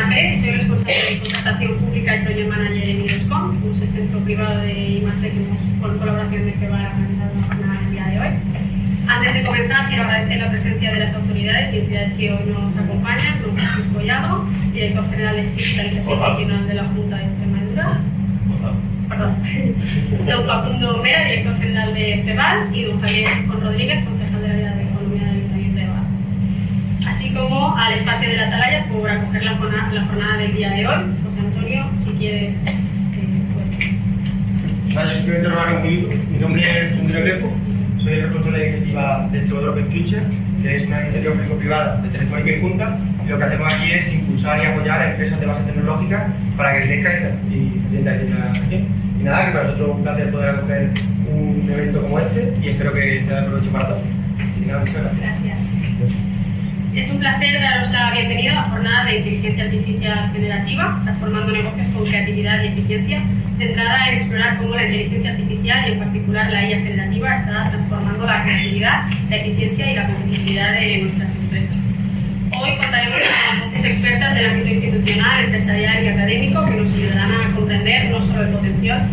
Ana Pérez, soy responsable de contratación pública y project manager en IDOSCOM, un centro privado de I+D que hemos, con colaboración de FEBAL, organizado una jornada en el día de hoy. Antes de comenzar, quiero agradecer la presencia de las autoridades y entidades que hoy nos acompañan, don Jesús Collado, director general de Digitalización Regional de la Junta de Extremadura, don Facundo Mera, director general de FEBAL, y don Javier Rodríguez, concejal del área de Economía del Ayuntamiento de Badajoz. Así como al espacio de la Atalaya por acoger la jornada del día de hoy. José Antonio, si quieres... Vale, yo simplemente robar un minuto. Mi nombre es Antonio Greco, soy el responsable de iniciativa de Extremadura Open Future, que es una iniciativa público-privada de Telefónica y Junta, y lo que hacemos aquí es impulsar y apoyar a empresas de base tecnológica para que crezcan y se sientan aquí en la región. Y nada, que para nosotros es un placer poder acoger un evento como este y espero que sea de provecho para todos. Así que nada, muchas gracias. Gracias. Es un placer daros la bienvenida a la jornada de inteligencia artificial generativa, transformando negocios con creatividad y eficiencia, centrada en explorar cómo la inteligencia artificial y en particular la IA generativa está transformando la creatividad, la eficiencia y la competitividad de nuestras empresas. Hoy contaremos con voces expertas del ámbito institucional, empresarial y académico que nos ayudarán a comprender no solo el potencial,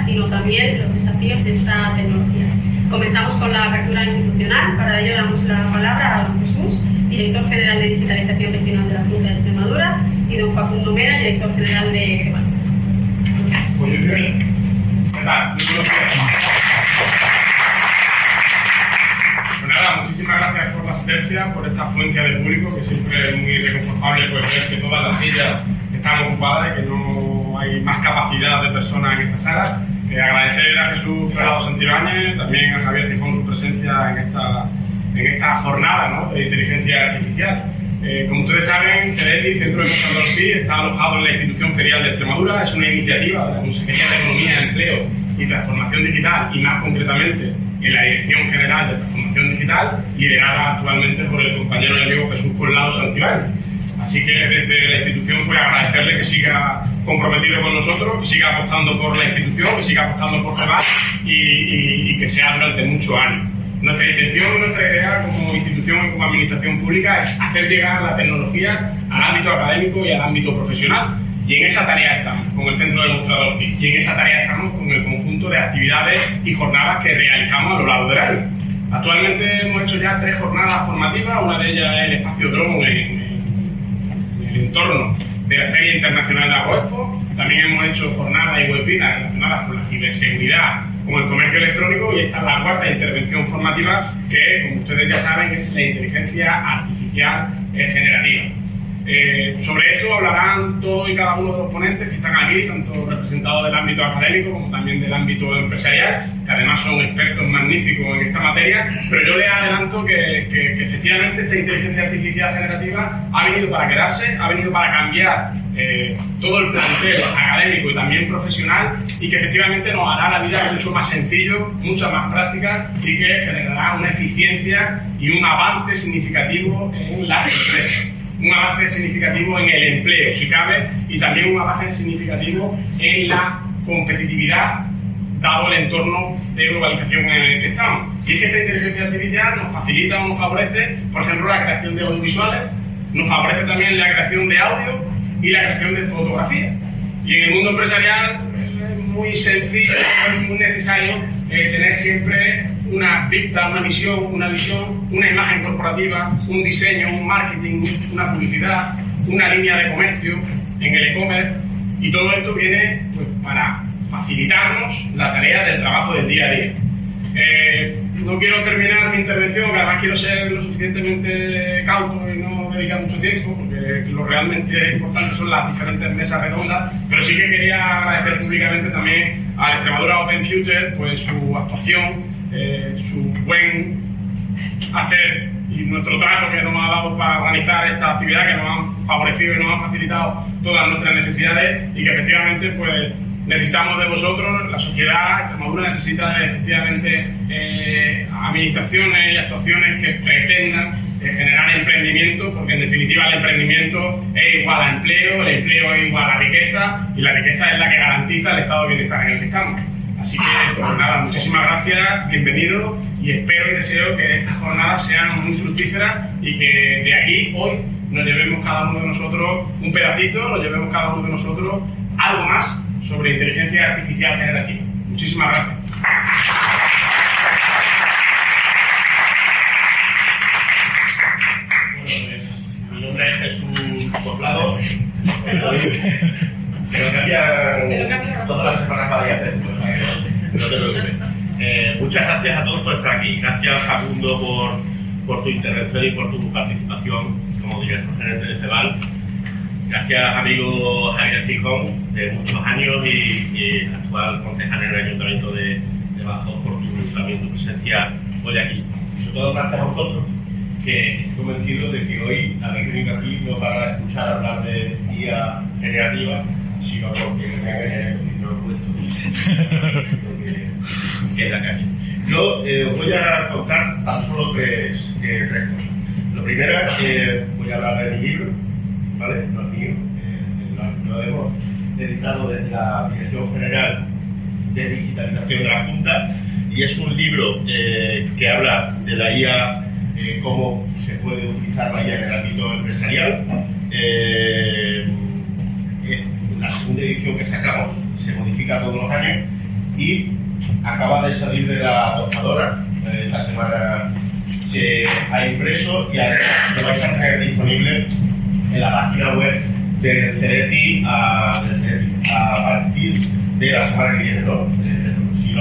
sino también los desafíos de esta tecnología. Comenzamos con la apertura institucional. Para ello damos la palabra a don Jesús, director general de Digitalización Regional de la Junta de Extremadura, y don Facundo Mera, director general de FEBAL. Pues nada, muchísimas gracias por la asistencia, por esta afluencia de público, que siempre es muy reconfortable pues, ver que todas las sillas están ocupadas y que no hay más capacidad de personas en esta sala. Agradecer a Jesús Prelado Santibáñez, también a Javier Tifón su presencia en esta jornada, ¿no?, de inteligencia artificial. Como ustedes saben, CEDETI, Centro de Consultor PI, está alojado en la Institución Ferial de Extremadura. Es una iniciativa de la Consejería de Economía, Empleo y Transformación Digital, y más concretamente en la Dirección General de Transformación Digital, liderada actualmente por el compañero y amigo Jesús Prelado Santibáñez. Así que desde la institución pues agradecerle que siga comprometido con nosotros, que siga apostando por la institución, que siga apostando por FEBAL y que sea durante muchos años. Nuestra intención, nuestra idea como institución y como administración pública es hacer llegar la tecnología al ámbito académico y al ámbito profesional. Y en esa tarea estamos, con el Centro Demostrador TIC, y en esa tarea estamos con el conjunto de actividades y jornadas que realizamos a lo largo del año. Actualmente hemos hecho ya 3 jornadas formativas, una de ellas es el espacio Dron en el entorno de la Feria Internacional de Agroexpo. También hemos hecho jornadas y webinars relacionadas con la ciberseguridad, con el comercio electrónico, y esta es la 4ª intervención formativa que, como ustedes ya saben, es la inteligencia artificial generativa. Sobre esto hablarán todos y cada uno de los ponentes que están aquí, tanto representados del ámbito académico como también del ámbito empresarial, que además son expertos magníficos en esta materia, pero yo les adelanto que efectivamente esta inteligencia artificial generativa ha venido para quedarse, ha venido para cambiar todo el plantel académico y también profesional, y que efectivamente nos hará la vida mucho más sencillo, mucha más práctica, y que generará una eficiencia y un avance significativo en las empresas. Un avance significativo en el empleo, si cabe, y también un avance significativo en la competitividad, dado el entorno de globalización en el que estamos. Y es que esta inteligencia artificial nos facilita o nos favorece, por ejemplo, la creación de audiovisuales, nos favorece también la creación de audio y la creación de fotografía. Y en el mundo empresarial es muy sencillo, es muy necesario tener siempre una vista, una visión, una imagen corporativa, un diseño, un marketing, una publicidad, una línea de comercio en el e-commerce, y todo esto viene pues, para facilitarnos la tarea del trabajo del día a día. No quiero terminar mi intervención, que además quiero ser lo suficientemente cauto y no dedicar mucho tiempo, porque lo realmente importante son las diferentes mesas redondas, pero sí que quería agradecer públicamente también a Extremadura Open Future pues, su actuación, su buen hacer y nuestro trato que nos ha dado para organizar esta actividad, que nos han favorecido y nos han facilitado todas nuestras necesidades, y que efectivamente pues necesitamos de vosotros. La sociedad, Extremadura necesita efectivamente administraciones y actuaciones que pretendan generar emprendimiento, porque en definitiva el emprendimiento es igual a empleo, el empleo es igual a riqueza, y la riqueza es la que garantiza el estado de bienestar en el que estamos. Así que, pues nada, muchísimas gracias, bienvenidos, y espero y deseo que estas jornadas sean muy fructíferas y que de aquí, hoy, nos llevemos cada uno de nosotros un pedacito, nos llevemos cada uno de nosotros algo más sobre inteligencia artificial generativa. Muchísimas gracias. Mi nombre es Jesús Poblado. Pero cambian todas las semanas para día 3, no te preocupes. Muchas gracias a todos por estar aquí. Gracias, Facundo, por tu intervención y por tu participación como director gerente de CEBAL. Gracias, amigo Javier Gijón, de muchos años y actual concejal en el Ayuntamiento de Badajoz, por también tu presencia hoy aquí. Y sobre todo gracias a vosotros, que estoy convencido de que hoy habéis venido aquí no para escuchar hablar de IA generativa, sino porque me voy a engañar el micro puesto que es la calle. Yo os voy a contar tan solo tres cosas. Lo primero es que voy a hablar de mi libro, ¿vale? No es mío, lo hemos editado desde la Dirección General de Digitalización de la Junta y es un libro que habla de la IA, cómo se puede utilizar la IA en el ámbito empresarial. La segunda edición que sacamos se modifica todos los años y acaba de salir de la tostadora. Esta semana se ha impreso y además lo vais a tener disponible en la página web del CERETI a partir de la semana que viene, ¿no? Si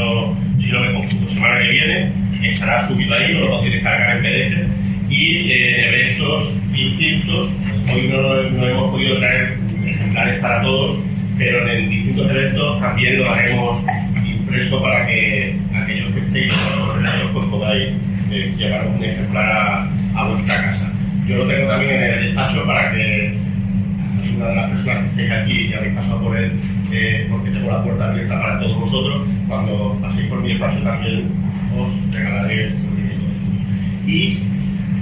no me confundo, semana que viene estará subido ahí, lo podéis descargar en PDF y eventos distintos. Hoy no hemos podido traer ejemplares para todos, pero en distintos eventos también lo haremos impreso para que aquellos que estéis en los ordenadores pues podáis llevar un ejemplar a vuestra casa. Yo lo tengo también en el despacho para que una de las personas que estéis aquí y habéis pasado por él, porque tengo la puerta abierta para todos vosotros, cuando paséis por mi despacho también os regalaré este libro. Y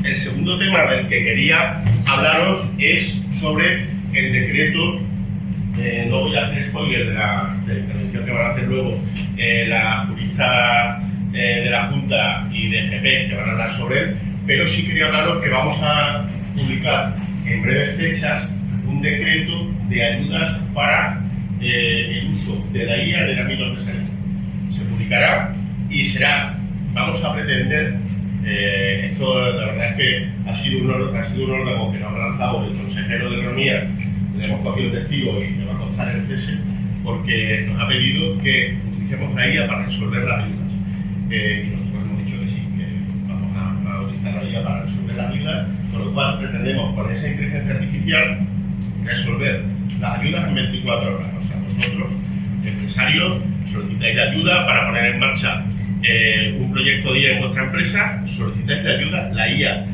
el segundo tema del que quería hablaros es sobre el decreto. No voy a hacer spoiler de la intervención que van a hacer luego la jurista de la Junta y de GP que van a hablar sobre él, pero sí quería hablaros que vamos a publicar en breves fechas un decreto de ayudas para el uso de la IA en el ámbito empresarial. Se publicará y vamos a pretender, esto la verdad es que ha sido un órgano que nos ha lanzado el consejero de Economía, le hemos cogido el testigo y me va a costar el cese, porque nos ha pedido que utilicemos la IA para resolver las ayudas. Y nosotros hemos dicho que sí, que vamos a utilizar la IA para resolver las ayudas, con lo cual pretendemos con esa inteligencia artificial resolver las ayudas en 24 horas. O sea, vosotros, empresarios, solicitáis la ayuda para poner en marcha un proyecto de IA en vuestra empresa, solicitáis la ayuda, la IA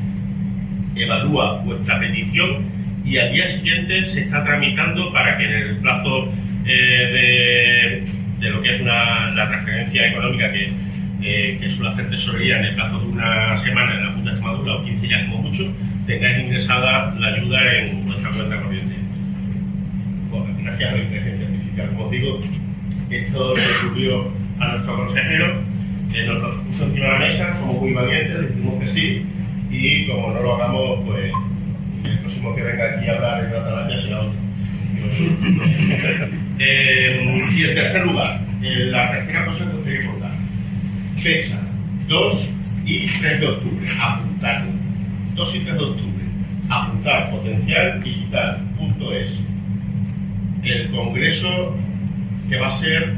evalúa vuestra petición y al día siguiente se está tramitando para que en el plazo de lo que es la transferencia económica que suele hacer Tesorería en el plazo de una semana en la Junta de Extremadura o 15 días como mucho, tengáis ingresada la ayuda en vuestra cuenta corriente. Bueno, gracias a la inteligencia artificial. Como os digo, esto le ocurrió a nuestro consejero, nos lo puso encima de la mesa, somos muy valientes, decimos que sí, y como no lo hagamos, pues el próximo que venga aquí a hablar en Atalaya será otro. Y en tercer lugar, la tercera cosa que os quería contar. Fecha 2 y 3 de octubre, apuntarlo. 2 y 3 de octubre, apuntar potencialdigital.es. El congreso que va a ser,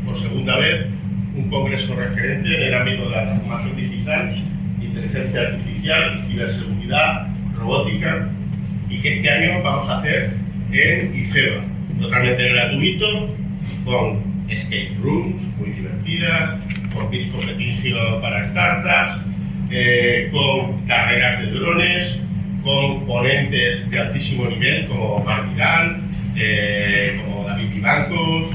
por segunda vez, un congreso referente en el ámbito de la transformación digital, inteligencia artificial, ciberseguridad, robótica, y que este año vamos a hacer en IFEBA, totalmente gratuito, con escape rooms muy divertidas, con pitch competition para startups, con carreras de drones, con ponentes de altísimo nivel como Marc Vidal, como David Vivancos,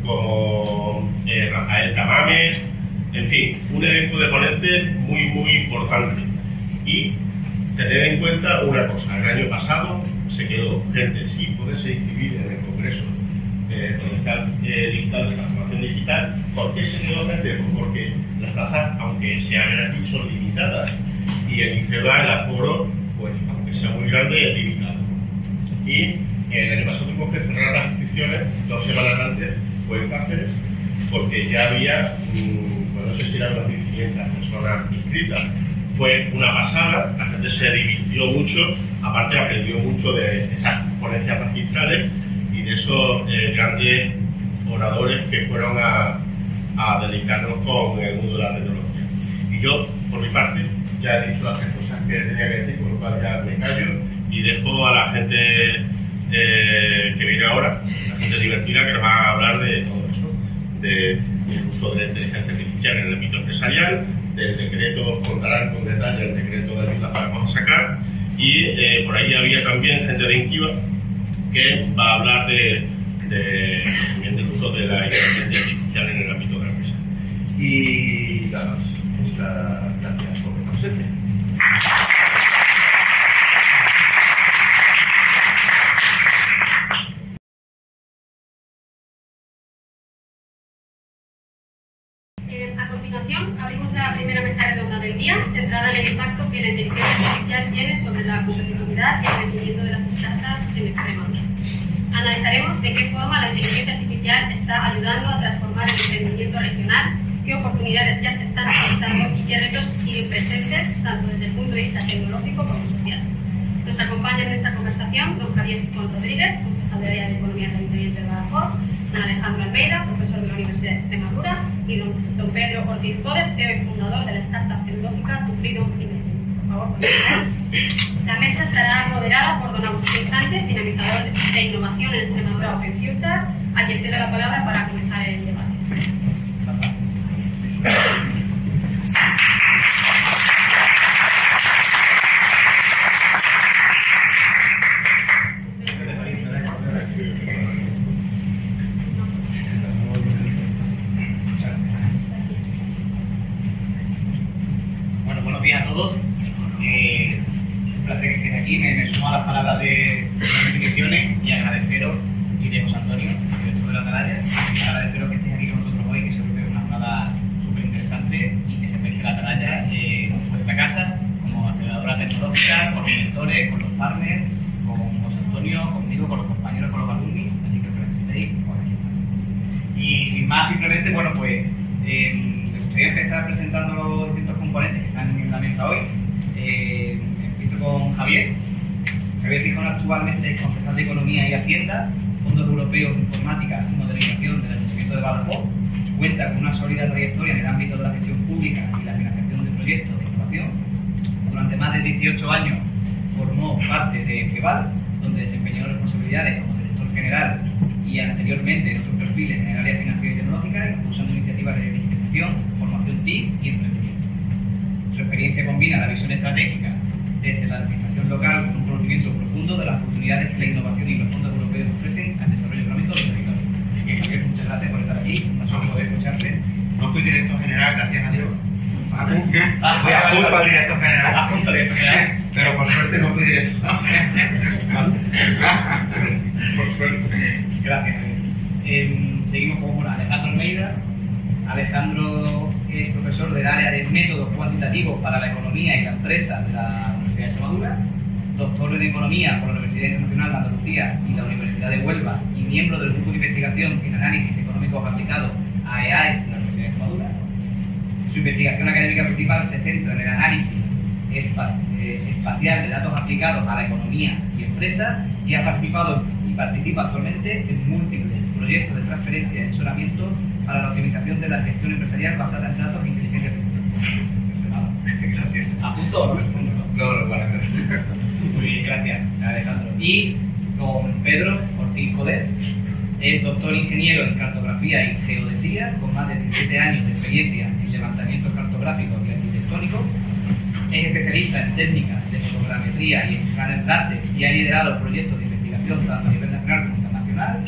como Rafael Tamames, en fin, un evento de ponentes muy muy importante. Y tened en cuenta una cosa, el año pasado se quedó gente sin poderse inscribir en el Congreso Digital de Transformación Digital. ¿Por qué se quedó gente? Pues porque las plazas, aunque sean gratis, son limitadas y en IFEBA el aforo, pues aunque sea muy grande, es limitado. Y el año pasado tuvimos que cerrar las inscripciones 2 semanas antes, fue en Cáceres, porque ya había, no sé si eran 2.500 personas inscritas. Fue una pasada, la gente se divirtió mucho, aparte aprendió mucho de esas ponencias magistrales y de esos grandes oradores que fueron a dedicarnos con el mundo de la tecnología. Y yo, por mi parte, ya he dicho las 3 cosas que tenía que decir, con lo cual ya me callo y dejo a la gente que viene ahora, la gente divertida que nos va a hablar de todo eso, del uso de la inteligencia artificial en el ámbito empresarial, del decreto, contarán con detalle el decreto de ayuda para que vamos a sacar, y por ahí había también gente de Inquiva que va a hablar también del uso de la inteligencia artificial en el ámbito de la empresa. Y nada más. Muchas gracias por la presencia. A continuación, abrimos la primera mesa redonda del día, centrada en el impacto que la inteligencia artificial tiene sobre la competitividad y el crecimiento de las startups en Extremadura. Analizaremos de qué forma la inteligencia artificial está ayudando a transformar el emprendimiento regional, qué oportunidades ya se están aprovechando y qué retos siguen presentes, tanto desde el punto de vista tecnológico como social. Nos acompañan en esta conversación don Javier Picón Rodríguez, concejal de Área de Economía del Ayuntamiento de Badajoz, don Alejandro Almeida, profesor de la Universidad de Extremadura, y don Pedro Ortiz Códez, CEO y fundador de la startup tecnológica Tu Freedom Imagine. Por favor, continuemos. La mesa estará moderada por don Agustín Sánchez, dinamizador de innovación en Extremadura Open Future, a quien cedo la palabra para comenzar el debate. Bueno, buenos días a todos. Un placer que estéis aquí. Me sumo a las palabras de las inscripciones y agradeceros, y de José Antonio, director de la Atalaya, agradeceros que estéis aquí con nosotros hoy, que seguro que es una jornada súper interesante y que sepáis que la Atalaya es vuestra casa, como aceleradora tecnológica, con los mentores, con los partners, con José Antonio, conmigo, con los compañeros, con los alumni, así que os que necesitéis, por aquí estamos. Y sin más, simplemente, bueno, pues me gustaría empezar presentando los distintos componentes que están en la mesa hoy. Empiezo con Javier. Javier Gijón actualmente es concejal de Economía y Hacienda, Fondos Europeos de Informática y Modernización del Ayuntamiento de Badajoz. Cuenta con una sólida trayectoria en el ámbito de la gestión pública y la financiación de proyectos de innovación. Durante más de 18 años formó parte de FEVAL, donde desempeñó responsabilidades como director general y anteriormente en otros perfiles en el área financiera y tecnológica, impulsando iniciativas de digitalización, formación TIC y emprendimiento. Su experiencia combina la visión estratégica desde la administración local con un conocimiento profundo de las oportunidades que la innovación y los fondos europeos ofrecen al desarrollo económico del territorio. Bien, Javier, muchas gracias por estar aquí. Un placer poder escucharte. No fui director general, gracias a Dios. Fui a punto al director general. A punto al director general. Pero por suerte no fui director. Por suerte. Gracias, Javier. Seguimos con Alejandro Almeida. Alejandro es profesor del área de métodos cuantitativos para la economía y la empresa de la Universidad de Extremadura, doctor en economía por la Universidad Internacional de Andalucía y la Universidad de Huelva y miembro del grupo de investigación en análisis económicos aplicados AEAE de la Universidad de Extremadura. Su investigación académica principal se centra en el análisis espacial de datos aplicados a la economía y empresa y ha participado y participa actualmente en múltiples proyectos de transferencia y asesoramiento para la optimización de la gestión empresarial basada en datos e inteligencia artificial. ¿A punto o no? No, vale, gracias. Muy bien, gracias, Alejandro. Y con Pedro Ortiz Códez, es doctor ingeniero en cartografía y geodesía, con más de 17 años de experiencia en levantamientos cartográficos y arquitectónicos. Es especialista en técnicas de fotogrametría y escáner láser y ha liderado proyectos de investigación tanto a nivel nacional como internacional.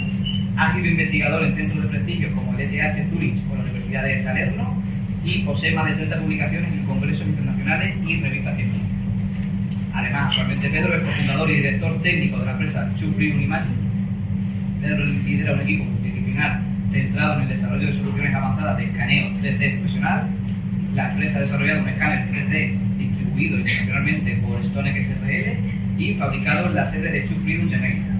Ha sido investigador en centros de prestigio como el ETH Zurich o la Universidad de Salerno y posee más de 30 publicaciones en congresos internacionales y revistas científicas. Además, actualmente Pedro es cofundador y director técnico de la empresa Tu Freedom Imagine. Pedro lidera un equipo multidisciplinar centrado en el desarrollo de soluciones avanzadas de escaneo 3D profesional. La empresa ha desarrollado un escáner 3D distribuido distribuido internacionalmente por Stonex SRL y fabricado en la sede de True Freedom de Mérida.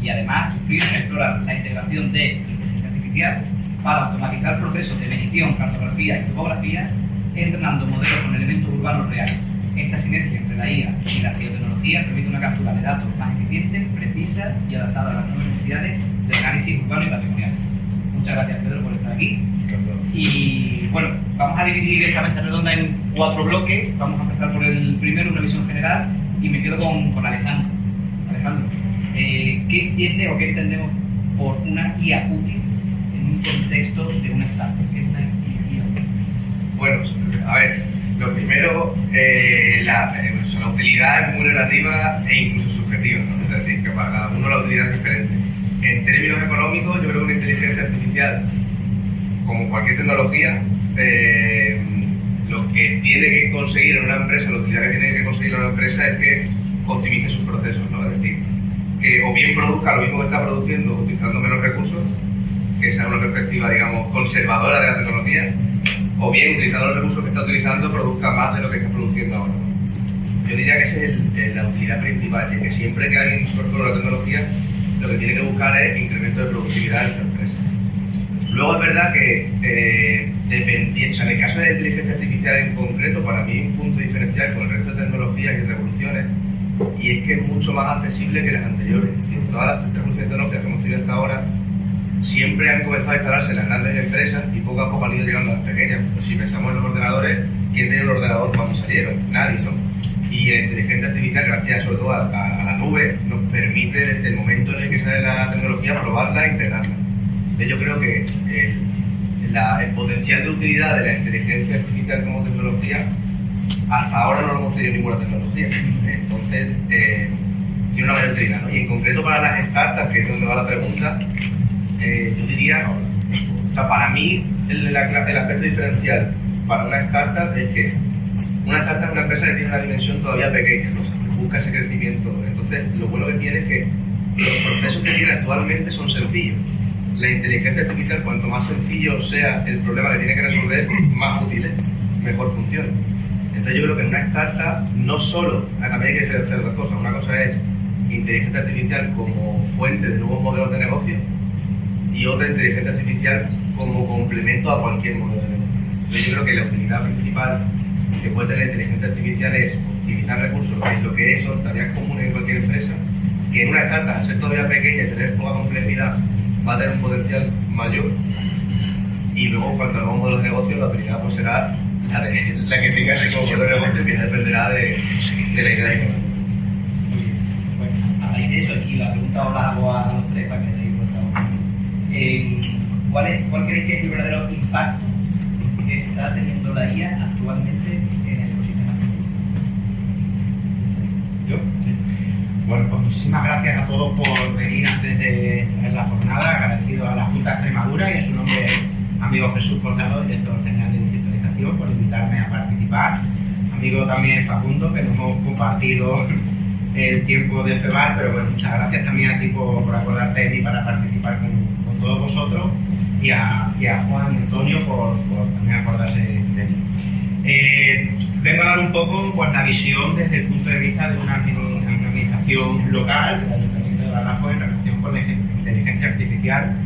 Y además, True Freedom explora la integración de inteligencia artificial para automatizar procesos de medición, cartografía y topografía, entrenando modelos con elementos urbanos reales. Esta sinergia entre la IA y la geotecnología permite una captura de datos más eficiente, precisa y adaptada a las nuevas necesidades del análisis urbano y patrimonial. Muchas gracias, Pedro, por estar aquí. Y bueno, vamos a dividir esta mesa redonda en 4 bloques. Vamos a empezar por el primero, una visión general, y me quedo con Alejandro. Alejandro, ¿qué entiende o qué entendemos por una IA útil en un contexto de una startup? ¿Qué es una IA útil? Bueno, a ver, lo primero, la utilidad es muy relativa e incluso subjetiva, ¿no? Es decir, que para cada uno la utilidad es diferente. En términos económicos, yo creo que una inteligencia artificial, como cualquier tecnología, lo que tiene que conseguir en una empresa, la utilidad que tiene que conseguir en una empresa es que optimice sus procesos, ¿no? Es decir, que o bien produzca lo mismo que está produciendo utilizando menos recursos, que esa es una perspectiva, digamos, conservadora de la tecnología, o bien utilizando los recursos que está utilizando produzca más de lo que está produciendo ahora. Yo diría que esa es la utilidad principal, y que siempre que alguien incorpora la tecnología, lo que tiene que buscar es incremento de productividad en su empresa. Luego es verdad que dependiendo, o sea, en el caso de la inteligencia artificial en concreto, para mí un punto diferencial con el resto de tecnologías y revoluciones, y es que es mucho más accesible que las anteriores. Es decir, todas las revoluciones tecnológicas que hemos tenido hasta ahora siempre han comenzado a instalarse en las grandes empresas y poco a poco han ido llegando a las pequeñas. Pues si pensamos en los ordenadores, ¿quién tenía el ordenador cuando salieron? Nadie, ¿no? Y la inteligencia artificial, gracias sobre todo a la nube, nos permite desde el momento en el que sale la tecnología probarla e integrarla. Entonces yo creo que el potencial de utilidad de la inteligencia artificial como tecnología hasta ahora no lo hemos tenido ninguna tecnología. Entonces tiene una mayor utilidad, ¿no? Y en concreto para las startups, que es donde va la pregunta, yo diría, o sea, para mí el aspecto diferencial para una startup es que una startup es una empresa que tiene una dimensión todavía pequeña, ¿no? Busca ese crecimiento. Entonces, lo bueno que tiene es que los procesos que tiene actualmente son sencillos. La inteligencia artificial, cuanto más sencillo sea el problema que tiene que resolver, más útil es, mejor funciona. Entonces, yo creo que en una startup no solo, también hay que diferenciar dos cosas. Una cosa es inteligencia artificial como fuente de nuevos modelos de negocio y otra inteligencia artificial como complemento a cualquier modelo de negocio. Entonces, yo creo que la utilidad principal que puede tener la inteligencia artificial es optimizar recursos, que es lo que son tareas comunes en cualquier empresa, que en una startup, al ser todavía pequeña y tener poca complejidad, va a tener un potencial mayor. Y luego, cuando hagamos un modelo de negocio, la utilidad pues será la que tenga ese modelo de negocio, que ya dependerá de la idea de negocio. Bueno, a raíz de eso, y la pregunta os la hago a los tres para que tenéis vuestra ¿cuál creéis que es el verdadero impacto que está teniendo la IA actualmente en el ecosistema? ¿Yo? Sí. Bueno, pues muchísimas gracias a todos por venir antes de la jornada. Agradecido a la Junta de Extremadura y en su nombre amigo Jesús Cortado, director general de digitalización, por invitarme a participar. Amigo también Facundo, que nos hemos compartido el tiempo de FEBAR, pero bueno, muchas gracias también a ti por acordarte de mí para participar con todos vosotros, y a Juan y Antonio por también acordarse de mí. Vengo a dar un poco pues, la visión desde el punto de vista de una administración local, del Ayuntamiento de Badajoz, en relación con la inteligencia artificial,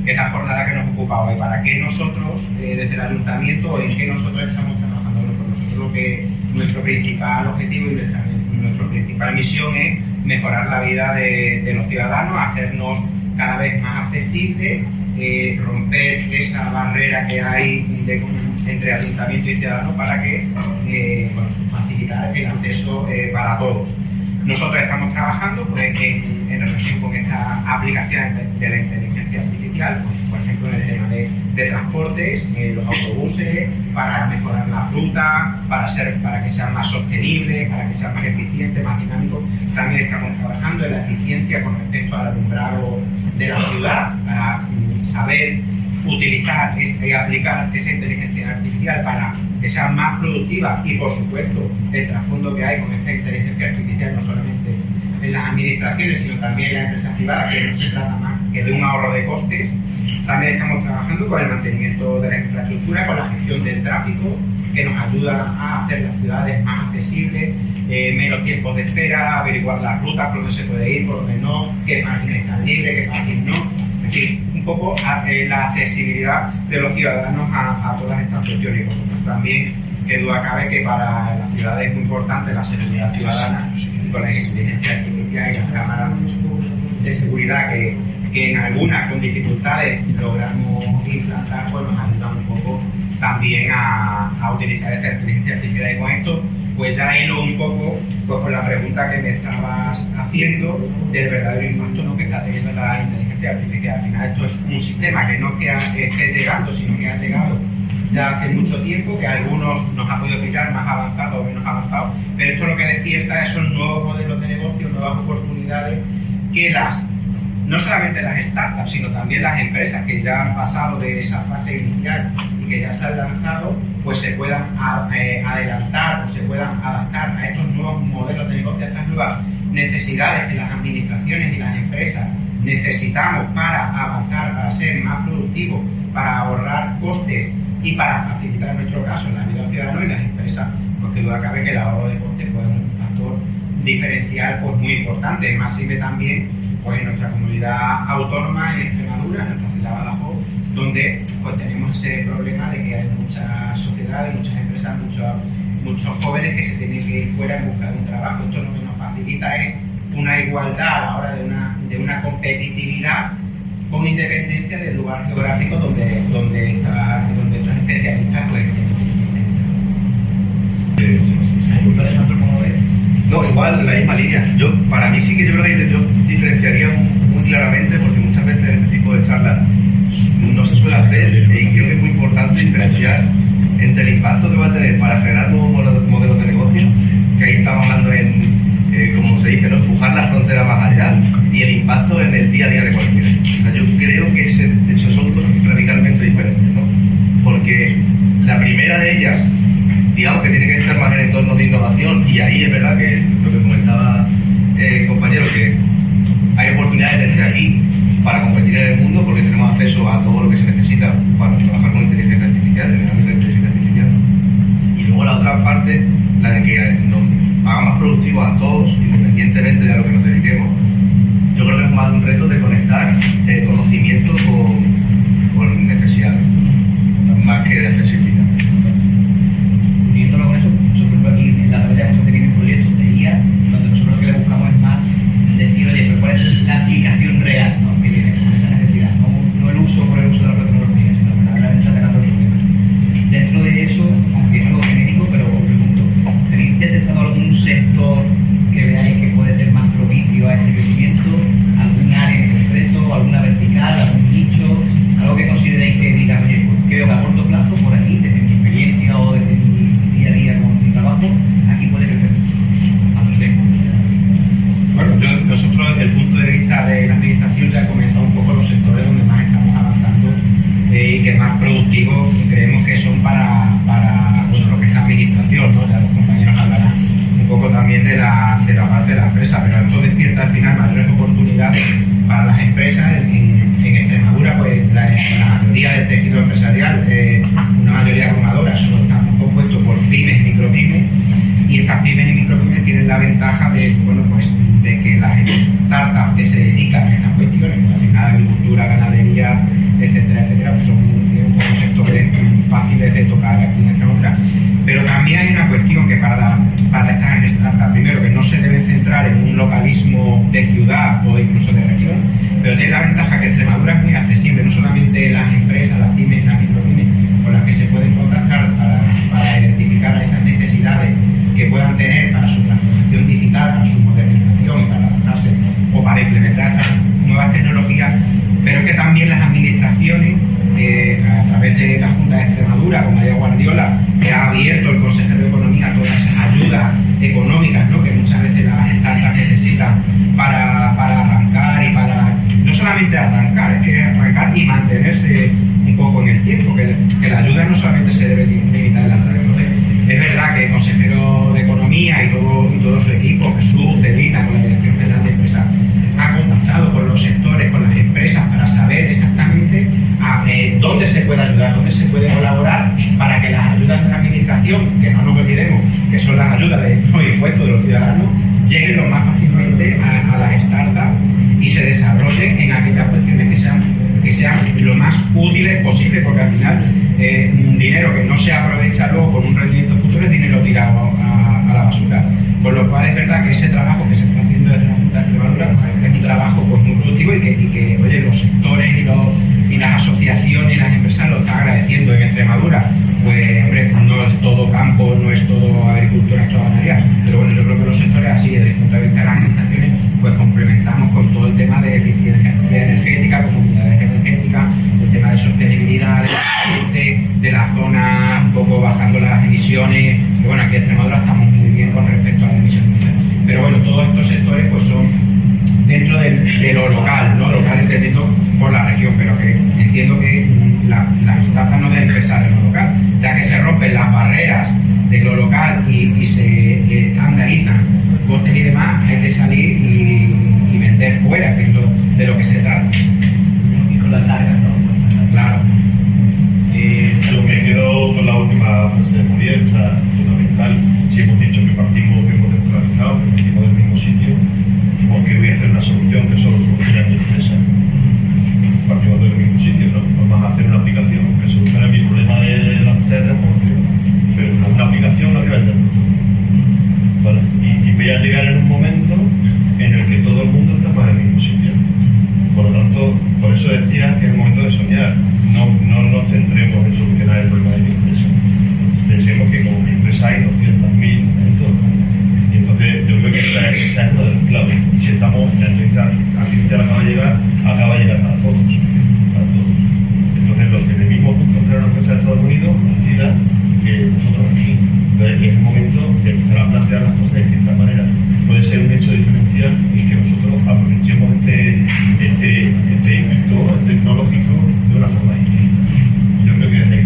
que es la jornada que nos ocupa hoy. ¿Para qué nosotros, desde el Ayuntamiento, en qué nosotros estamos trabajando? Bueno, pues nosotros lo que nuestro principal objetivo y nuestra principal misión es mejorar la vida de los ciudadanos, hacernos cada vez más accesibles, romper esa barrera que hay entre ayuntamiento y ciudadano para que facilitar el acceso para todos. Nosotros estamos trabajando pues, en relación con esta aplicación de la inteligencia artificial, pues, por ejemplo en el tema de transportes, los autobuses, para mejorar la ruta, para que sean más sostenibles, para que sean más eficientes, más dinámicos. También estamos trabajando en la eficiencia con respecto al alumbrado de la ciudad, para saber utilizar y aplicar esa inteligencia artificial para que sean más productivas, y por supuesto el trasfondo que hay con esta inteligencia artificial no solamente en las administraciones sino también en las empresas privadas, que no se trata más que de un ahorro de costes. También estamos trabajando con el mantenimiento de la infraestructura, con la gestión del tráfico, que nos ayudan a hacer las ciudades más accesibles, menos tiempos de espera, averiguar las rutas por donde se puede ir, por donde no, qué parking está libre, qué parking no. En fin, un poco la accesibilidad de los ciudadanos a todas estas cuestiones. Y por supuesto también, que duda cabe que para las ciudades es muy importante la seguridad ciudadana, con la inteligencia artificial y las cámaras de seguridad que en algunas con dificultades logramos implantar, pues nos ayudan un poco también a utilizar esta inteligencia artificial. Y con esto pues ya hilo un poco pues, con la pregunta que me estabas haciendo del verdadero impacto, ¿no?, que está teniendo la inteligencia artificial. Al final esto es un sistema que no es que esté llegando, sino que ha llegado ya hace mucho tiempo, que a algunos nos ha podido pillar más avanzado o menos avanzado, pero esto lo que despierta son nuevos modelos de negocio, nuevas oportunidades que no solamente las startups, sino también las empresas que ya han pasado de esa fase inicial y que ya se han lanzado, pues se puedan adelantar o se puedan adaptar a estos nuevos modelos de negocio, a estas nuevas necesidades que las administraciones y las empresas necesitamos para avanzar, para ser más productivos, para ahorrar costes y para facilitar en nuestro caso la vida ciudadana. Y las empresas, pues que duda cabe que el ahorro de costes puede ser un factor diferencial pues muy importante. Más sirve también pues en nuestra comunidad autónoma, en Extremadura, en nuestra ciudad de Badajoz, donde pues tenemos ese problema de que hay muchas sociedades, muchas empresas, muchos jóvenes que se tienen que ir fuera en busca de un trabajo. Esto lo que nos facilita es una igualdad a la hora de una competitividad con independencia del lugar geográfico donde estos especialistas pues No, igual, en la misma línea. Para mí sí que yo creo que yo diferenciaría muy claramente, porque muchas veces en este tipo de charlas no se suele hacer, y creo que es muy importante diferenciar entre el impacto que va a tener para frenar nuevos modelos de negocio, que ahí estamos hablando en, como se dice, ¿no?, empujar la frontera más allá, y el impacto en el día a día de cualquiera. O sea, yo creo que son cosas radicalmente diferentes, ¿no? Porque la primera de ellas, digamos que tiene que estar más en entornos de innovación, y ahí es verdad que lo que comentaba el compañero, que hay oportunidades desde aquí para competir en el mundo, porque tenemos acceso a todo lo que se necesita para trabajar con inteligencia artificial, en el ámbito de inteligencia artificial. Y luego la otra parte, la de que nos haga más productivos a todos, independientemente de a lo que nos dediquemos. Yo creo que es más un reto de conectar el conocimiento con necesidades, más que de accesibilidad. Uniéndolo con eso, nosotros aquí en la red hemos tenido proyectos de IA, donde nosotros lo que le buscamos es más decir, oye, pero ¿cuál es la aplicación real, ¿no?, que tiene con esa necesidad? No el uso por el uso de la tecnología, sino verdaderamente atacando el problema. Dentro de eso, aunque es algo genérico, pero os pregunto, ¿tenéis detectado algún sector que veáis que puede ser más propicio a este crecimiento? ¿Algún área en concreto, alguna vertical, algún nicho? Algo que consideréis que diga, oye, pues creo que a corto plazo, por aquí, desde mi experiencia o desde mi día a día con mi trabajo, aquí puede crecer mucho. Bueno, nosotros desde el punto de vista de la administración ya he comentado un poco los sectores donde más estamos avanzando y que más productivos creemos que son para bueno, lo que es la administración, ¿no? Ya los compañeros hablarán un poco también de la parte de la empresa, pero esto despierta al final mayores oportunidades para las empresas. En Extremadura, pues la mayoría del tejido empresarial, una mayoría abrumadora, solo estamos compuestos por pymes y micropymes, y estas pymes y micropymes tienen la ventaja de, bueno, pues de que las startups que se dedican a estas cuestiones, pues, al final agricultura, ganadería, etcétera, etcétera, pues son unos sectores fáciles de tocar aquí en Extremadura. Pero también hay una cuestión que para estas startups, primero, que no se deben centrar en un localismo de ciudad o incluso de región, pero tiene la ventaja que Extremadura es muy accesible, no solamente las empresas, las pymes, las micropymes, con las que se pueden contactar para identificar esas necesidades que puedan tener para su transformación digital, para su modernización y para adaptarse o para implementar estas nuevas tecnologías, pero que también las administraciones, a través de la Junta de Extremadura, con María Guardiola, que ha abierto el Consejero de Economía todas esas ayudas económicas, ¿no?, que muchas veces las startups necesitan para arrancar y para no solamente arrancar, es que arrancar y mantenerse un poco en el tiempo, que la ayuda no solamente se debe limitar en la red. Entonces, es verdad que el Consejero de Economía y todo su equipo, Jesús, Celina, con la Dirección General de Empresas, ha contactado con los sectores, con las empresas, para saber exactamente dónde se puede ayudar, dónde se puede colaborar, para que las ayudas de la administración ciudadanos lleguen lo más fácilmente a las startups y se desarrollen en aquellas cuestiones que sean lo más útiles posible, porque al final un dinero que no se aprovecha luego con un rendimiento futuro es dinero tirado a la basura. Con lo cual es verdad que ese trabajo que se está haciendo desde la Junta de Extremadura es un trabajo pues, muy productivo y que oye, los sectores y las asociaciones y las empresas lo están agradeciendo en Extremadura. Pues hombre, no es todo campo, no es todo agricultura, es toda ganadería, pero bueno, yo creo que los sectores así desde el punto de vista de las administraciones pues complementamos con todo el tema de eficiencia energética, comunidades energéticas, el tema de sostenibilidad de la zona, un poco bajando las emisiones, que bueno, aquí en Extremadura estamos muy bien con respecto a las emisiones, pero bueno, todos estos sectores pues son dentro de lo local, ¿no? Local entendiendo por la región, pero que entiendo que las startups no deben pensar en lo local, ya que se rompen las barreras de lo local y se estandarizan costes y demás, hay que salir y vender fuera, que es de lo que se trata. Y con las largas, ¿no? Claro. Yo me quedo con la última frase de Muriel, o sea, fundamental. Si hemos dicho que partimos descentralizados, que partimos del mismo sitio, porque voy a hacer una solución que solo soluciona mi empresa. Partimos del mismo sitio, ¿no? Vamos a hacer una aplicación que solucione mi problema de la terra, pero una aplicación no que vender. ¿Vale? Y voy a llegar en un momento en el que todo el mundo está más en el mismo sitio. Por lo tanto, por eso decía que es el momento de soñar. No nos centremos en solucionar el problema de mi empresa. Pensemos que como mi empresa hay 200.000 en todo. Y entonces yo creo que esa es una de las claves. Si estamos en la inteligencia artificial acaba de llegar para todos. Entonces los que en el mismo punto crearon una empresa de Estados Unidos decidan que nosotros aquí. Entonces es el momento de empezar a plantear las cosas de distintas maneras. Puede ser un hecho diferencial y que nosotros aprovechemos este hito tecnológico de una forma distinta. Yo creo que es ahí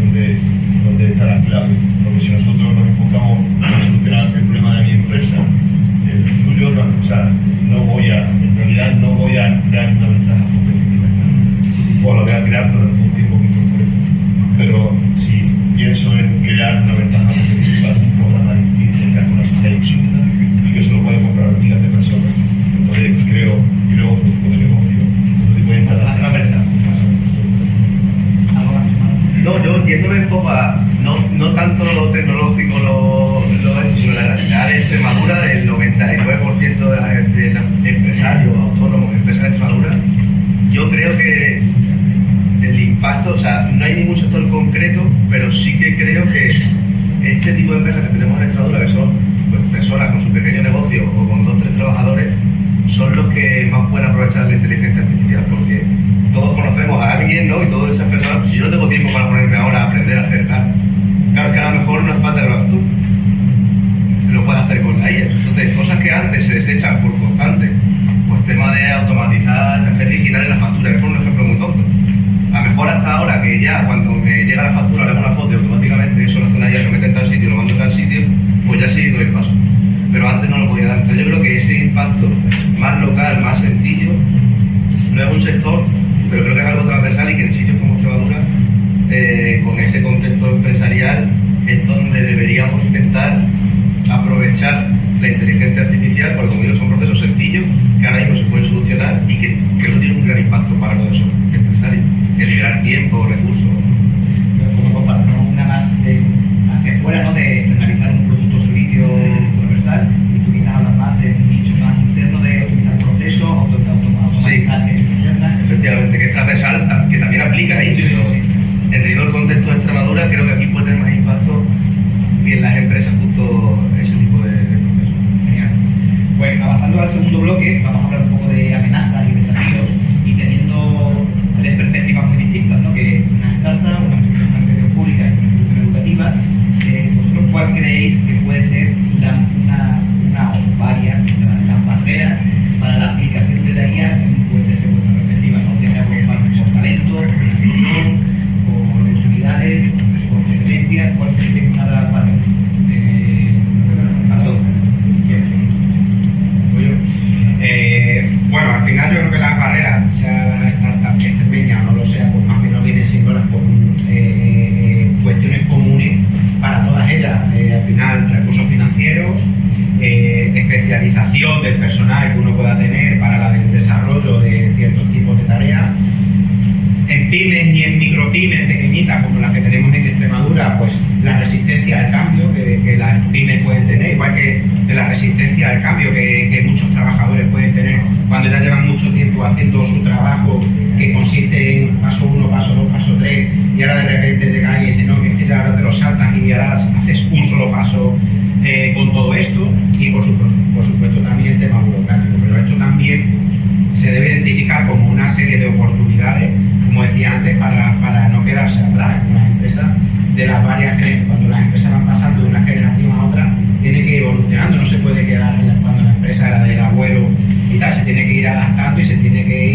donde está la clave, porque si nosotros nos enfocamos a solucionar el problema de mi empresa, el suyo, en realidad no voy a crear una ventaja competitiva, o la voy a crear durante un tiempo muy corto. Pero si pienso en crear una ventaja competitiva, un programa distinto, que haga una sociedad distinta y que se lo puede comprar a miles de personas, entonces pues creo otro tipo de negocio, otro tipo de empresa. No, yo yéndome un poco a, no tanto lo tecnológico, sino la realidad de Extremadura, del 99% de los empresarios autónomos de empresas de Extremadura, yo creo que el impacto, o sea, no hay ningún sector concreto, pero sí que creo que este tipo de empresas que tenemos en Extremadura, que son pues, personas con su pequeño negocio o con 2 o 3 trabajadores, son los que más pueden aprovechar la inteligencia artificial, porque todos conocemos a alguien, ¿no? Y todas esas personas, pues, si yo no tengo tiempo para ponerme ahora a aprender a hacer tal, claro que a lo mejor no es falta que lo hagas tú, lo puedes hacer con la IA. Entonces, cosas que antes se desechan por constante, pues tema de automatizar, hacer digital la factura, es por un ejemplo muy tonto. A lo mejor hasta ahora que ya cuando me llega la factura le hago una foto y automáticamente eso lo hace una IA, lo mete en tal sitio, lo mando en tal sitio, pues ya sí doy el paso. Pero antes no lo podía dar. Entonces yo creo que ese impacto más local, más sencillo, no es un sector, pero creo que es algo transversal y que en sitios como Extremadura, con ese contexto empresarial, es donde deberíamos intentar aprovechar la inteligencia artificial, porque como digo, son procesos sencillos que ahora mismo se pueden solucionar y que no tienen un gran impacto para los empresarios. El liberar tiempo, recursos. Como compartimos una más hacia afuera, ¿no? De realizar un producto o servicio universal, y tú quizás hablas más de un nicho más interno de optimizar procesos, automatizar gestión. Efectivamente, que es transversal, que también aplica ahí, pero entendido el contexto de Extremadura, creo que aquí puede tener más impacto que en las empresas justo ese tipo de procesos. Genial. Pues avanzando al segundo bloque, vamos a hablar un poco de amenazas y desafíos, y teniendo 3 perspectivas muy distintas, ¿no? Que una startup, una institución pública y una institución educativa. ¿Vosotros cuál creéis que puede ser una o varias las barreras para la aplicación de la IA desde vuestra perspectiva, ¿no? Ya sea por talento, por financiación, por oportunidades, por competencias? ¿Cuál creéis que es una de las barreras? Bueno, al final yo creo que las barreras, sea la startup que es pequeña o no lo sea, pues más o menos vienen siendo las cuestiones comunes para todas ellas. Al final, recursos financieros, especialización del personal que uno pueda tener para el desarrollo de ciertos tipos de tareas. En pymes y en micropymes pequeñitas como las que tenemos en Extremadura, pues la resistencia al cambio que las pymes pueden tener, igual que de la resistencia al cambio que muchos trabajadores pueden tener cuando ya llevan mucho tiempo haciendo su trabajo, que consiste en paso 1, paso 2, paso 3, y ahora de repente llega alguien y dice, no, que es que ya ahora te lo saltas y ahora haces un solo paso con todo esto. Y por supuesto también el tema burocrático, pero esto también se debe identificar como una serie de oportunidades, como decía antes, para no quedarse atrás. Una empresa de las varias, cuando las empresas van pasando de una generación a otra, tiene que ir evolucionando, no se puede quedar cuando la empresa era del abuelo y tal, se tiene que ir adaptando y se tiene que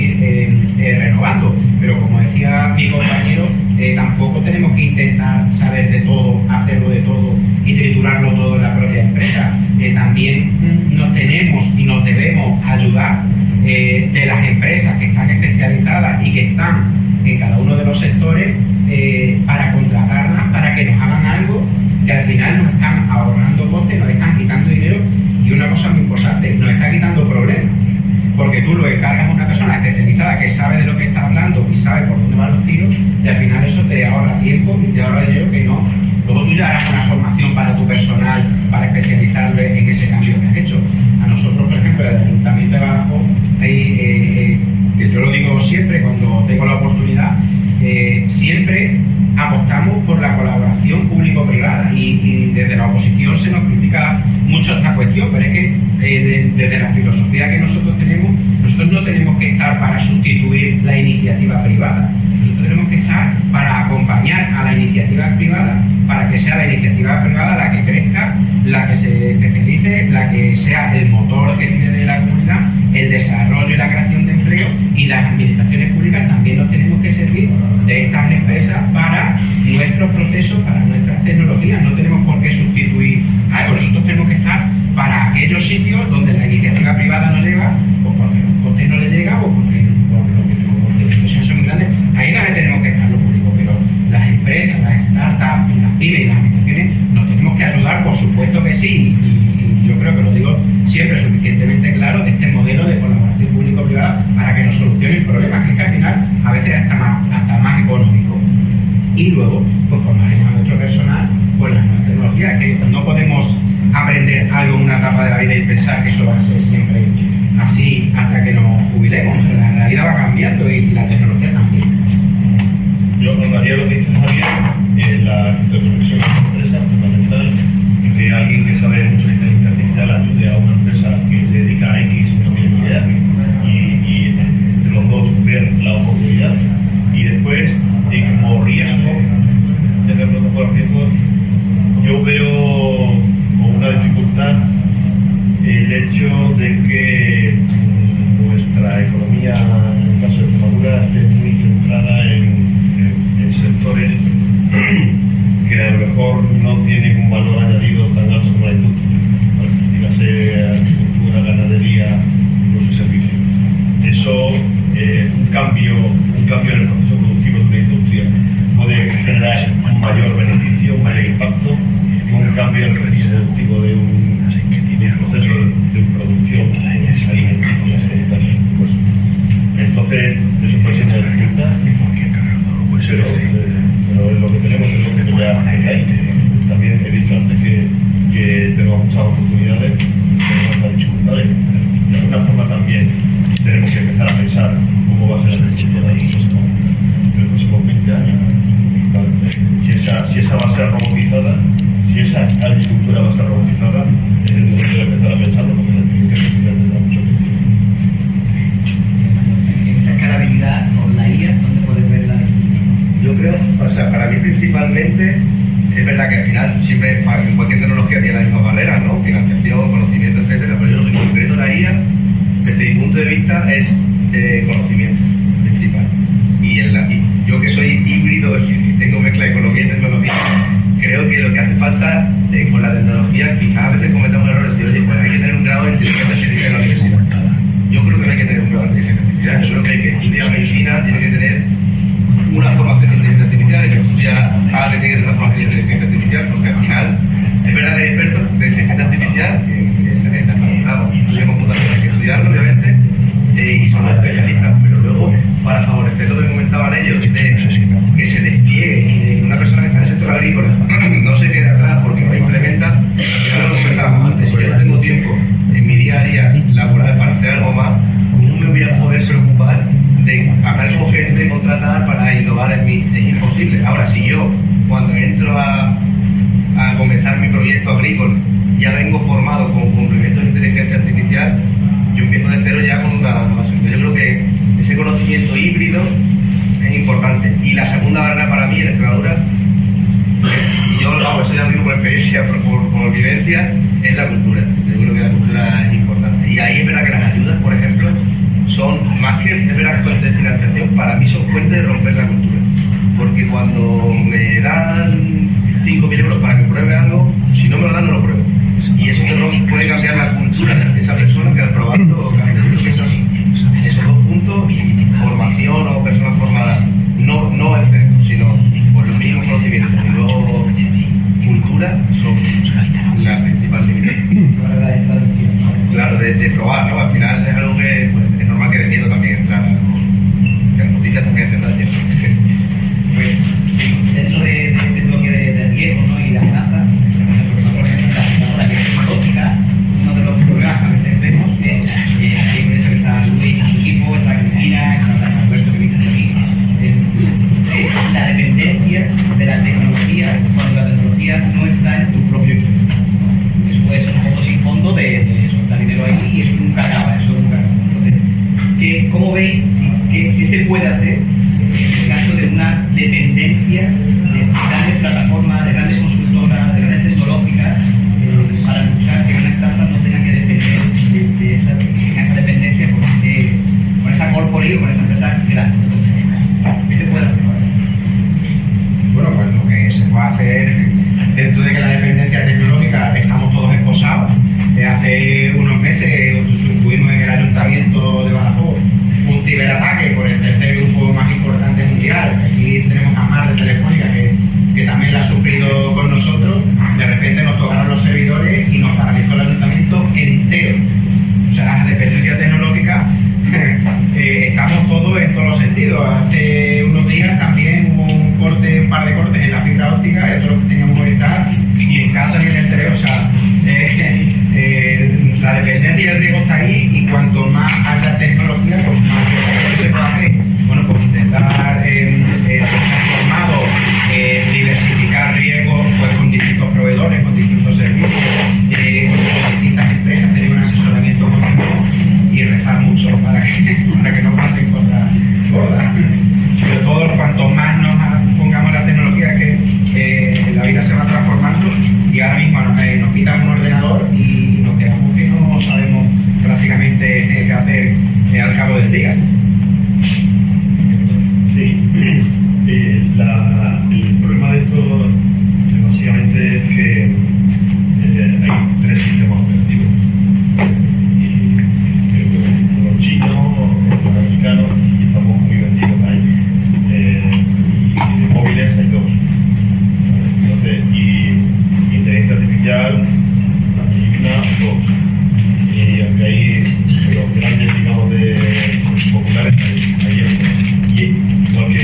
ir renovando. Pero como decía mi compañero, tampoco tenemos que intentar saber de todo, hacerlo de todo y triturarlo todo en la propia empresa. También nos tenemos y nos debemos ayudar de las empresas que están especializadas y que están en cada uno de los sectores para contratarlas, para que nos hagan algo que al final nos están ahorrando costes, nos están quitando dinero y una cosa muy importante, nos está quitando problemas. Porque tú lo encargas a una persona especializada que sabe de lo que está hablando y sabe por dónde van los tiros, y al final eso te ahorra tiempo y te ahorra dinero que no. Luego tú ya harás una formación para tu personal, para especializarlo en ese cambio que has hecho. A nosotros, por ejemplo, el Ayuntamiento de Badajoz, que yo lo digo siempre cuando tengo la oportunidad, siempre apostamos por la colaboración público-privada y desde la oposición se nos critica mucho esta cuestión, pero es que desde la filosofía que nosotros tenemos, nosotros no tenemos que estar para sustituir la iniciativa privada, nosotros tenemos que estar para acompañar a la iniciativa privada, para que sea la iniciativa privada la que crezca, la que se especialice, la que sea el motor que tiene de la comunidad, el desarrollo y la creación de empleo, y las administraciones públicas también nos tenemos que servir de estas empresas para nuestros procesos, para nuestras tecnologías. No tenemos por qué sustituir algo, nosotros tenemos que estar para aquellos sitios donde la iniciativa privada no llega, o porque los costes no le llegan, o porque las inversiones son muy grandes. Ahí es donde tenemos que estar los públicos, pero las empresas, las startups, las pymes y las administraciones nos tenemos que ayudar, por supuesto que sí, y yo creo que lo digo siempre suficientemente claro, de este modelo de colaboración público-privada para que nos solucione el problema, que es que al final a veces hasta más económico. Y luego pues formaremos a nuestro personal con las nuevas tecnologías, que no podemos aprender algo en una etapa de la vida y pensar que eso va a ser siempre así hasta que nos jubilemos. La realidad va cambiando y la tecnología también. Yo hablaría lo que dice Javier, la interconexión de las empresas, fundamental, que alguien que sabe mucho de inteligencia artificial ayude a una empresa que se dedica a X no tiene ni idea, y entre los dos ver la oportunidad. Y después, como riesgo de ver protocolo riesgo, yo veo como una dificultad el hecho de que nuestra economía, en el caso de Extremadura, esté muy centrada en sectores que a lo mejor no tienen un valor añadido tan alto como la industria, dígase agricultura, ganadería, incluso servicios. Eso, un cambio en el proceso productivo de una industria puede generar un mayor beneficio, un mayor impacto, que un cambio en el proceso productivo de un proceso de producción alimenticia sanitaria. Pues, entonces, eso puede ser una dificultad, pero lo que tenemos es lo que ya hay. También he dicho antes que tenemos muchas oportunidades, tenemos muchas dificultades. De alguna forma también tenemos que empezar a pensar cómo va a ser la agricultura en los próximos 20 años. Si esa va a ser robotizada, si esa agricultura va a ser robotizada, es el momento de empezar a pensarlo, porque la inteligencia artificial tendrá mucho que decir. En esa escalabilidad con la IA, ¿dónde puedes verla? Yo creo, o sea, para mí principalmente, es verdad que al final siempre en cualquier tecnología tiene las mismas barreras, ¿no? Financiación, conocimiento, etcétera, pero yo en concreto la IA, desde mi punto de vista, es conocimiento principal. Y yo que soy híbrido, es decir, tengo mezcla de economía y tecnología, creo que lo que hace falta con la tecnología, quizás a veces cometamos errores, que oye, pues hay que tener un grado de inteligencia artificial en la universidad. Yo creo que no hay que tener un grado de inteligencia artificial, yo creo que hay que estudiar medicina, tiene que tener una formación de inteligencia artificial, y que estudia que tiene que tener una formación de inteligencia artificial, porque al final es verdad que hay expertos de inteligencia artificial que están actualizados. comentaban ellos, que se despliegue, que una persona que está en el sector agrícola no se quede atrás porque no implementa, ya lo comentábamos antes, si yo no tengo tiempo en mi día a día laboral para hacer algo más, ¿cómo me voy a poder preocupar de hablar con gente, contratar para innovar en mí? Es imposible. Ahora, si yo, cuando entro a comenzar mi proyecto agrícola, ya vengo formado con complementos de inteligencia artificial, yo empiezo de cero ya con una base. Yo creo que ese conocimiento híbrido es importante. Y la segunda barrera para mí en Extremadura, y yo eso ya lo digo por experiencia, por vivencia, es la cultura. Yo creo que la cultura es importante. Y ahí es verdad que las ayudas, por ejemplo, son más que es verdad que fuentes de financiación, para mí son fuentes de romper la cultura. Porque cuando me dan 5.000 euros para que pruebe algo, si no me lo dan, no lo pruebo. Y eso puede cambiar la cultura de esa persona que al probarlo cambia. Yo creo que esos dos puntos, formación o personas formadas, no expertos, sino por los mismos conocimientos y luego cultura, son la principal limitación. Claro, de probar, ¿no? Al final es algo que es normal que de miedo también entra, que las noticias también tendrán tiempo. Pues sí, dentro de este bloque de riesgo, ¿no? Y la amenaza, por ejemplo, la computadora que es tecnológica, uno de los problemas que a veces vemos es aquí por eso que está Luis y su equipo, está Cristina, está Alberto que viene de mí, es la dependencia de la tecnología cuando la tecnología no está en tu propio equipo. Eso puede ser un poco sin fondo de soltar dinero ahí y eso nunca acaba, Entonces, ¿cómo veis? ¿Qué se puede hacer en el caso de una dependencia de grandes plataformas, de grandes consultoras, de grandes tecnológicas, para luchar que una startup no tenga que depender de esa dependencia con esa corporación, con esa empresa grande? ¿Qué se puede hacer? Bueno, pues lo que se puede hacer dentro de que la dependencia tecnológica estamos todos esposados. Hace unos meses tuvimos en el Ayuntamiento de Badajoz un ciberataque por el tercer grupo más importante mundial. Aquí tenemos a Mar de Telefónica que también la ha sufrido con nosotros. De repente nos tocaron los servidores y nos paralizó el ayuntamiento entero. O sea, la dependencia tecnológica estamos todos en todos los sentidos. Hace unos días también hubo un par de cortes en la fibra óptica de todos los que teníamos que estar, ni en casa ni en el exterior. O sea, la dependencia y el riesgo está ahí, y cuanto más haya tecnología, pues más se puede hacer. Bueno, pues intentar estar formados, diversificar riesgos pues, con distintos proveedores, con distintos servicios, con distintas empresas, tener un asesoramiento continuo y rezar mucho para que no pasen cosas gordas. Pero todo, cuanto más nos pongamos la tecnología, que la vida se va transformando, y ahora mismo nos quitan un ordenador y nos quedamos que no sabemos prácticamente qué hacer al cabo del día. Sí, el problema de esto básicamente es que hay tres sistemas operativos. Los chinos, los americanos, y estamos muy vendidos ahí. Y de móviles hay dos. Entonces, y inteligencia artificial, una, dos. Y aunque hay los grandes, digamos, de populares, hay y porque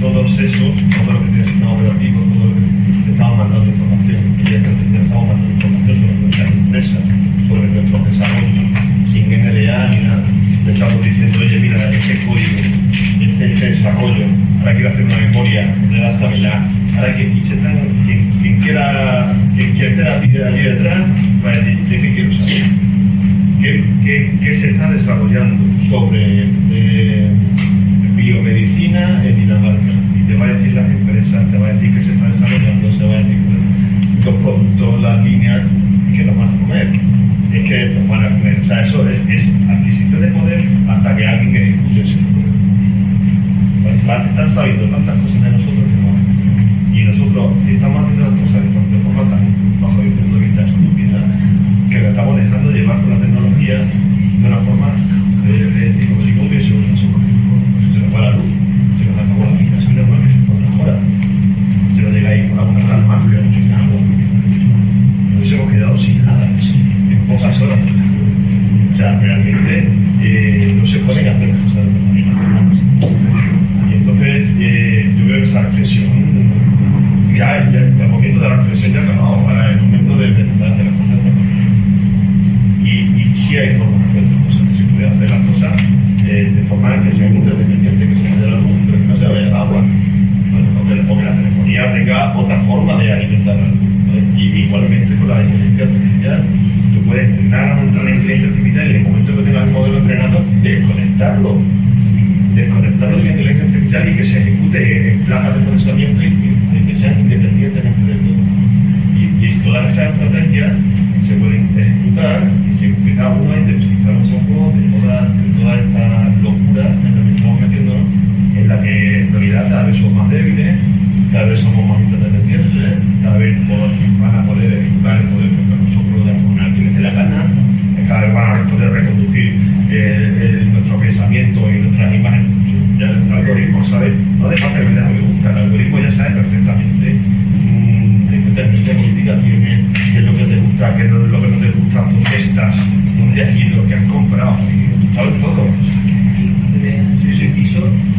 todos esos, todo lo que tiene sistema operativo, todo lo que estamos mandando información, y ya estamos mandando información sobre nuestras empresas, sobre nuestros desarrollos, sin NDA ni nada. Le estamos diciendo, oye, mira, este código, este desarrollo, ahora quiero hacer una memoria, redáctamela. Ahora quien quiera, quien esté allí detrás, va a decir, ¿de qué quiero saber? ¿Qué se está desarrollando sobre biomedicina en Dinamarca? Y te va a decir las empresas, te va a decir que se está desarrollando, se va a decir los productos, las líneas, que los van a comer. Es que los van a comer. O sea, eso es adquisición de poder hasta que alguien ejecute ese poder. Están sabiendo tantas cosas de nosotros que no. Y nosotros estamos haciendo las cosas de forma tan, bajo mi punto de vista, estúpida, que lo estamos dejando llevar por la tecnología de una forma como si no hubiese una se nos va la luz, se nos acabó la vida, es normal que se fue una hora, se nos llega ahí con alguna calma, pero sin agua. Nos hemos quedado sin nada, en pocas horas. O sea, realmente no se pueden hacer cosas sí hay formas de hacer las cosas. Se puede hacer las cosas de forma que sean interdependientes, que se genere la luz, pero que no se vaya el agua. Bueno, o que la telefonía tenga otra forma de alimentar la luz. Y igualmente con la inteligencia artificial, tú puedes entrenar a una inteligencia artificial y en el momento que tengas el modelo entrenado, desconectarlo de la inteligencia artificial y que se ejecute en placas de procesamiento y que sean independientes entre todo. Y todas esas estrategias se pueden ejecutar y se empieza uno a independizar un poco de toda esta locura en la que estamos metiéndonos, en la que en realidad cada vez somos más débiles, cada vez somos más interdependientes, cada vez van a poder ejecutar el poder contra nosotros de la forma que les dé la gana, cada vez van a poder reconducir nuestro pensamiento y nuestras imágenes. Ya el algoritmo sabe, no hace falta que me gusta, el algoritmo ya sabe perfectamente de qué tendencia política tiene, qué es lo que te gusta, qué es lo que no te gusta, dónde estás, dónde has ido, qué has comprado, y sabe todo.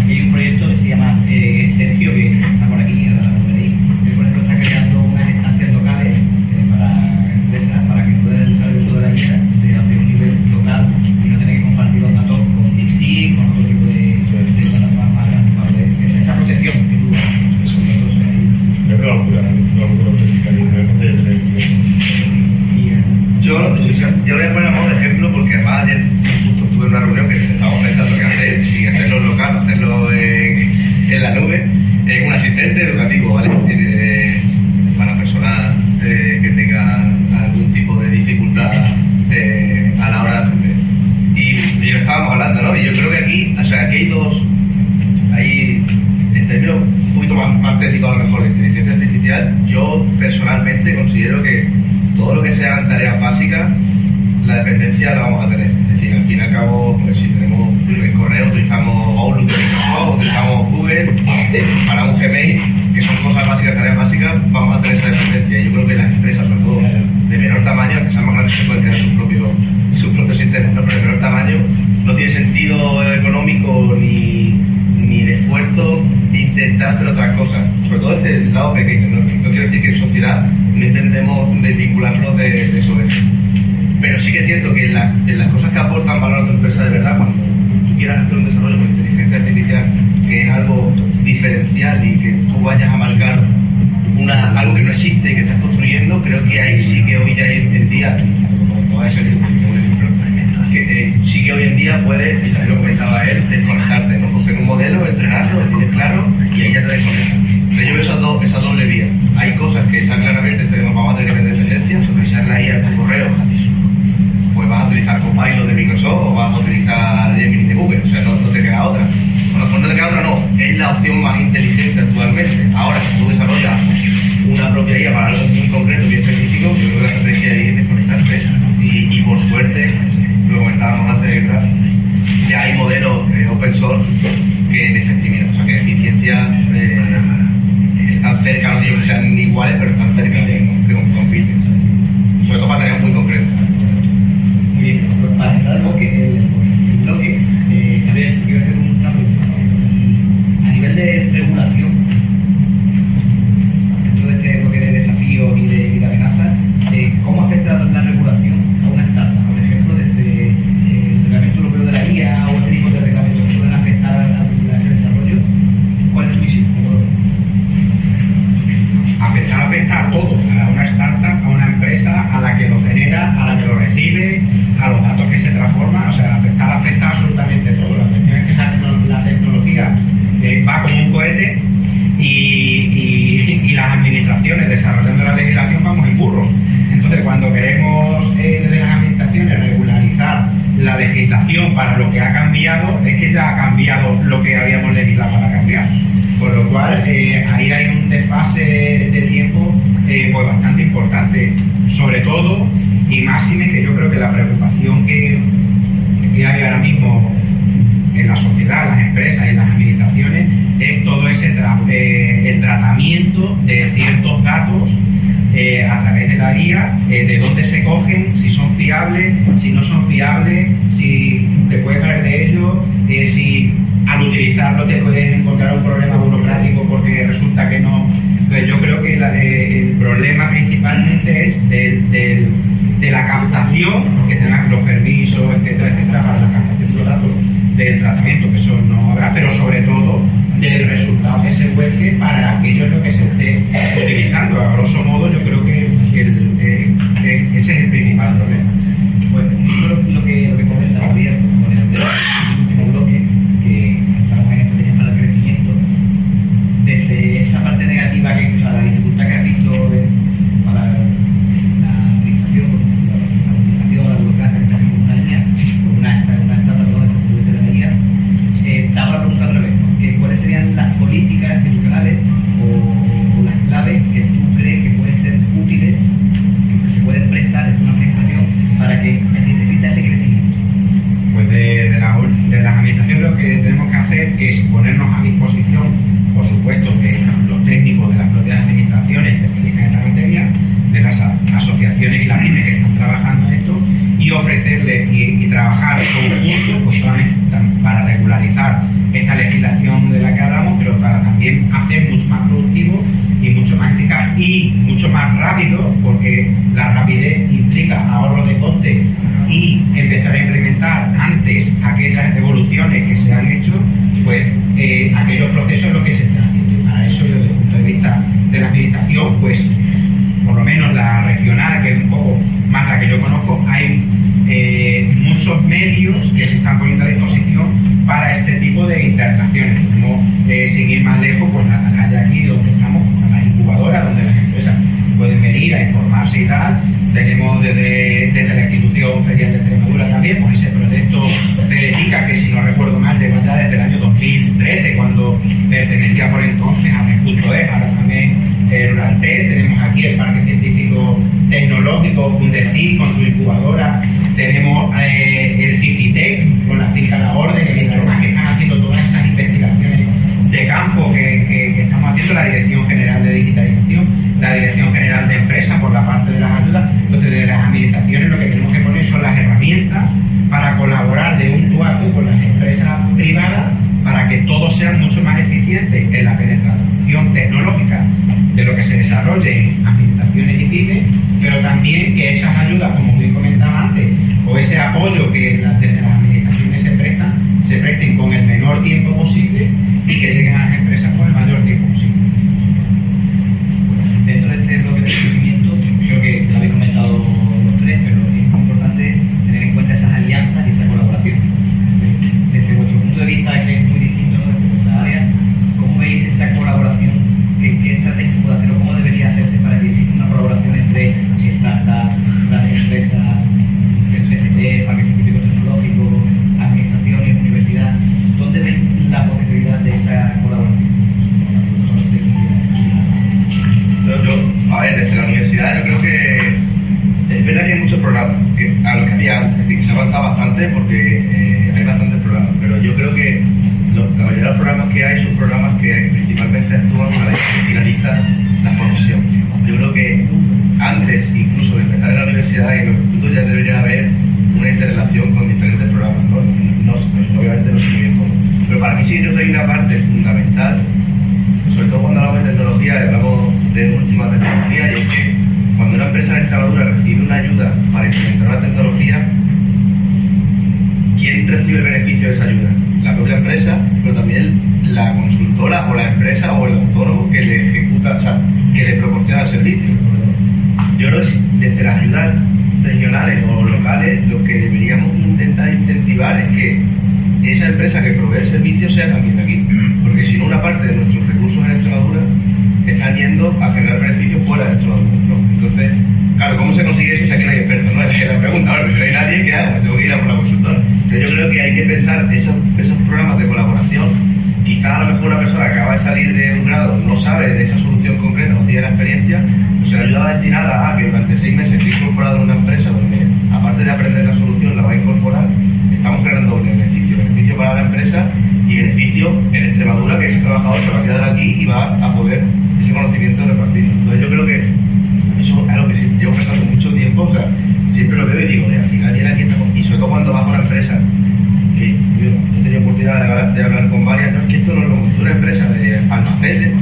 Hay un proyecto que se llama Sergio, que está por aquí, ahora lo veréis. El proyecto está creando unas estancias locales para empresas, para que puedan usar el uso de la guía de un nivel local y no tener que compartir los datos con DeepSeek, con otro tipo de plataformas más grandes para poder esa protección que tú das. Es una locura, yo voy a poner a modo de ejemplo porque además ayer justo estuve en una reunión que estábamos pensando qué hacer, si hacerlo local, hacerlo en la nube. Es un asistente educativo, ¿vale? Para personas que tengan algún tipo de dificultad a la hora de aprender. Y yo estábamos hablando, ¿no? Y yo creo que aquí, o sea, aquí hay en términos un poquito más técnicos a lo mejor de inteligencia artificial, yo personalmente considero que todo lo que sean tareas básicas, la dependencia la vamos a tener. Es decir, al fin y al cabo, pues si tenemos el correo, utilizamos Outlook de Microsoft, utilizamos Google, para un Gmail, que son cosas básicas, tareas básicas, vamos a tener esa dependencia. Yo creo que las empresas, sobre todo de menor tamaño, que sean más grandes, se pueden crear sus propios sistemas, ¿no? Pero de menor tamaño no tiene sentido económico ni de esfuerzo intentar hacer otras cosas, sobre todo desde el lado pequeño. No quiero decir que en sociedad no intentemos desvincularnos de eso. Pero sí que es cierto que en las cosas que aportan valor a tu empresa de verdad, cuando tú quieras hacer un desarrollo con inteligencia artificial, que es algo diferencial y que tú vayas a marcar algo que no existe y que estás construyendo, creo que ahí sí que hoy ya en día, sí que hoy en día puedes, y lo comentaba él, desconectarte, ¿no? Coger un modelo, entrenarlo, lo tienes claro y ahí ya te desconectas. Entonces yo veo esa doble vía. Hay cosas que están claramente, vamos a tener que tener dependencia, utilizar la IA en tu correo, pues vas a utilizar Copilot de Microsoft o vas a utilizar Gemini de Google, o sea, no te queda otra. Bueno, pues no te queda otra, no, es la opción más inteligente actualmente. Ahora, si tú desarrollas una propia IA para algo muy concreto y específico, yo creo que la estrategia ahí es desconectarse. Y por suerte, lo comentábamos antes de entrar, ya hay modelos open source que en efectividad, o sea, que en eficiencia están cerca, no digo que sean iguales, pero están cerca de que compiten, sobre todo para tareas muy concretas. Muy bien, pues para cerrar el bloque, también quiero hacer una pregunta. A nivel de regulación, dentro de este bloque de desafíos y de amenazas, ¿cómo afecta la regulación a una startup? Por ejemplo, desde el reglamento europeo de la IA o otro tipo de reglamentos que pueden afectar al desarrollo. ¿Cuál es tu visión? Afecta a todo, a una startup, a una empresa, a la que lo genera, a la que lo recibe, a los datos que se transforman, o sea, afecta absolutamente todo. La cuestión es que la tecnología va como un cohete y las administraciones desarrollando la legislación vamos en burro. Entonces, cuando queremos desde las administraciones regularizar la legislación para lo que ha cambiado, es que ya ha cambiado lo que habíamos legislado para cambiar. Con lo cual, ahí hay un desfase de tiempo pues bastante importante. Sobre todo, y máxime, que yo creo que la preocupación que hay ahora mismo en la sociedad, en las empresas y en las administraciones, es todo ese el tratamiento de ciertos datos a través de la guía, de dónde se cogen, si son fiables, si no son fiables, si te puedes valer de ellos, si al utilizarlo te puedes encontrar un problema burocrático porque resulta que no. Entonces yo creo que el problema principalmente es del de la captación, que tengan los permisos, etcétera, etcétera, para la captación de los datos del tratamiento, que eso no habrá, pero sobre todo del resultado que se vuelque para aquello en lo que se esté utilizando. A grosso modo, yo creo que ese es el principal problema. Pues lo que comenta Javier con el último bloque, que estamos en estrategias para el crecimiento, desde esa parte negativa, que, o sea, la dificultad que has visto para la administración, la burocracia que está haciendo una línea, una etapa de la guía, te hago la pregunta al revés, ¿no? ¿Cuáles serían las políticas institucionales o las claves que tú crees que pueden ser útiles, que se pueden prestar en una administración para que exista ese crecimiento? Pues de las administraciones lo que tenemos que hacer es ponernos a disposición, por supuesto, de los técnicos de las propias administraciones que se dedican a esta materia, de las asociaciones y las pymes que están trabajando en esto, y ofrecerles y trabajar conjuntos, pues solamente para regularizar esta legislación de la que hablamos, pero para también hacer mucho más productivo y mucho más eficaz y mucho más rápido, porque la rapidez implica ahorro de coste y empezar a implementar antes aquellas evoluciones que se han hecho, pues aquellos procesos lo que se están haciendo. Y para eso, yo desde el punto de vista de la administración, pues por lo menos la regional, que es un poco más la que yo conozco, hay muchos medios que se están poniendo a disposición para este tipo de interacciones. Podemos seguir más lejos, pues la Atalaya aquí donde estamos, con la incubadora, donde las empresas pueden venir a informarse y tal. Tenemos desde la institución Ferias de Extremadura también, pues ese proyecto Ceretica, que si no recuerdo mal lleva ya desde el año 2013, cuando pertenecía por entonces a MES.es, ahora también Ruraltec. Tenemos aquí el Parque Científico Tecnológico Fundecid con su incubadora, tenemos el Cicitex con la finca La Orden, el Intromas, que están haciendo todas esas investigaciones de campo que estamos haciendo, la Dirección General de Digitalización, la Dirección General de Empresas por la parte de las ayudas. Entonces, de las administraciones lo que tenemos que poner son las herramientas para colaborar de un tú a tú con las empresas privadas, para que todos sean mucho más eficientes en la penetración tecnológica de lo que se desarrolle en administraciones y pymes, pero también que esas ayudas, como bien comentaba antes, o ese apoyo que desde las administraciones se presten con el menor tiempo posible y que lleguen a las empresas con el mayor tiempo posible. Dentro de este bloque de crecimiento, creo que lo habéis comentado los tres, pero es muy importante tener en cuenta esas alianzas y esa colaboración. Desde vuestro punto de vista, que es muy distinto, ¿no?, desde vuestra área, ¿cómo veis esa colaboración? ¿Qué estrategias puede hacer o cómo debería hacerse para que exista una colaboración entre startups, las empresas, el CCT, Parque Científico Tecnológico, administraciones, universidad? ¿Dónde ven la posibilidad de esa colaboración? A ver, desde la universidad yo creo que es verdad que hay muchos programas, a los que había antes, que se ha avanzado bastante porque hay bastantes programas, pero yo creo que la mayoría de los programas que hay son programas que principalmente actúan una vez que finaliza la formación. Yo creo que antes incluso de empezar en la universidad y en los institutos ya debería haber una interrelación con diferentes programas, ¿no? Obviamente no sé muy bien cómo, pero para mí sí creo que hay una parte fundamental, sobre todo cuando hablamos de tecnología, hablamos de última tecnología, y es que cuando una empresa de Extremadura recibe una ayuda para implementar una tecnología, ¿quién recibe el beneficio de esa ayuda? La propia empresa, pero también la consultora o la empresa o el autónomo que le ejecuta, o sea, que le proporciona el servicio. Yo creo que desde las ayudas regionales o locales lo que deberíamos intentar incentivar es que esa empresa que provee el servicio sea también de aquí, porque si no, una parte de nuestros recursos en Extremadura están yendo a generar beneficios fuera de Extremadura, ¿no? Entonces, claro, ¿cómo se consigue eso si aquí no hay expertos? No es la pregunta, ahora, si no hay nadie, ¿qué hago? Tengo que ir a por la consultora. Entonces yo creo que hay que pensar esos programas de colaboración. Quizá a lo mejor una persona que acaba de salir de un grado no sabe de esa solución concreta, no tiene la experiencia, pues se la ayuda destinada a que durante 6 meses esté incorporado en una empresa donde, aparte de aprender la solución, la va a incorporar. Estamos generando doble beneficio para la empresa y beneficio en Extremadura, que ese trabajador se va a quedar aquí y va a poder ese conocimiento repartirlo. Entonces yo creo que eso es algo que llevo pensando mucho tiempo, o sea, siempre lo veo y digo, al final viene aquí, y sobre todo cuando vas a una empresa, que yo he tenido oportunidad de hablar con varias, no es que esto no lo montó una empresa de almacenes,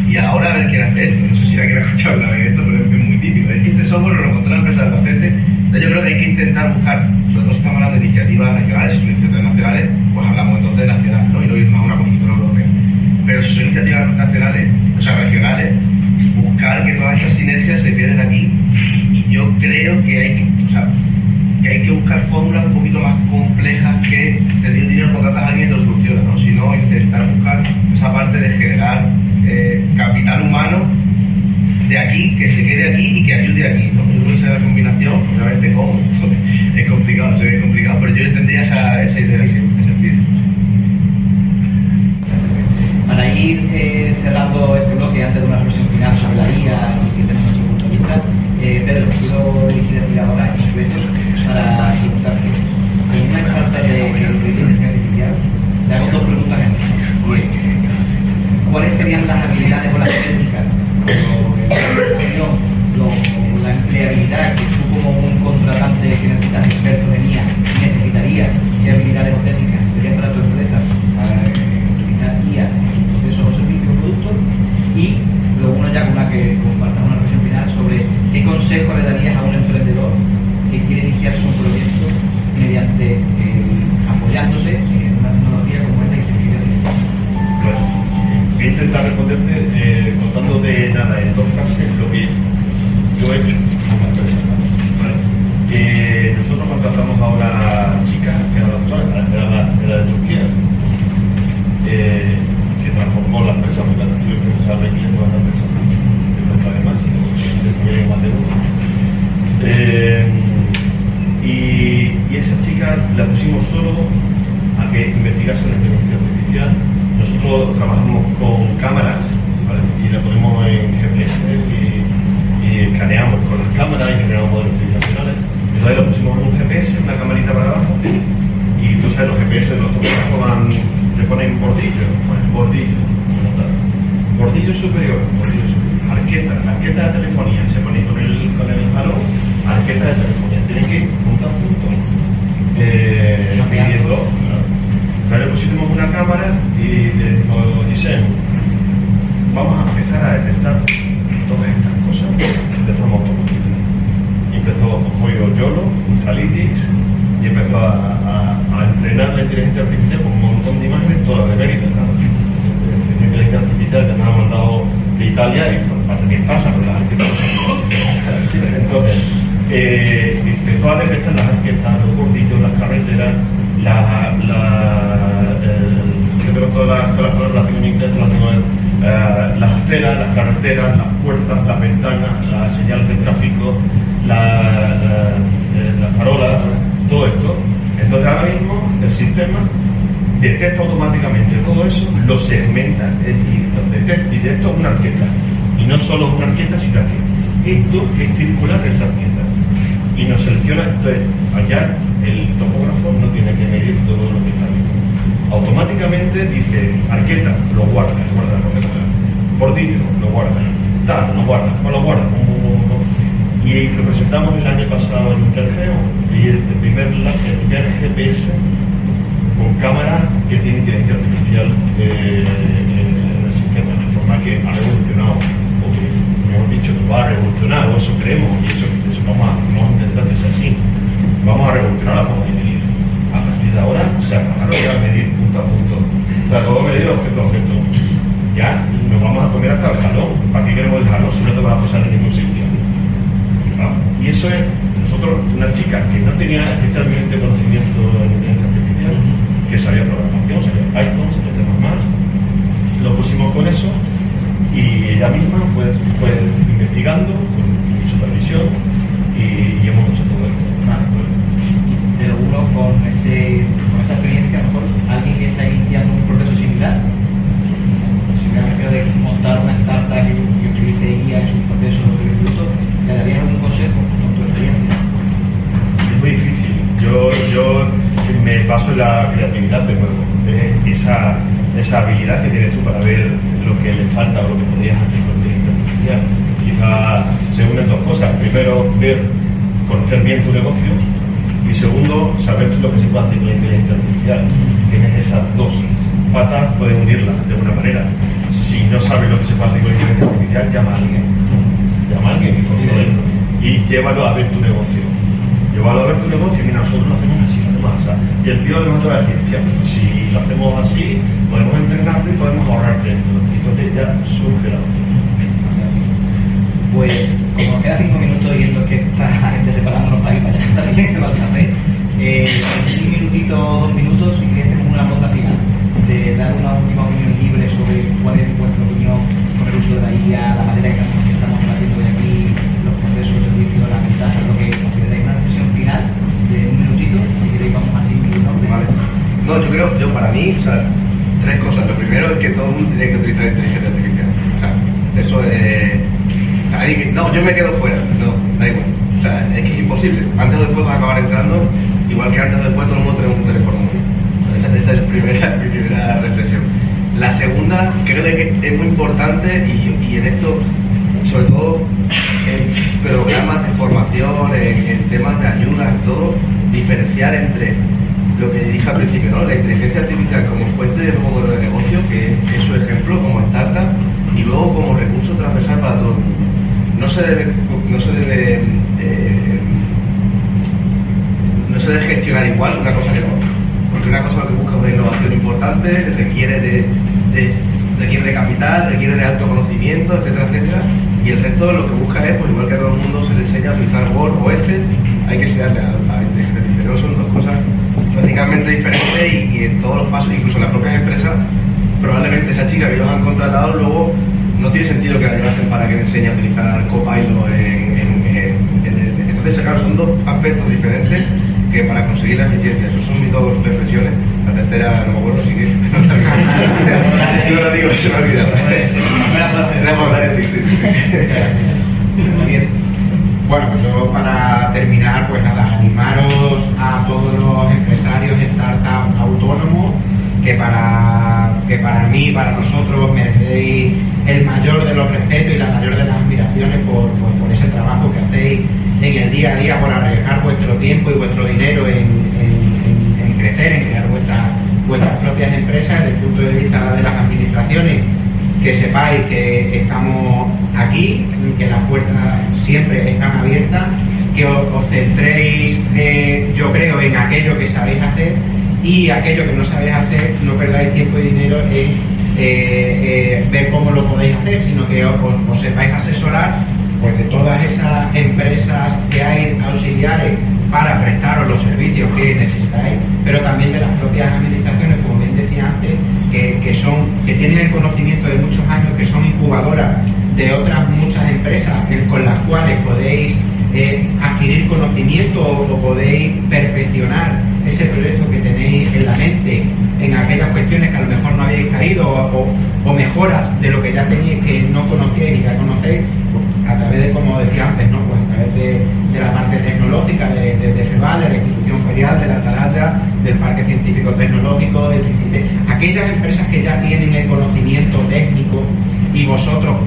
y ahora a ver quién hace esto, no sé si alguien ha escuchado hablar de esto, pero es muy muy típico. Es que este software lo encontró en empresas docentes. Entonces yo creo que hay que intentar buscar, sobre todo si estamos hablando de iniciativas regionales, si son iniciativas nacionales, pues hablamos entonces de nacional, ¿no? Y no irnos a una consultora europea. Pero si son iniciativas nacionales, o sea, regionales, buscar que todas esas sinergias se queden aquí. Y yo creo que hay que buscar fórmulas un poquito más complejas que te dio dinero, contratas a alguien y te lo soluciona, ¿no? Sino intentar buscar esa parte de generar capital humano de aquí, que se quede aquí y que ayude aquí, ¿no? Yo creo que esa combinación, obviamente, ¿cómo? Es complicado, es complicado, pero yo tendría esa idea, ese espíritu. Para ir cerrando este bloque antes de una reflexión final sobre la IA y que tenemos nuestro punto de vista, Pedro, quiero dirigir a ti ahora en secretos para preguntarte, en una carta de inteligencia artificial, le hago dos preguntas en una. ¿Cuáles serían las habilidades o las técnicas, la empleabilidad que tú como un contratante que necesitas expertos en IA necesitarías? ¿Qué habilidades o técnicas serían para tu empresa para utilizar IA en sus procesos o servicios o productos? Y luego una ya con la que compartas una reflexión final sobre qué consejo le darías a un emprendedor que quiere iniciar su proyecto mediante apoyándose en una tecnología como esta que se quiere realizar. Pues voy a intentar responderte contando de nada, en dos frases, lo que yo he hecho con la empresa. ¿Vale? Nosotros contratamos a una chica que era doctora, era de Turquía, que transformó la empresa muy grande. Tuve que empezar a ver clientes bastante personas, no pague más, sino que se tuviera más de uno. Y esa chica la pusimos solo a que investigase la inteligencia artificial. Nosotros trabajamos con cámaras, ¿vale? Y la ponemos en GPS y escaneamos con las cámaras y generamos modelos tridimensionales. Entonces lo pusimos en un GPS, una camarita para abajo, y tú sabes, los GPS de los topógrafos te ponen bordillo superior, arqueta de telefonía, se pone con el jalón, arqueta de telefonía, tienen que ir punto a punto midiendo. Entonces le pusimos una cámara y le diseño, vamos a empezar a detectar todas estas cosas de forma automática. Y empezó con YOLO, Ultralytics, y empezó a entrenar la inteligencia artificial con un montón de imágenes, todas de mérito, claro. La inteligencia artificial que nos ha mandado de Italia y para qué pasa con las arquetas. Entonces, empezó a detectar las arquetas, los bordillos, las carreteras, yo creo todas las palabras las tengo en inglés, las aceras, las carreteras, las puertas, las ventanas, las señales de tráfico, las farolas, todo esto. Entonces ahora mismo el sistema detecta automáticamente todo eso, lo segmenta, es decir, lo detecta y esto es una arqueta. Y no solo es una arqueta, sino que esto es circular en la arqueta. Y nos selecciona, entonces allá el topógrafo no tiene que medir todo lo que está viendo. Automáticamente dice arqueta, lo guarda bordillo, lo guarda, tal, lo guarda, y lo presentamos el año pasado en Intergeo, y el primer GPS con cámara que tiene inteligencia artificial en el sistema, de forma que ha revolucionado, o que hemos dicho que va a revolucionar, o eso creemos, y eso vamos a intentar que sea así. Vamos a revolucionar la forma de medir. A partir de ahora se acabaron ya a medir punto a punto. O sea, todo medir objeto a objeto. Ya nos vamos a comer hasta el jalón. ¿Para qué queremos el jalón si no te vas a pasar en ningún sitio? ¿No? Y eso es, nosotros, una chica que no tenía especialmente conocimiento en inteligencia artificial, que sabía programación, sabía Python, sabía temas más, lo pusimos con eso y ella misma fue investigando con mi supervisión y hemos hecho todo esto. Pero uno con esa experiencia, a lo mejor alguien que está iniciando un proceso similar, si me refiero de montar una startup que utilice IA en sus procesos de producto, ¿le darías algún consejo con tu experiencia? Es muy difícil. Yo me baso en la creatividad de nuevo, esa habilidad que tienes tú para ver lo que le falta o lo que podrías hacer con inteligencia artificial. Quizá se unen dos cosas. Primero, conocer bien tu negocio, y segundo, saber lo que se puede hacer con la inteligencia artificial. Si tienes esas dos patas, puedes unirlas de alguna manera. Si no sabes lo que se puede hacer con la inteligencia artificial, llama a alguien. llama alguien que conoce esto y llévalo a ver tu negocio. Llévalo a ver tu negocio, mira, nosotros lo hacemos así, lo hacemos así. Y el tío además te va a decir, tía, pues si lo hacemos así, podemos entrenarte y podemos ahorrarte esto. Entonces ya surge la otra. Pues como nos queda 5 minutos y es lo que esta gente separándonos para ir para allá, está bien que lo hace. Un minutito, 2 minutos, y que tenemos una nota final de dar una última opinión libre sobre cuál es vuestra opinión con el uso de la IA, la manera que estamos haciendo de aquí, los procesos, los servicios, las ventajas, lo que consideráis una reflexión final de un minutito, si queréis vamos así en orden. Vale. No, yo para mí, o sea, 3 cosas. Lo primero es que todo el mundo tiene que utilizar inteligencia artificial. O sea, eso de... no, yo me quedo fuera. No, da igual. O sea, es que es imposible. Antes o después vas a acabar entrando, igual que antes o después todo el mundo tenemos un teléfono móvil. Esa es mi primera reflexión. La segunda, creo que es muy importante y en esto, sobre todo en programas de formación, en temas de ayuda, en todo, diferenciar entre lo que dije al principio, ¿no? La inteligencia artificial como fuente de nuevo modelo de negocio, que es su ejemplo como startup, y luego como recurso transversal para todo el mundo. No se debe gestionar igual una cosa que no, porque una cosa lo que busca es una innovación importante, requiere de capital, requiere de alto conocimiento, etcétera, etcétera, y el resto lo que busca es, pues igual que a todo el mundo se le enseña a utilizar Word o Excel, hay que enseñarle a la inteligencia artificial. Son 2 cosas prácticamente diferentes y en todos los pasos, incluso en las propias empresas, probablemente esa chica que los han contratado luego no tiene sentido que la llevasen para que le enseñe a utilizar Copilot entonces, claro, son 2 aspectos diferentes que para conseguir la eficiencia. Esas son mis 2 reflexiones. La tercera no me acuerdo, así que no la digo, se me ha olvidado. Muy bien. Bueno, pues yo para terminar, pues nada, animaros a todos los empresarios, startups, autónomos, que para mí, para nosotros, merecéis el mayor de los respetos y la mayor de las admiraciones por ese trabajo que hacéis en el día a día, por arriesgar vuestro tiempo y vuestro dinero en crecer, en crear vuestras propias empresas. Desde el punto de vista de las administraciones, que sepáis que estamos aquí, que las puertas siempre están abiertas, que os centréis, yo creo, en aquello que sabéis hacer, y aquello que no sabéis hacer, no perdáis tiempo y dinero en ver cómo lo podéis hacer, sino que os sepáis asesorar pues de todas esas empresas que hay auxiliares para prestaros los servicios que necesitáis, pero también de las propias administraciones, como bien decía antes, que tienen el conocimiento de muchos años, que son incubadoras de otras muchas empresas con las cuales podéis adquirir conocimiento o podéis perfeccionar ese proyecto que tenéis en la mente en aquellas cuestiones que a lo mejor no habéis caído o mejoras de lo que ya tenéis que no conocíais y ya conocéis, a través de, como decía antes, ¿no? Pues a través de la parte tecnológica de FEVAL, de la institución ferial, de la Atalaya, del Parque Científico Tecnológico, del CICITE, aquellas empresas que ya tienen el conocimiento técnico, y vosotros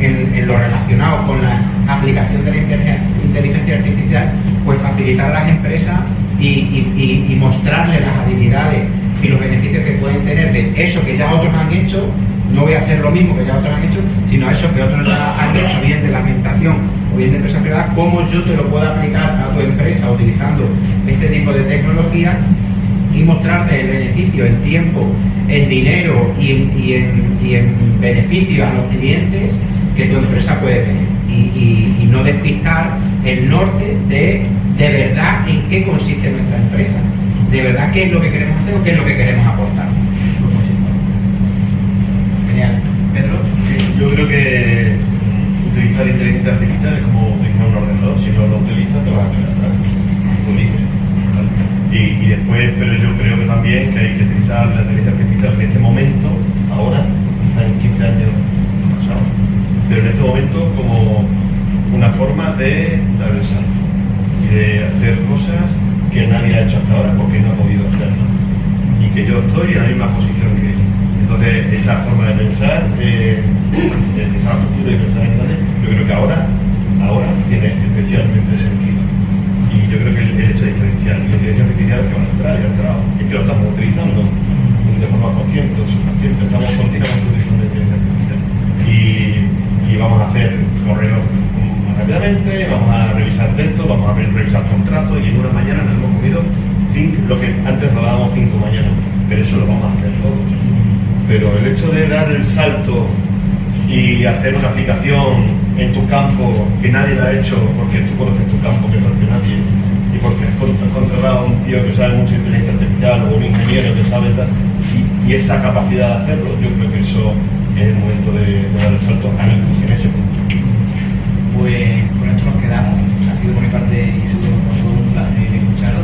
en lo relacionado con la aplicación de la inteligencia artificial, pues facilitar a las empresas y mostrarles las habilidades y los beneficios que pueden tener de eso que ya otros han hecho. No voy a hacer lo mismo que ya otros han hecho, sino eso que otros ya han hecho, bien de la administración o bien de empresas privadas, cómo yo te lo puedo aplicar a tu empresa utilizando este tipo de tecnología, y mostrarte el beneficio en tiempo, en dinero y en beneficio a los clientes que tu empresa puede tener, y no despistar el norte de verdad en qué consiste nuestra empresa, de verdad qué es lo que queremos hacer o qué es lo que queremos aportar. Genial. Pedro. Sí, yo creo que utilizar inteligencia artificial es como utilizar un ordenador. Si no lo utilizas te vas a quedar atrás, lo mismo, ¿vale? Y después, pero yo creo que también que hay que utilizar la inteligencia artificial en este momento, ahora, quizás en 15 años pasado, pero en este momento como una forma de dar el salto y de hacer cosas que nadie ha hecho hasta ahora porque no ha podido hacerlo, y que yo estoy en la misma posición que ellos. Entonces, esa forma de pensar, pensar a futuro y pensar en grande, yo creo que ahora tiene especialmente sentido. Y yo creo que el hecho diferencial, la inteligencia artificial que va a entrar y ha entrado, y que lo estamos utilizando de forma consciente o subconsciente, estamos continuamente utilizando la inteligencia artificial. Y vamos a hacer correos tranquilamente, vamos a revisar textos, vamos a revisar contratos y en una mañana nos hemos comido lo que antes rodábamos 5 mañanas, pero eso lo vamos a hacer todos. Pero el hecho de dar el salto y hacer una aplicación en tu campo que nadie la ha hecho, porque tú conoces tu campo mejor que nadie y porque has contratado a un tío que sabe mucho de inteligencia artificial o un ingeniero que sabe tal, y esa capacidad de hacerlo, yo creo que eso es el momento de dar el salto ahí, en ese punto. Pues con esto nos quedamos. Ha sido por mi parte y seguro por todo un placer escucharos.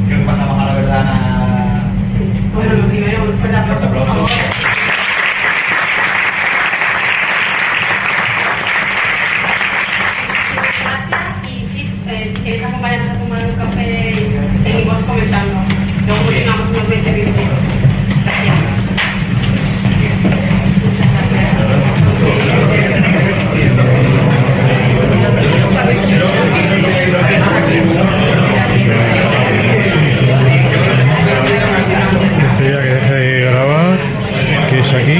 Creo que pasamos a la verdad a... Bueno, lo primero, un fuerte aplauso, por favor. Gracias y sí, si queréis acompañarnos a tomar un café y seguimos comentando. Luego continuamos unos 20 minutos. Gracias. Esto ya que deje de grabar, que es aquí.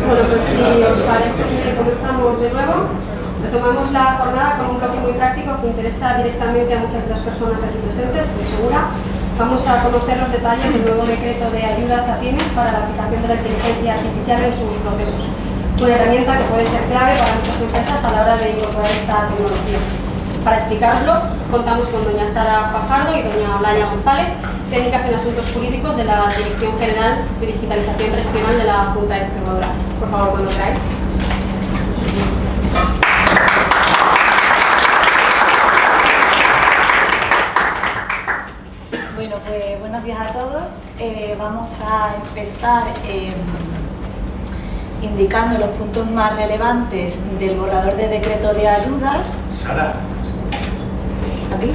Bueno, pues si os parece, comenzamos de nuevo. Retomamos la jornada con un bloque muy práctico que interesa directamente a muchas de las personas aquí presentes, estoy segura. Vamos a conocer los detalles del nuevo decreto de ayudas a pymes para la aplicación de la inteligencia artificial en sus procesos. Una herramienta que puede ser clave para muchas empresas a la hora de incorporar esta tecnología. Para explicarlo, contamos con doña Sara Fajardo y doña Olaya González, técnicas en asuntos jurídicos de la Dirección General de Digitalización Regional de la Junta de Extremadura. Por favor, cuando traéis. Bueno, pues buenos días a todos. Vamos a empezar indicando los puntos más relevantes del borrador de decreto de ayudas. Sara. ¿Aquí?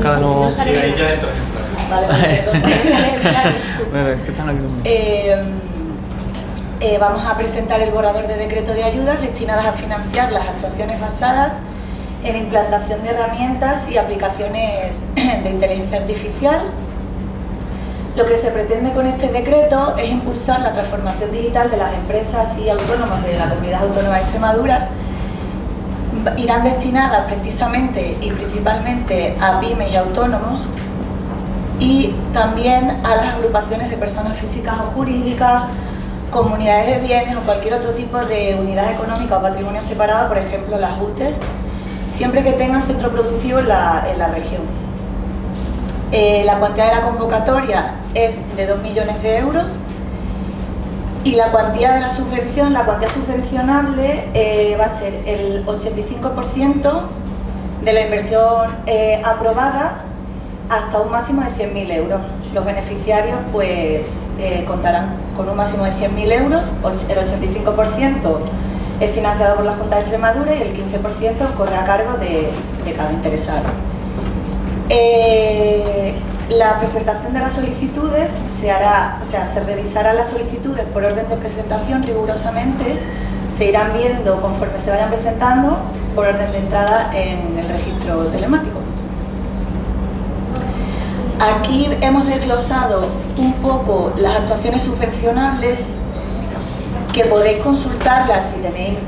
Cada no... Sí, ahí ya entro. Vale, vamos a presentar el borrador de decreto de ayudas destinadas a financiar las actuaciones basadas en implantación de herramientas y aplicaciones de inteligencia artificial. Lo que se pretende con este decreto es impulsar la transformación digital de las empresas y autónomos de la Comunidad Autónoma de Extremadura. Irán destinadas precisamente y principalmente a pymes y autónomos y también a las agrupaciones de personas físicas o jurídicas, comunidades de bienes o cualquier otro tipo de unidad económica o patrimonio separado, por ejemplo las UTEs, siempre que tengan centro productivo en la región. La cuantía de la convocatoria es de 2 millones de euros y la cuantía de la subvención, la cuantía subvencionable va a ser el 85% de la inversión aprobada hasta un máximo de 100.000 euros. Los beneficiarios pues contarán con un máximo de 100.000 euros, el 85% es financiado por la Junta de Extremadura y el 15% corre a cargo de cada interesado. La presentación de las solicitudes se hará, se revisarán las solicitudes por orden de presentación rigurosamente, se irán viendo conforme se vayan presentando por orden de entrada en el registro telemático. Aquí hemos desglosado un poco las actuaciones subvencionables que podéis consultarlas si tenéis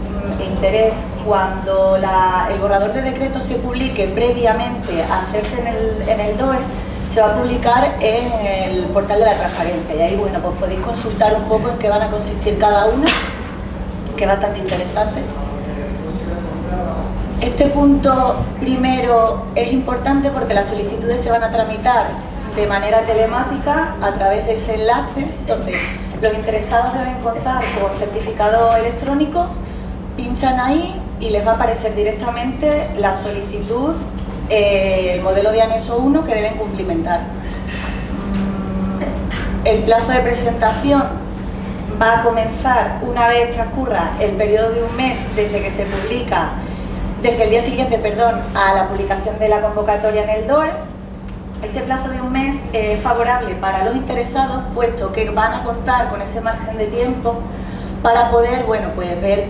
interés cuando el borrador de decreto se publique previamente a hacerse en el DOE, se va a publicar en el portal de la transparencia y ahí bueno, pues podéis consultar un poco en qué van a consistir cada una, que es bastante interesante. Este punto primero es importante porque las solicitudes se van a tramitar de manera telemática a través de ese enlace. Entonces, los interesados deben contar con certificado electrónico, pinchan ahí y les va a aparecer directamente la solicitud, el modelo de anexo 1 que deben cumplimentar. El plazo de presentación va a comenzar una vez transcurra el periodo de un mes desde que se publica, desde el día siguiente, perdón, a la publicación de la convocatoria en el DOE. Este plazo de un mes es favorable para los interesados, puesto que van a contar con ese margen de tiempo para poder, bueno, pues ver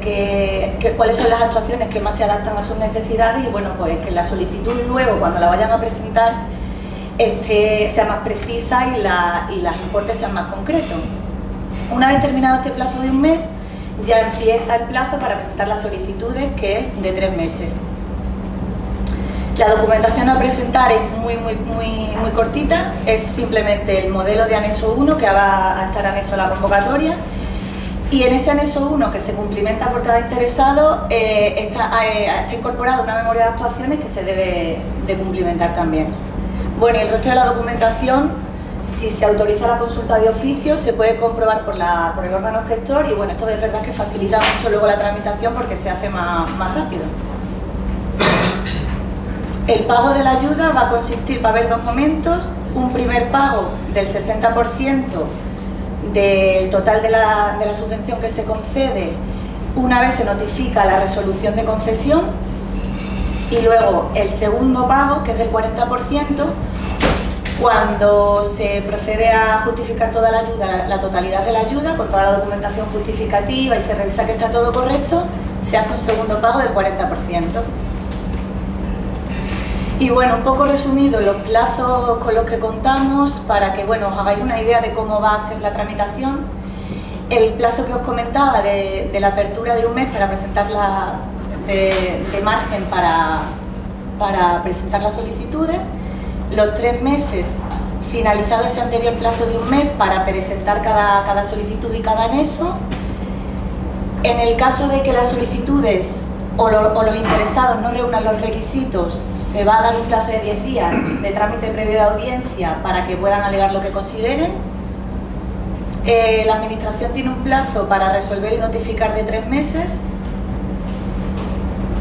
cuáles son las actuaciones que más se adaptan a sus necesidades y, bueno, pues que la solicitud luego, cuando la vayan a presentar, sea más precisa y los importes sean más concretos. Una vez terminado este plazo de un mes, ya empieza el plazo para presentar las solicitudes, que es de 3 meses. La documentación a presentar es muy cortita, es simplemente el modelo de anexo 1 que va a estar anexo a la convocatoria, y en ese anexo 1 que se cumplimenta por cada interesado está incorporada una memoria de actuaciones que se debe de cumplimentar también. Bueno, y el resto de la documentación, si se autoriza la consulta de oficio, se puede comprobar por el órgano gestor, y bueno, esto es verdad que facilita mucho luego la tramitación porque se hace más rápido. El pago de la ayuda va a haber 2 momentos: un primer pago del 60% del total de la subvención que se concede una vez se notifica la resolución de concesión, y luego el segundo pago, que es del 40%, cuando se procede a justificar toda la ayuda, la totalidad de la ayuda, con toda la documentación justificativa y se revisa que está todo correcto, se hace un segundo pago del 40%. Y bueno, un poco resumido los plazos con los que contamos para que bueno, os hagáis una idea de cómo va a ser la tramitación. El plazo que os comentaba de la apertura de un mes para presentar de margen para presentar las solicitudes, los 3 meses finalizado ese anterior plazo de un mes para presentar cada solicitud y cada anexo. En el caso de que las solicitudes o los interesados no reúnan los requisitos, se va a dar un plazo de 10 días de trámite previo de audiencia para que puedan alegar lo que consideren. La Administración tiene un plazo para resolver y notificar de 3 meses.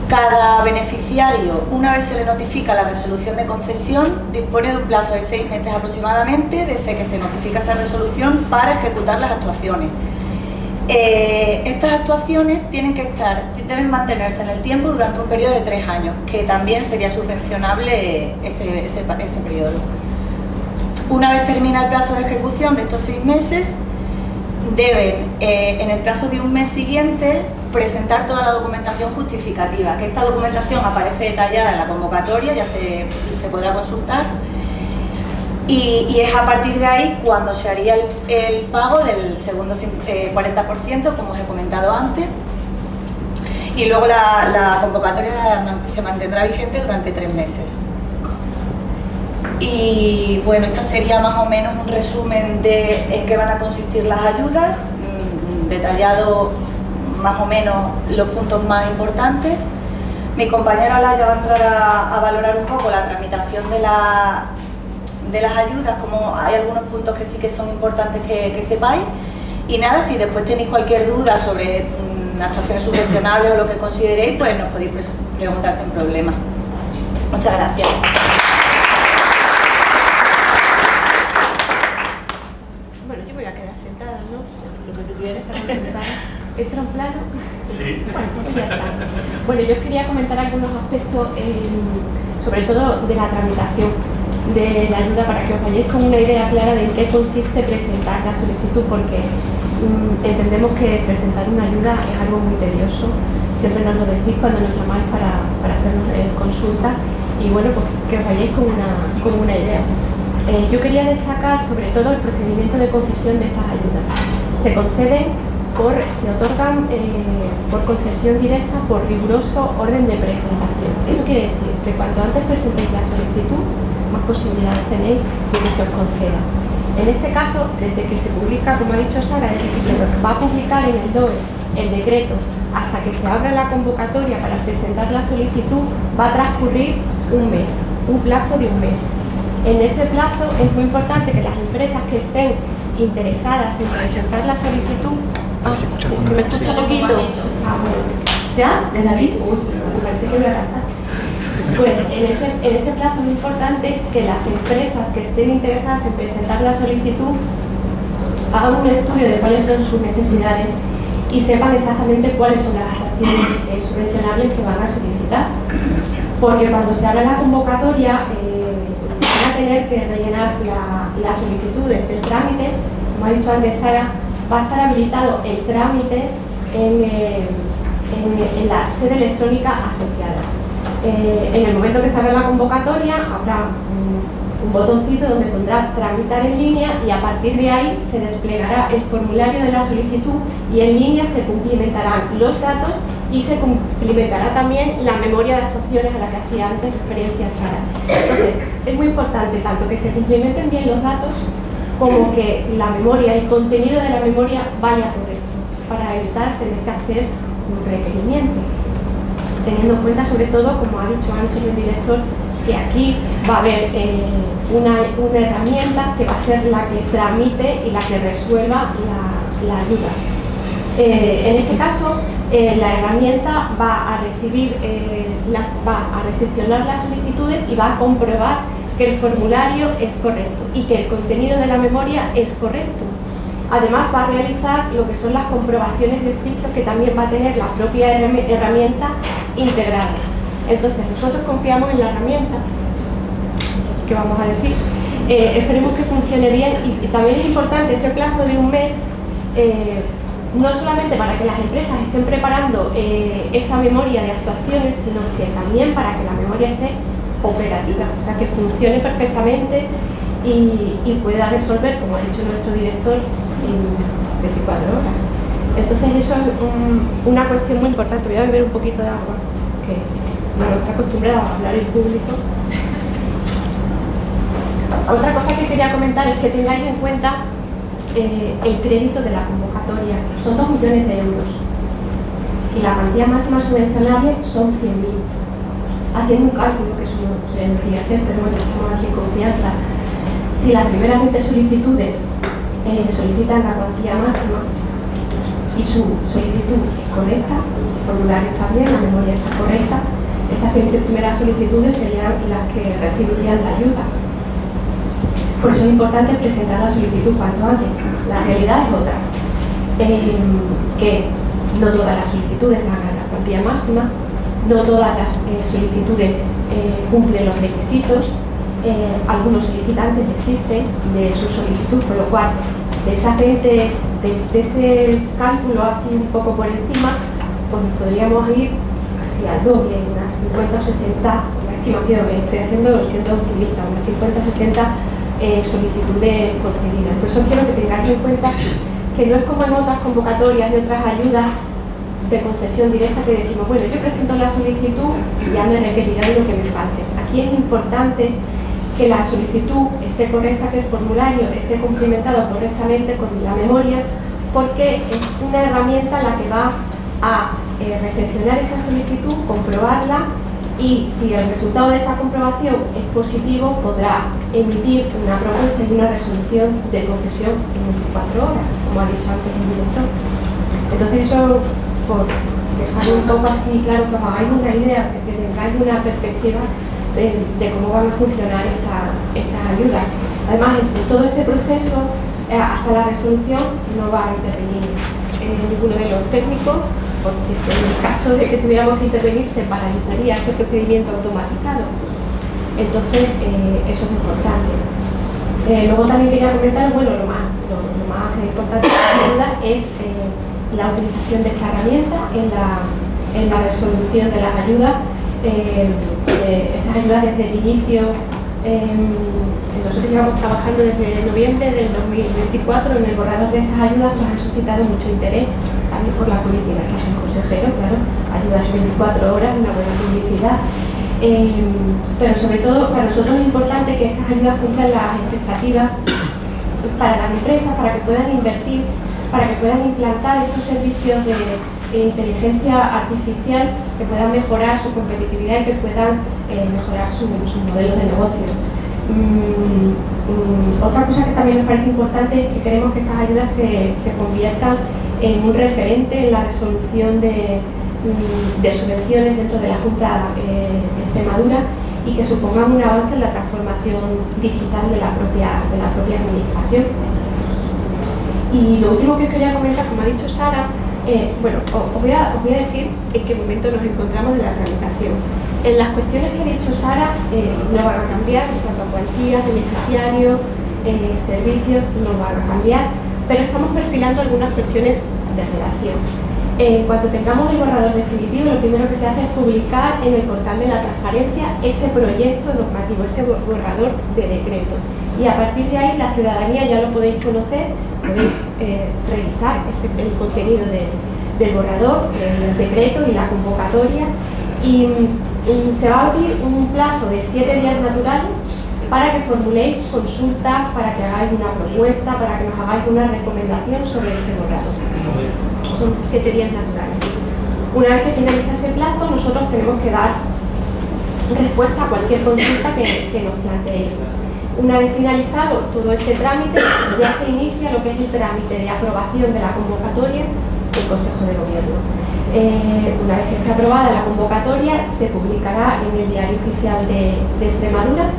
Cada beneficiario, una vez se le notifica la resolución de concesión, dispone de un plazo de 6 meses aproximadamente desde que se notifica esa resolución para ejecutar las actuaciones. Estas actuaciones deben mantenerse en el tiempo durante un periodo de 3 años, que también sería subvencionable ese periodo. Una vez termina el plazo de ejecución de estos 6 meses, deben, en el plazo de un mes siguiente, presentar toda la documentación justificativa, que esta documentación aparece detallada en la convocatoria, ya se podrá consultar. Y es a partir de ahí cuando se haría el pago del segundo 40%, como os he comentado antes, y luego la convocatoria se mantendrá vigente durante 3 meses. Y bueno, esta sería más o menos un resumen de en qué van a consistir las ayudas, detallado más o menos los puntos más importantes. Mi compañera Laia va a entrar a valorar un poco la tramitación de las ayudas, como hay algunos puntos que sí que son importantes que sepáis. Y nada, si después tenéis cualquier duda sobre actuaciones subvencionables o lo que consideréis, pues nos podéis preguntar sin problema. Muchas gracias. Bueno, yo voy a quedar sentada, ¿no? Lo que tú quieres. ¿Entra en plano? Sí. Bueno, pues ya está. Bueno, yo os quería comentar algunos aspectos, sobre todo de la tramitación de la ayuda, para que os vayáis con una idea clara de en qué consiste presentar la solicitud, porque entendemos que presentar una ayuda es algo muy tedioso. Siempre nos lo decís cuando nos llamáis para hacernos consultas, y bueno, pues que os vayáis con una idea. Yo quería destacar sobre todo el procedimiento de concesión de estas ayudas. Se otorgan por concesión directa por riguroso orden de presentación. Eso quiere decir que cuanto antes presentéis la solicitud, más posibilidades tenéis de que se os conceda. En este caso, desde que se publica, como ha dicho Sara, desde que se va a publicar en el DOE el decreto hasta que se abra la convocatoria para presentar la solicitud, va a transcurrir un mes, un plazo de un mes. En ese plazo es muy importante que las empresas que estén interesadas en presentar la solicitud... ¿Se me escucha poquito? ¿Ya? ¿De David? Me parece que voy a cantar. Bueno, en ese plazo es muy importante que las empresas que estén interesadas en presentar la solicitud hagan un estudio de cuáles son sus necesidades y sepan exactamente cuáles son las actuaciones subvencionables que van a solicitar. Porque cuando se abra la convocatoria van a tener que rellenar las solicitudes del trámite. Como ha dicho antes Sara, va a estar habilitado el trámite en la sede electrónica asociada. En el momento que se abra la convocatoria habrá un botoncito donde pondrá tramitar en línea y a partir de ahí se desplegará el formulario de la solicitud y en línea se cumplimentarán los datos y se cumplimentará también la memoria de actuaciones a la que hacía antes referencia Sara. Entonces, es muy importante tanto que se cumplimenten bien los datos como que la memoria, el contenido de la memoria vaya correcto, para evitar tener que hacer un requerimiento. Teniendo en cuenta sobre todo, como ha dicho antes el director, que aquí va a haber una herramienta que va a ser la que tramite y la que resuelva la ayuda. En este caso, la herramienta va a recibir, va a recepcionar las solicitudes y va a comprobar que el formulario es correcto y que el contenido de la memoria es correcto. Además, va a realizar lo que son las comprobaciones de oficio que también va a tener la propia herramienta integrada. Entonces, nosotros confiamos en la herramienta, ¿qué vamos a decir? Esperemos que funcione bien y también es importante ese plazo de un mes, no solamente para que las empresas estén preparando esa memoria de actuaciones, sino que también para que la memoria esté operativa, o sea, que funcione perfectamente y pueda resolver, como ha dicho nuestro director, en 24 horas. Entonces eso es una cuestión muy importante. Voy a beber un poquito de agua, que no está acostumbrado a hablar en público. Otra cosa que quería comentar es que tengáis en cuenta el crédito de la convocatoria. Son 2 millones de euros y la cuantía máxima subvencionable son 100.000. Haciendo un cálculo que eso no se debería hacer, pero bueno, estamos aquí en confianza. Si las primeras 20 solicitudes solicitan la cuantía máxima y su solicitud es correcta, el formulario está bien, la memoria está correcta, esas 20 primeras solicitudes serían las que recibirían la ayuda. Por eso es importante presentar la solicitud cuanto antes. La realidad es otra, que no todas las solicitudes van a la cuantía máxima, no todas las solicitudes cumplen los requisitos, algunos solicitantes desisten de su solicitud, con lo cual de esas 20, de ese cálculo así un poco por encima, pues podríamos ir casi al doble, unas 50 o 60, una estimación que estoy haciendo, siendo optimista, unas 50 o 60 solicitudes concedidas. Por eso quiero que tengáis en cuenta que no es como en otras convocatorias de otras ayudas de concesión directa que decimos, bueno, yo presento la solicitud y ya me requerirán lo que me falte. Aquí es importante que la solicitud esté correcta, que el formulario esté cumplimentado correctamente con la memoria, porque es una herramienta la que va a recepcionar esa solicitud, comprobarla y si el resultado de esa comprobación es positivo, podrá emitir una propuesta y una resolución de concesión en 24 horas, como ha dicho antes el director. Entonces eso, por dejar un poco así claro, que os hagáis una idea, que tengáis una perspectiva de cómo van a funcionar estas ayudas. Además, en todo ese proceso, hasta la resolución, no va a intervenir ninguno de los técnicos, porque si en el caso de que tuviéramos que intervenir, se paralizaría ese procedimiento automatizado. Entonces, eso es importante. Luego también quería comentar, bueno, lo más importante de la ayuda es la utilización de esta herramienta en la resolución de las ayudas. Estas ayudas desde el inicio, nosotros llevamos trabajando desde noviembre del 2024 en el borrador de estas ayudas, pues han suscitado mucho interés, también por la política que es el consejero, claro, ayudas 24 horas, una buena publicidad, pero sobre todo para nosotros es importante que estas ayudas cumplan las expectativas para las empresas, para que puedan invertir, para que puedan implantar estos servicios de inteligencia artificial que puedan mejorar su competitividad y que puedan mejorar su modelo de negocio. Otra cosa que también nos parece importante es que queremos que estas ayudas se conviertan en un referente en la resolución de subvenciones dentro de la Junta de Extremadura y que supongan un avance en la transformación digital de la propia administración. Y lo último que quería comentar, como ha dicho Sara, bueno, os voy a decir en qué momento nos encontramos de la tramitación. En las cuestiones que ha dicho Sara no van a cambiar, en cuanto a cuantías, beneficiarios, servicios, no van a cambiar, pero estamos perfilando algunas cuestiones de redacción. En cuanto tengamos el borrador definitivo, lo primero que se hace es publicar en el portal de la transparencia ese proyecto normativo, ese borrador de decreto. Y a partir de ahí la ciudadanía ya lo podéis conocer, podéis revisar el contenido del borrador, del decreto y la convocatoria. Y se va a abrir un plazo de 7 días naturales para que formuléis consultas, para que hagáis una propuesta, para que nos hagáis una recomendación sobre ese borrador. Son 7 días naturales. Una vez que finaliza ese plazo, nosotros tenemos que dar respuesta a cualquier consulta que nos planteéis. Una vez finalizado todo ese trámite, ya se inicia lo que es el trámite de aprobación de la convocatoria del Consejo de Gobierno. Una vez que esté aprobada la convocatoria, se publicará en el Diario Oficial de Extremadura.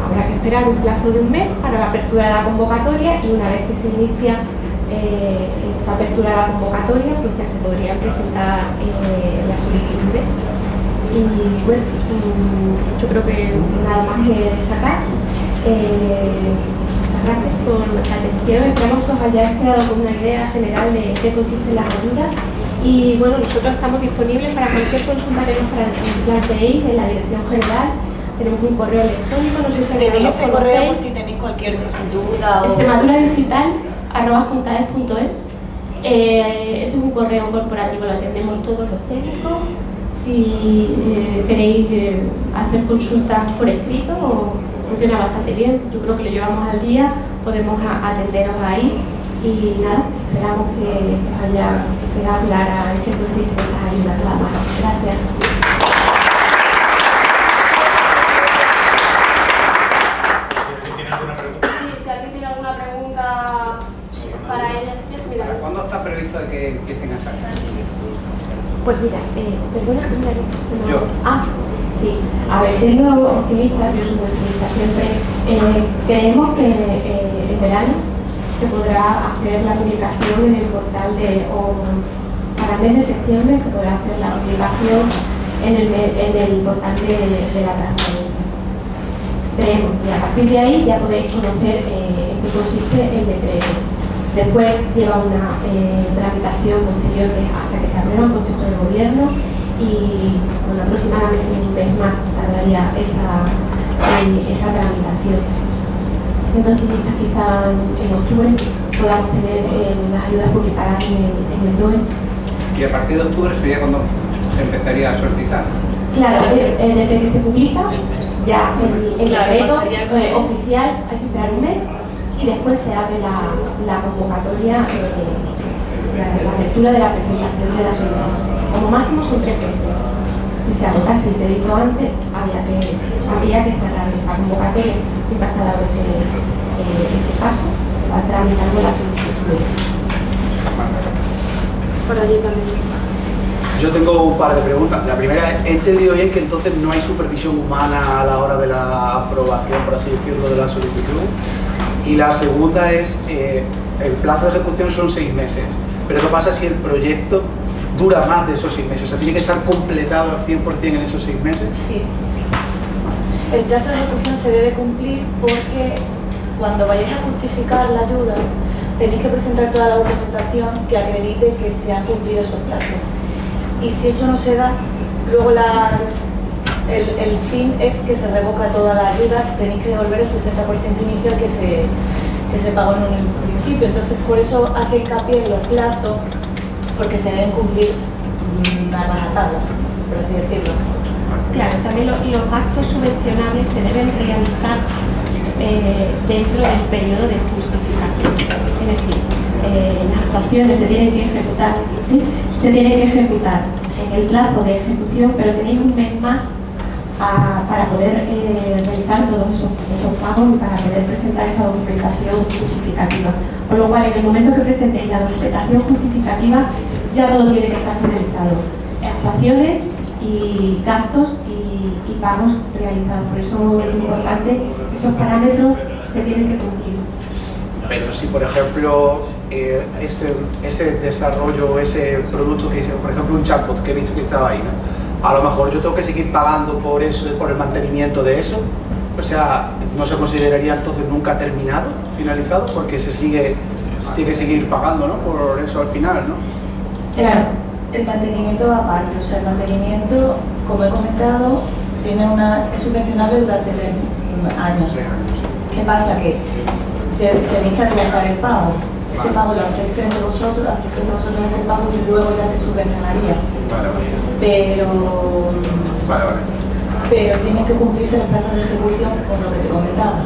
Habrá que esperar un plazo de un mes para la apertura de la convocatoria y una vez que se inicia esa apertura de la convocatoria, pues ya se podrían presentar las solicitudes. Y bueno, yo creo que nada más que destacar. Muchas gracias por vuestra atención. Esperamos que os hayáis quedado con una idea general de qué consisten las ayudas. Y bueno, nosotros estamos disponibles para cualquier consulta que nos planteéis en la dirección general. Tenemos un correo electrónico, no sé si tenéis ese correo por si tenéis cualquier duda o... extremaduradigital@juntaes.es. Ese es un correo corporativo, lo atendemos todos los técnicos. Si queréis hacer consultas por escrito, funciona bastante bien. Yo creo que lo llevamos al día, podemos atenderos ahí. Y nada, esperamos que os haya quedado clara en qué consisten estas ayudas. Nada más. Gracias. ¿Para cuándo está previsto de que empiecen a sacar? Pues mira, perdona, ¿me has dicho? No. Yo. Sí. A ver, siendo optimistas, yo soy muy optimista siempre, creemos que en verano se podrá hacer la publicación en el portal o para el mes de septiembre se podrá hacer la publicación en el portal de la transparencia. Esperemos, y a partir de ahí ya podéis conocer en qué consiste el decreto. Después lleva una tramitación posterior hasta que se aprueba el Consejo de Gobierno y bueno, aproximadamente un mes más tardaría esa tramitación. Siendo optimistas, quizá en octubre podamos tener las ayudas publicadas en el DOE. ¿Y a partir de octubre sería cuando se empezaría a solicitar? Claro, desde que se publica ya el decreto oficial hay que esperar un mes y después se abre la convocatoria, la apertura de la presentación de la solicitud. Como máximo son 3 meses. Si se agotase el crédito antes, habría que cerrar esa convocatoria. Nunca se ha dado ese paso, va tramitando las solicitudes. Por allí también. Yo tengo un par de preguntas. La primera, he entendido bien que entonces no hay supervisión humana a la hora de la aprobación, por así decirlo, de la solicitud. Y la segunda es, el plazo de ejecución son 6 meses. Pero ¿qué pasa si el proyecto dura más de esos 6 meses? O sea, ¿tiene que estar completado al 100% en esos 6 meses? Sí. El plazo de ejecución se debe cumplir porque cuando vayáis a justificar la ayuda tenéis que presentar toda la documentación que acredite que se han cumplido esos plazos. Y si eso no se da, luego el fin es que se revoca toda la ayuda, tenéis que devolver el 60% inicial que se pagó en un principio. Entonces, por eso hace hincapié en los plazos, porque se deben cumplir a rajatabla, por así decirlo. Claro, también los gastos subvencionables se deben realizar dentro del periodo de justificación. Es decir, las actuaciones se tienen que ejecutar, ¿sí? Se tienen que ejecutar en el plazo de ejecución, pero tenéis un mes más para poder realizar todos esos pagos y para poder presentar esa documentación justificativa. Con lo cual, en el momento que presentéis la documentación justificativa, ya todo tiene que estar finalizado. Actuaciones y gastos y pagos realizados. Por eso es importante, esos parámetros se tienen que cumplir. Pero si, por ejemplo, ese desarrollo, ese producto que hice, por ejemplo, un chatbot que he visto que estaba ahí, ¿no? A lo mejor yo tengo que seguir pagando por eso, por el mantenimiento de eso. O sea, no se consideraría entonces nunca terminado, finalizado, porque se tiene que seguir pagando, ¿no? Por eso al final, ¿no? Claro, El mantenimiento va aparte, o sea, el mantenimiento, como he comentado, es subvencionable durante 3 años. ¿Qué pasa? Que tenéis que adelantar el pago. Ese pago lo hacéis frente a vosotros, ese pago y luego ya se subvencionaría. Pero tienen que cumplirse los plazos de ejecución por lo que te comentaba.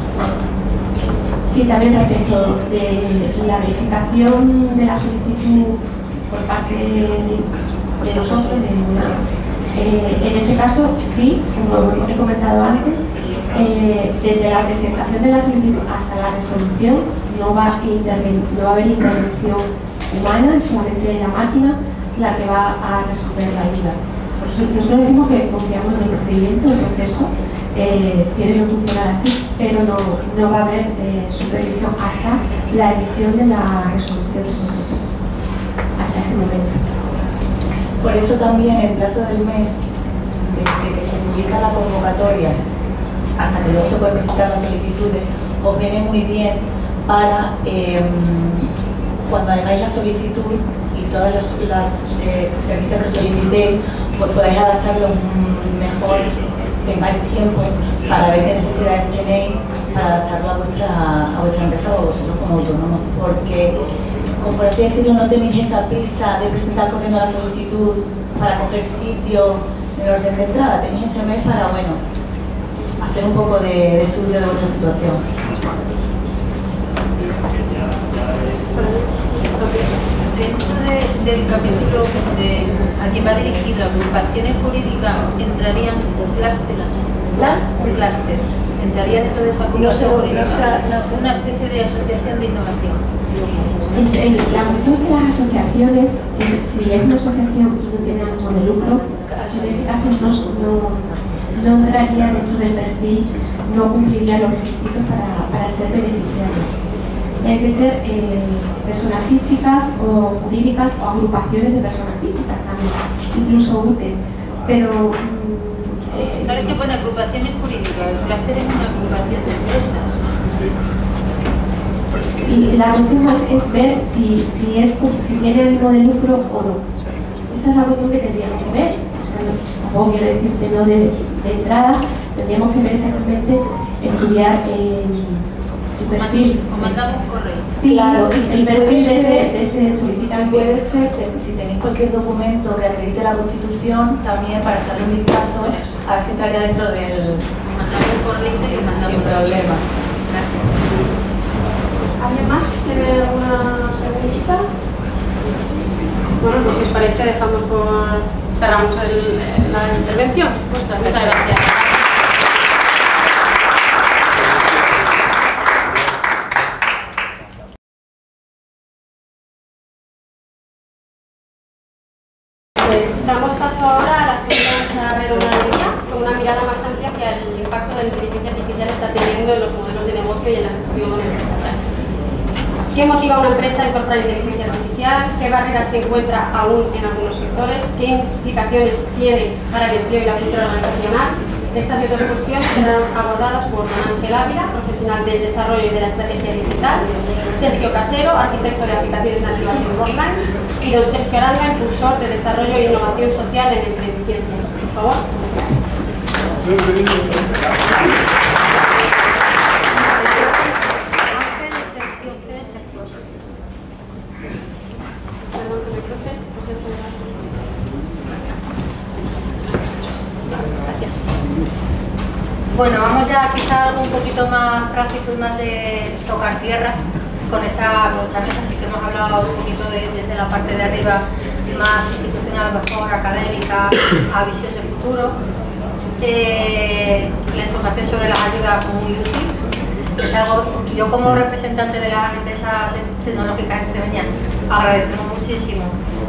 Sí, también respecto de la verificación de la solicitud por parte de nosotros, en este caso sí, como he comentado antes, desde la presentación de la solicitud hasta la resolución no va a haber intervención humana, es solamente la máquina la que va a resolver la ayuda. Nosotros decimos que confiamos en el procedimiento, el proceso, tiene que funcionar así, pero no va a haber supervisión hasta la emisión de la resolución del proceso, hasta ese momento. Por eso también el plazo del mes, desde que se publica la convocatoria hasta que luego se pueden presentar las solicitudes, os viene muy bien para cuando hagáis la solicitud y todos los servicios que solicitéis, pues podáis adaptarlo mejor, tengáis tiempo para ver qué necesidades tenéis para adaptarlo a vuestra empresa o vosotros como autónomos, porque, como por así decirlo, no tenéis esa prisa de presentar corriendo la solicitud para coger sitio en el orden de entrada, tenéis ese mes para, bueno, hacer un poco de estudio de vuestra situación. Dentro del capítulo a quien va dirigido, agrupaciones jurídicas, entrarían clústeres. Clúster. Entraría dentro de esa agrupación jurídica una especie de asociación de innovación. La cuestión de las asociaciones, si es una asociación y no tiene ánimo de lucro, en ese caso no entraría dentro del perfil, no cumpliría los requisitos para ser beneficiario. Hay que ser personas físicas o jurídicas o agrupaciones de personas físicas también, incluso UTE. Pero claro, es que pone agrupaciones jurídicas, el placer es una agrupación de empresas. Y la cuestión más es ver si tiene ánimo de lucro o no. Esa es la cuestión que tendríamos que ver. O sea, tampoco quiero decirte no de entrada, tendríamos que ver exactamente, estudiar su perfil. O mandamos un correo. Sí, claro, y si el perfil de ese solicitante. Si puede ser, si tenéis cualquier documento que acredite la Constitución, también para echarle un vistazo, a ver si entraría dentro del... Mandamos un correo y mandamos. Sin problema. Gracias. ¿Alguien más tiene alguna preguntita? Bueno, pues si os parece, cerramos la intervención. Muchas gracias. Pues damos paso ahora a la segunda mesa redonda del día, con una mirada más amplia hacia el impacto de la inteligencia artificial está teniendo en los modelos de negocio y en la gestión empresarial. ¿Qué motiva a una empresa a incorporar inteligencia artificial? ¿Qué barreras se encuentra aún en algunos sectores? ¿Qué implicaciones tiene para el empleo y la cultura organizacional? Estas y otras cuestiones serán abordadas por don Ángel Ávila, profesional del desarrollo y de la estrategia digital, Sergio Casero, arquitecto de aplicaciones nativas en online, y don Sergio Aranda, impulsor de desarrollo e innovación social en Inteligencia. Por favor. Bueno, vamos ya quizá a algo un poquito más práctico y más de tocar tierra con esta mesa. Sí que hemos hablado un poquito desde la parte de arriba, más institucional, mejor académica, a visión de futuro. La información sobre las ayudas muy útil. Es algo, yo como representante de las empresas tecnológicas extremeñas agradecemos muchísimo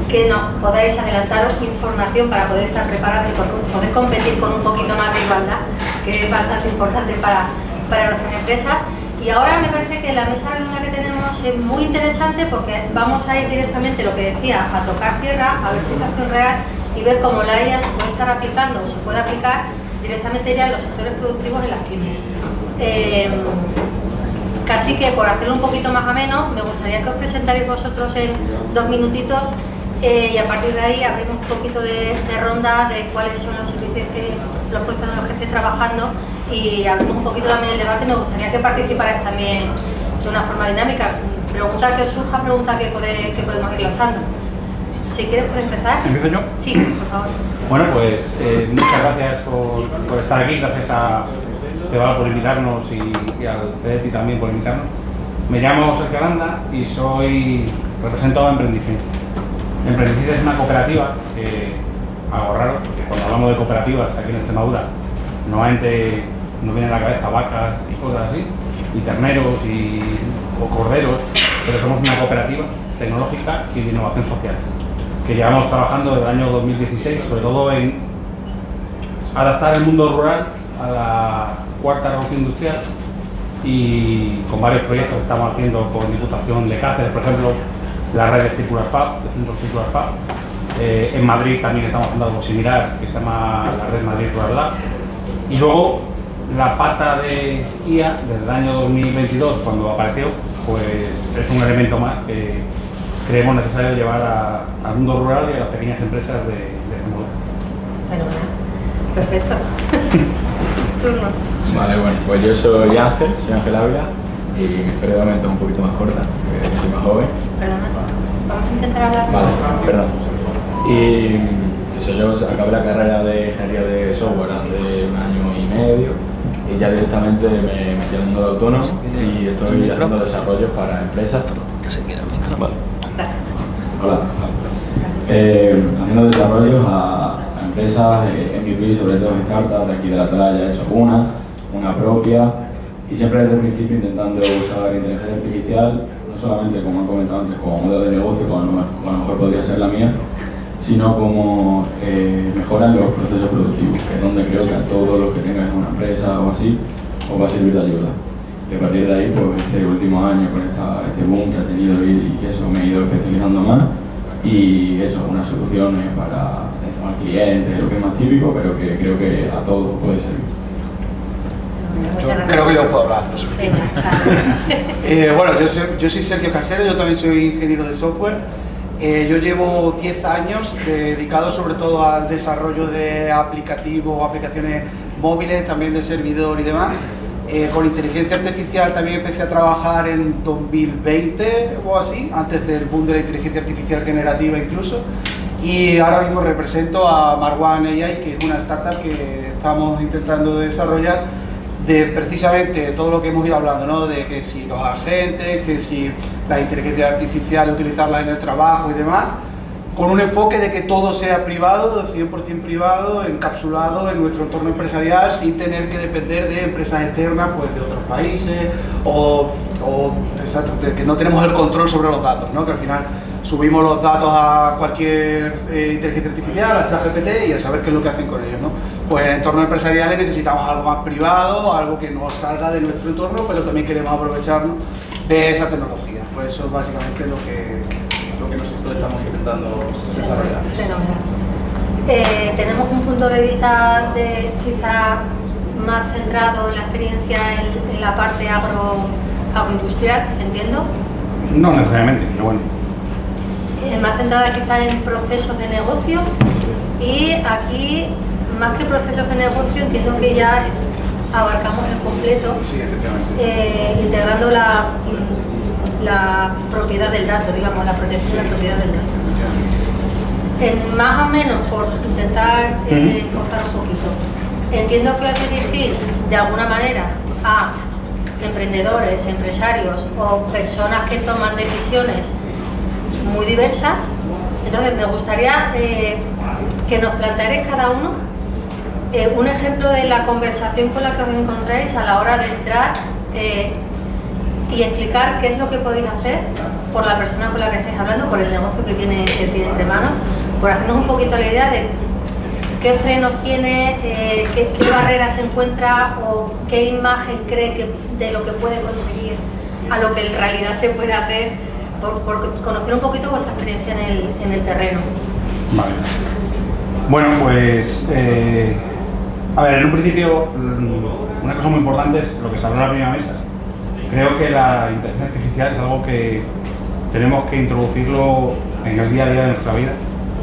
que nos podáis adelantaros información para poder estar preparados y poder competir con un poquito más de igualdad, que es bastante importante para nuestras empresas. Y ahora me parece que la mesa redonda que tenemos es muy interesante porque vamos a ir directamente, lo que decía, a tocar tierra, a ver situación real y ver cómo la IA se puede estar aplicando o se puede aplicar directamente ya en los sectores productivos en las pymes. Casi que por hacerlo un poquito más ameno, me gustaría que os presentarais vosotros en 2 minutitos y a partir de ahí abrimos un poquito de ronda de cuáles son los servicios los puestos en los que estés trabajando y abrimos un poquito también el debate. Me gustaría que participarais también de una forma dinámica. Pregunta que os surja, pregunta que podemos ir lanzando. Si quieres, puedes empezar. ¿Empiezo yo? Sí, por favor. Bueno, pues muchas gracias por estar aquí, gracias a Cebal por invitarnos y al CEDETI también por invitarnos. Me llamo Sergio Aranda y represento a Emprendicid. Emprendicid es una cooperativa que, algo raro, porque cuando hablamos de cooperativas aquí en Extremadura, normalmente nos vienen a la cabeza vacas y cosas así, y terneros o corderos, pero somos una cooperativa tecnológica y de innovación social, que llevamos trabajando desde el año 2016, sobre todo en adaptar el mundo rural a la cuarta revolución industrial y con varios proyectos que estamos haciendo con Diputación de Cáceres, por ejemplo, la red de Circular Fab, de centros Circular Fab. En Madrid también estamos haciendo algo similar, que se llama la red Madrid Rural Lab. Y luego la pata de IA, desde el año 2022, cuando apareció, pues es un elemento más que creemos necesario llevar al mundo rural y a las pequeñas empresas de Extremadura. Fenomenal. Perfecto. Turno. Vale, bueno, pues yo soy Ángel Ávila y mi historia de momento es un poquito más corta, porque soy más joven. Perdona, vamos a intentar hablar. Vale, perdón. Y eso, yo acabé la carrera de ingeniería de software hace 1 año y medio y ya directamente me metí en el mundo autónomo y estoy haciendo desarrollos para empresas. Vale. Hola. Haciendo desarrollos a empresas, MVP, sobre todo startups de aquí de la Atalaya, he hecho una propia, y siempre desde el principio intentando usar inteligencia artificial, no solamente, como he comentado antes, como modelo de negocio, como a lo mejor podría ser la mía, sino como mejoran los procesos productivos, que es donde creo que a todos los que tengan una empresa o así, os va a servir de ayuda. Y a partir de ahí, pues este último año, con este boom que ha tenido y eso, me he ido especializando más y he hecho algunas soluciones para clientes, lo que es más típico, pero que creo que a todos puede servir. Creo que yo puedo hablar. Bueno, yo soy Sergio Casero, yo también soy ingeniero de software. Yo llevo 10 años dedicado sobre todo al desarrollo de aplicativos, aplicaciones móviles, también de servidor y demás. Con inteligencia artificial también empecé a trabajar en 2020 o así, antes del boom de la inteligencia artificial generativa incluso. Y ahora mismo represento a Marwan AI, que es una startup que estamos intentando desarrollar de precisamente todo lo que hemos ido hablando, ¿no? De que si los agentes, que si la inteligencia artificial, utilizarla en el trabajo y demás, con un enfoque de que todo sea privado, 100% privado, encapsulado en nuestro entorno empresarial, sin tener que depender de empresas externas, pues de otros países, exacto, de que no tenemos el control sobre los datos, ¿no? Que al final subimos los datos a cualquier inteligencia artificial, a ChatGPT, y a saber qué es lo que hacen con ellos, ¿no? Pues en entornos empresariales necesitamos algo más privado, algo que no salga de nuestro entorno, pero también queremos aprovecharnos de esa tecnología. Pues eso es básicamente lo que nosotros estamos intentando desarrollar. Tenemos un punto de vista quizá más centrado en la experiencia en la parte agroindustrial, entiendo. No necesariamente, pero bueno. Más centrada quizá en procesos de negocio, y aquí, más que procesos de negocio, entiendo que ya abarcamos el completo, integrando la propiedad del dato, digamos, la protección de la propiedad del dato. Más o menos, por intentar contar un poquito, entiendo que os dirigís de alguna manera a emprendedores, empresarios o personas que toman decisiones muy diversas. Entonces me gustaría que nos plantearais cada uno un ejemplo de la conversación con la que os encontráis a la hora de entrar y explicar qué es lo que podéis hacer por la persona con la que estáis hablando, por el negocio que tiene entre manos, por hacernos un poquito la idea de qué frenos tiene, qué barreras encuentra o qué imagen cree de lo que puede conseguir a lo que en realidad se puede hacer, por conocer un poquito vuestra experiencia en el terreno. Vale. Bueno, pues a ver, en un principio una cosa muy importante es lo que se habló en la primera mesa. Creo que la inteligencia artificial es algo que tenemos que introducirlo en el día a día de nuestra vida,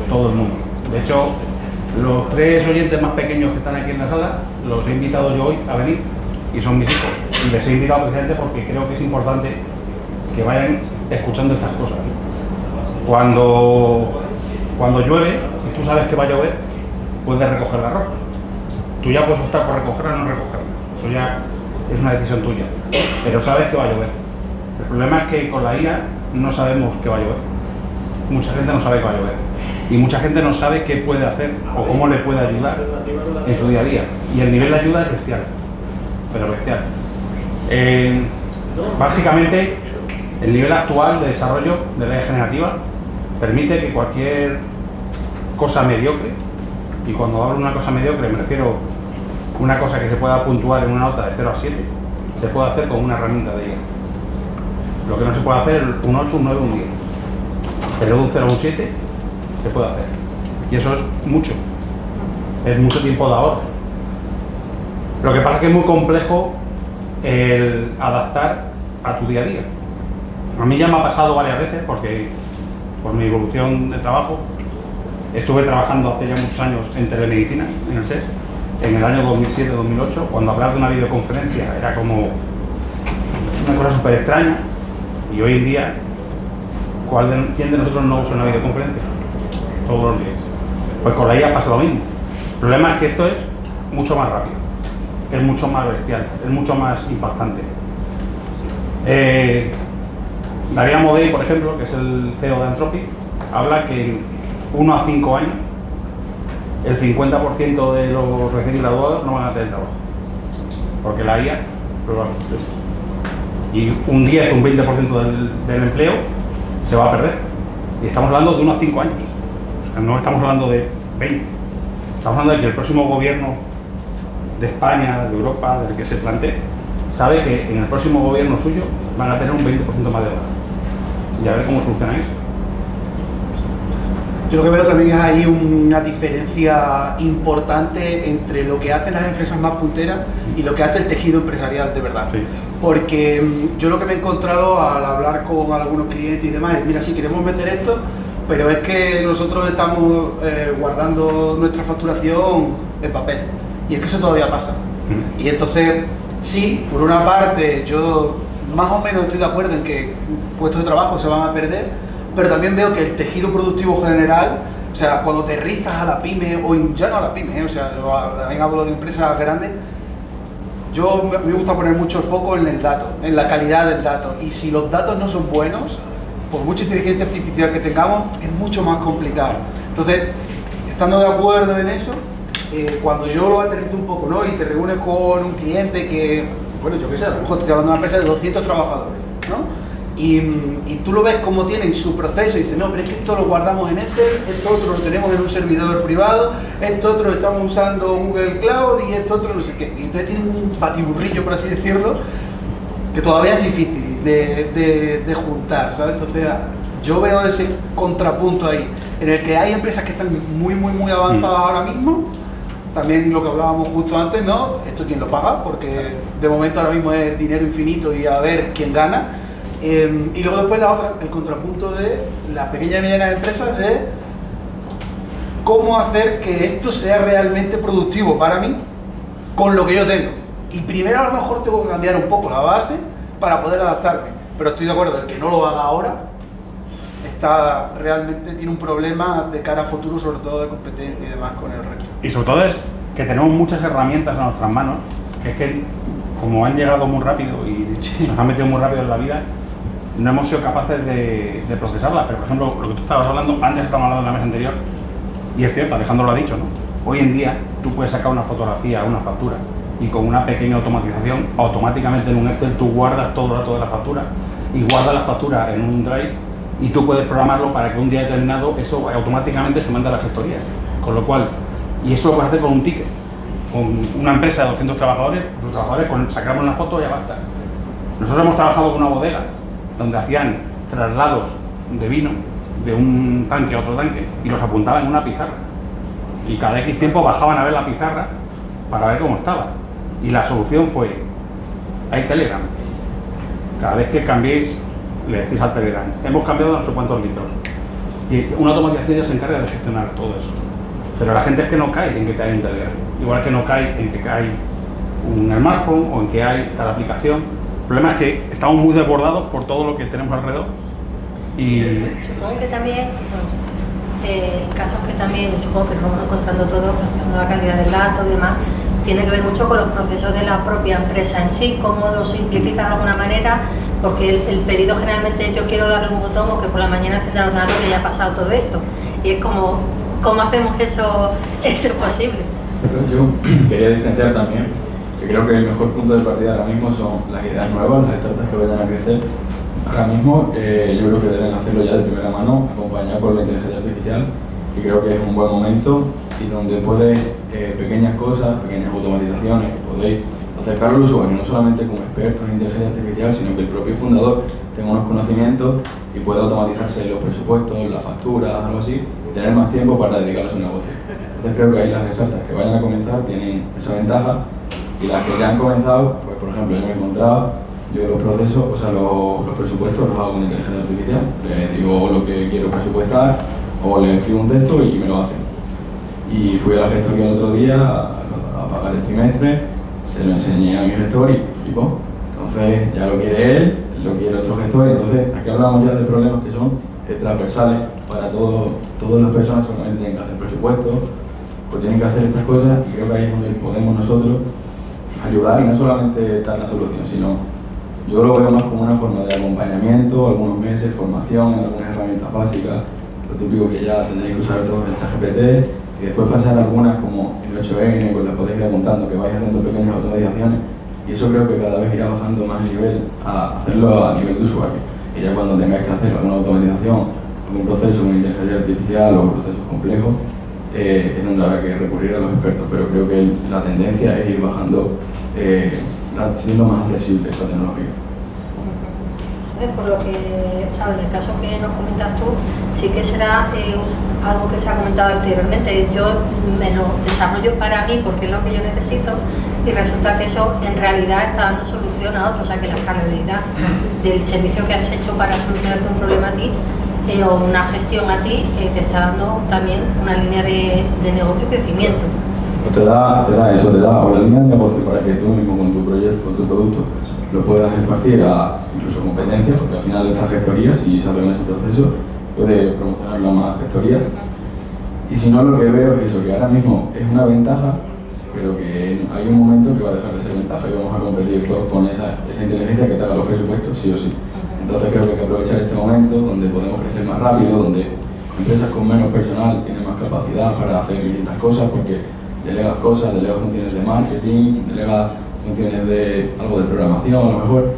todo el mundo. De hecho, los 3 oyentes más pequeños que están aquí en la sala, los he invitado yo hoy a venir y son mis hijos. Y les he invitado precisamente porque creo que es importante que vayan escuchando estas cosas. Cuando llueve, y tú sabes que va a llover, puedes recoger la ropa. Tú ya puedes optar por recogerla o no recogerla. Eso ya es una decisión tuya. Pero sabes que va a llover. El problema es que con la IA no sabemos que va a llover. Mucha gente no sabe que va a llover. Y mucha gente no sabe qué puede hacer o cómo le puede ayudar en su día a día. Y el nivel de ayuda es bestial. Pero bestial. Básicamente, el nivel actual de desarrollo de la IA generativa permite que cualquier cosa mediocre, y cuando hablo de una cosa mediocre me refiero a una cosa que se pueda puntuar en una nota de 0 a 7, se puede hacer con una herramienta de IA. Lo que no se puede hacer es un 8, un 9, un 10. Pero de un 0 a un 7 se puede hacer. Y eso es mucho. Es mucho tiempo de ahorro. Lo que pasa es que es muy complejo el adaptar a tu día a día. A mí ya me ha pasado varias veces porque por mi evolución de trabajo estuve trabajando hace ya muchos años en telemedicina, en el SES, en el año 2007-2008, cuando hablar de una videoconferencia era como una cosa súper extraña, y hoy en día, ¿quién de nosotros no usa una videoconferencia? Todos los días. Pues con la IA pasa lo mismo. El problema es que esto es mucho más rápido, es mucho más bestial, es mucho más impactante. David Amodei, por ejemplo, que es el CEO de Anthropic, habla que en 1 a 5 años el 50% de los recién graduados no van a tener trabajo, porque la IA lo va a sustituir. Y un 10 o un 20% del empleo se va a perder. Y estamos hablando de 1 a 5 años. O sea, no estamos hablando de 20. Estamos hablando de que el próximo gobierno de España, de Europa, del que se plantee, sabe que en el próximo gobierno suyo van a tener un 20% más de deuda. Y a ver cómo solucionan eso. Yo lo que veo también es ahí una diferencia importante entre lo que hacen las empresas más punteras y lo que hace el tejido empresarial de verdad. Sí. Porque yo lo que me he encontrado al hablar con algunos clientes y demás es, mira, sí, queremos meter esto, pero es que nosotros estamos guardando nuestra facturación en papel. Y es que eso todavía pasa. Y entonces, sí, por una parte, yo más o menos estoy de acuerdo en que puestos de trabajo se van a perder, pero también veo que el tejido productivo general, o sea, cuando te rizas a la pyme, o ya no a la pyme, o sea, también hablo de empresas grandes, me gusta poner mucho el foco en el dato, en la calidad del dato. Y si los datos no son buenos, por mucha inteligencia artificial que tengamos, es mucho más complicado. Entonces, estando de acuerdo en eso, cuando yo lo aterrizo un poco, ¿no? Y te reúnes con un cliente que, bueno, yo qué sé, a lo mejor te estoy hablando de una empresa de 200 trabajadores, ¿no? Y tú lo ves como tienen su proceso y dices, no, pero es que esto lo guardamos en Excel, esto otro lo tenemos en un servidor privado, esto otro lo estamos usando Google Cloud y esto otro no sé qué. Y entonces tienen un batiburrillo, por así decirlo, que todavía es difícil de juntar, ¿sabes? Entonces yo veo ese contrapunto ahí, en el que hay empresas que están muy avanzadas ahora mismo. También lo que hablábamos justo antes, ¿no? Esto quién lo paga, porque de momento ahora mismo es dinero infinito y a ver quién gana. Y luego después la otra, el contrapunto de las pequeñas y medianas empresas, de cómo hacer que esto sea realmente productivo para mí con lo que yo tengo. Y primero a lo mejor tengo que cambiar un poco la base para poder adaptarme, pero estoy de acuerdo, el que no lo haga ahora realmente tiene un problema de cara a futuro, sobre todo de competencia y demás con el resto. Y sobre todo es que tenemos muchas herramientas en nuestras manos, que es que como han llegado muy rápido y nos han metido muy rápido en la vida, no hemos sido capaces de procesarlas. Pero por ejemplo, lo que tú estabas hablando, antes estábamos hablando en la mesa anterior, y es cierto, Alejandro lo ha dicho, ¿no? Hoy en día tú puedes sacar una fotografía, una factura, y con una pequeña automatización, automáticamente en un Excel tú guardas todo el dato de la factura y guardas la factura en un drive, y tú puedes programarlo para que un día determinado eso automáticamente se mande a las gestorías. Con lo cual, y eso lo puedes hacer con un ticket. Con una empresa de 200 trabajadores, sus trabajadores, sacamos una foto y ya basta. Nosotros hemos trabajado con una bodega donde hacían traslados de vino de un tanque a otro tanque y los apuntaban en una pizarra. Y cada X tiempo bajaban a ver la pizarra para ver cómo estaba. Y la solución fue, hay Telegram. Cada vez que cambiéis, le decís al Telegram, hemos cambiado no sé cuántos litros. Y una automatización ya se encarga de gestionar todo eso. Pero la gente es que no cae en que cae un teléfono, igual que no cae en que cae un smartphone o en que hay tal aplicación. El problema es que estamos muy desbordados por todo lo que tenemos alrededor. Y supongo que también, en casos que también, supongo que vamos encontrando todo, la calidad del dato y demás, tiene que ver mucho con los procesos de la propia empresa en sí, cómo lo simplifica de alguna manera, porque el pedido generalmente es yo quiero darle un botón o que por la mañana encienda el ordenador y ya ha pasado todo esto. Y es como, ¿cómo hacemos eso posible? Yo quería diferenciar también que creo que el mejor punto de partida ahora mismo son las ideas nuevas, las startups que vayan a crecer. Ahora mismo yo creo que deben hacerlo ya de primera mano, acompañado por la inteligencia artificial, y creo que es un buen momento y donde puedes, pequeñas cosas, pequeñas automatizaciones, podéis acercar al usuario, no solamente como expertos en inteligencia artificial, sino que el propio fundador tenga unos conocimientos y pueda automatizarse los presupuestos, las facturas, algo así, y tener más tiempo para dedicarse a su negocio. Entonces creo que ahí las startups que vayan a comenzar tienen esa ventaja, y las que ya han comenzado, pues por ejemplo yo me he encontrado, yo los procesos, o sea los presupuestos los hago con inteligencia artificial, le digo lo que quiero presupuestar o le escribo un texto y me lo hacen. Y fui a la gestoría el otro día a pagar el trimestre, se lo enseñé a mi gestor y flipó. Entonces ya lo quiere él, lo quiere otro gestor, entonces aquí hablamos ya de problemas que son transversales para todas las personas, solamente tienen que hacer presupuestos o tienen que hacer estas cosas, y creo que ahí es donde podemos nosotros ayudar y no solamente dar la solución, sino yo lo veo más como una forma de acompañamiento, algunos meses, formación en algunas herramientas básicas, lo típico que ya tendréis que usar todos el ChatGPT, y después pasar algunas como el 8N, pues las podéis ir apuntando, que vais haciendo pequeñas automatizaciones, y eso creo que cada vez irá bajando más el nivel, a hacerlo a nivel de usuario. Y ya cuando tengáis que hacer alguna automatización, algún proceso con inteligencia artificial o procesos complejos, es donde habrá que recurrir a los expertos, pero creo que la tendencia es ir bajando, siendo más accesible esta tecnología. Por lo que, ¿sabes? En el caso que nos comentas tú, sí que será algo que se ha comentado anteriormente. Yo me lo desarrollo para mí porque es lo que yo necesito, y resulta que eso en realidad está dando solución a otros, o sea que la escalabilidad del servicio que has hecho para solucionarte un problema a ti o una gestión a ti te está dando también una línea de negocio y crecimiento. Pues te da una línea de negocio para que tú mismo con tu proyecto, con tu producto, lo puedas esparcir a incluso competencias, porque al final de estas gestorías, si sabes ese proceso, puedes promocionarlo a más gestorías. Y si no, lo que veo es eso, que ahora mismo es una ventaja, pero que hay un momento que va a dejar de ser ventaja y vamos a competir todos con esa inteligencia que te haga los presupuestos, sí o sí. Entonces creo que hay que aprovechar este momento donde podemos crecer más rápido, donde empresas con menos personal tienen más capacidad para hacer distintas cosas, porque delegas cosas, delegas funciones de marketing, delegas funciones de algo de programación a lo mejor,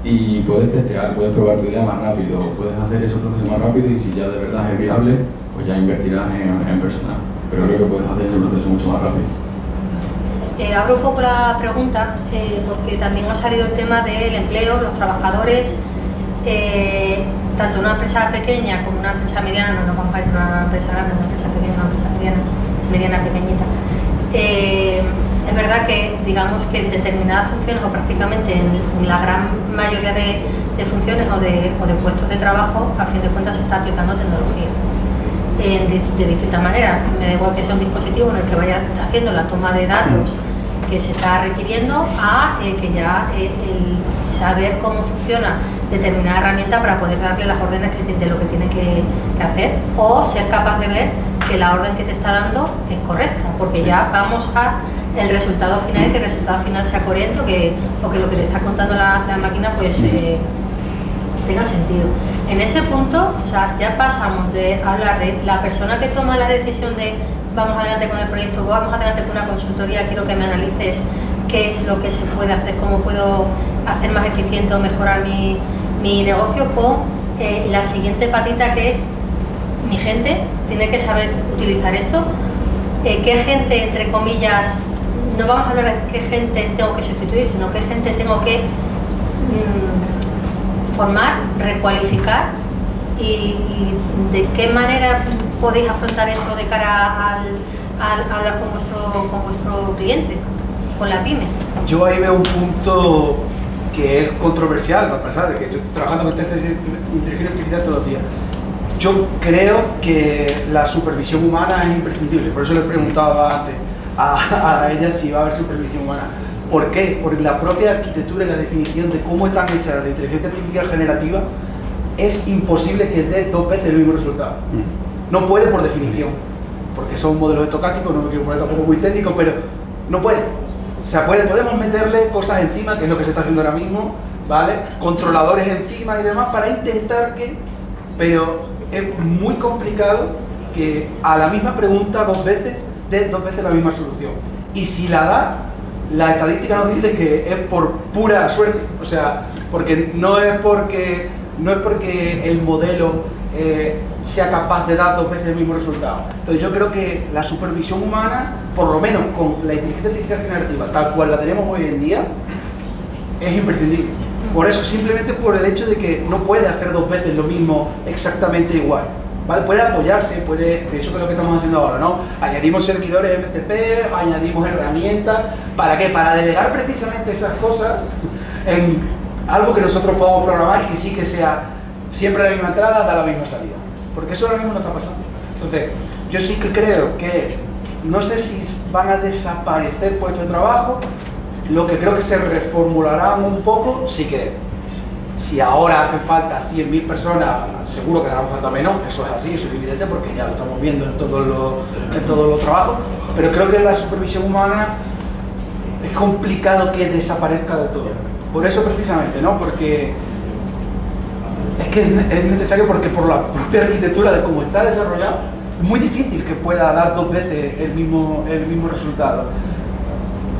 y puedes testear, puedes probar tu idea más rápido, puedes hacer esos procesos más rápido, y si ya de verdad es viable, pues ya invertirás en personal. Pero creo que puedes hacer ese proceso mucho más rápido. Abro un poco la pregunta porque también ha salido el tema del empleo, los trabajadores, tanto una empresa pequeña como una empresa mediana, no vamos a ir una empresa grande, una empresa pequeña, una empresa mediana pequeñita. Es verdad que digamos que en determinadas funciones o prácticamente en la gran mayoría de funciones o de puestos de trabajo, a fin de cuentas se está aplicando tecnología de distintas maneras. Me da igual que sea un dispositivo en el que vaya haciendo la toma de datos que se está requiriendo a que ya el saber cómo funciona determinada herramienta para poder darle las órdenes de lo que tiene que hacer, o ser capaz de ver que la orden que te está dando es correcta, porque ya vamos a el resultado final, y que el resultado final sea coherente, o que lo que te está contando la máquina pues tenga sentido. En ese punto, o sea, ya pasamos de hablar de la persona que toma la decisión de vamos adelante con el proyecto, vamos adelante con una consultoría, quiero que me analices qué es lo que se puede hacer, cómo puedo hacer más eficiente o mejorar mi negocio, con la siguiente patita, que es mi gente tiene que saber utilizar esto, qué gente, entre comillas, no vamos a hablar de qué gente tengo que sustituir, sino qué gente tengo que formar, recualificar, y de qué manera podéis afrontar esto de cara al hablar con vuestro cliente, con la pyme. Yo ahí veo un punto que es controversial, a pesar de que yo estoy trabajando con inteligencia artificial todos los días. yo creo que la supervisión humana es imprescindible. Por eso le preguntaba antes a ella si va a haber supervisión humana. ¿Por qué? Porque la propia arquitectura y la definición de cómo están hechas la inteligencia artificial generativa es imposible que dé 2 veces el mismo resultado. No puede por definición, porque son modelos estocásticos, no me quiero poner tampoco muy técnico, pero no puede. O sea, podemos meterle cosas encima, que es lo que se está haciendo ahora mismo, ¿vale? Controladores encima y demás para intentar que... Pero es muy complicado que a la misma pregunta 2 veces dé 2 veces la misma solución. Y si la da, la estadística nos dice que es por pura suerte. O sea, porque no es porque el modelo sea capaz de dar 2 veces el mismo resultado. Entonces yo creo que la supervisión humana, por lo menos con la inteligencia artificial generativa, tal cual la tenemos hoy en día, es imprescindible. Por eso, simplemente por el hecho de que no puede hacer 2 veces lo mismo exactamente igual, ¿vale? Puede apoyarse, de hecho que es lo que estamos haciendo ahora, ¿no? Añadimos servidores MCP, añadimos herramientas, ¿para qué? Para delegar precisamente esas cosas en algo que nosotros podamos programar y que sí que sea siempre la misma entrada, da la misma salida. Porque eso ahora mismo no está pasando. Entonces, yo sí que creo que, no sé si van a desaparecer puestos de trabajo, lo que creo que se reformularán un poco, sí que si ahora hacen falta 100.000 personas, seguro que harán falta menos, eso es así, eso es evidente porque ya lo estamos viendo en todos los trabajos, pero creo que la supervisión humana es complicado que desaparezca de todo. Por eso precisamente, ¿no? Porque es que es necesario, porque por la propia arquitectura de cómo está desarrollado, es muy difícil que pueda dar 2 veces el mismo resultado.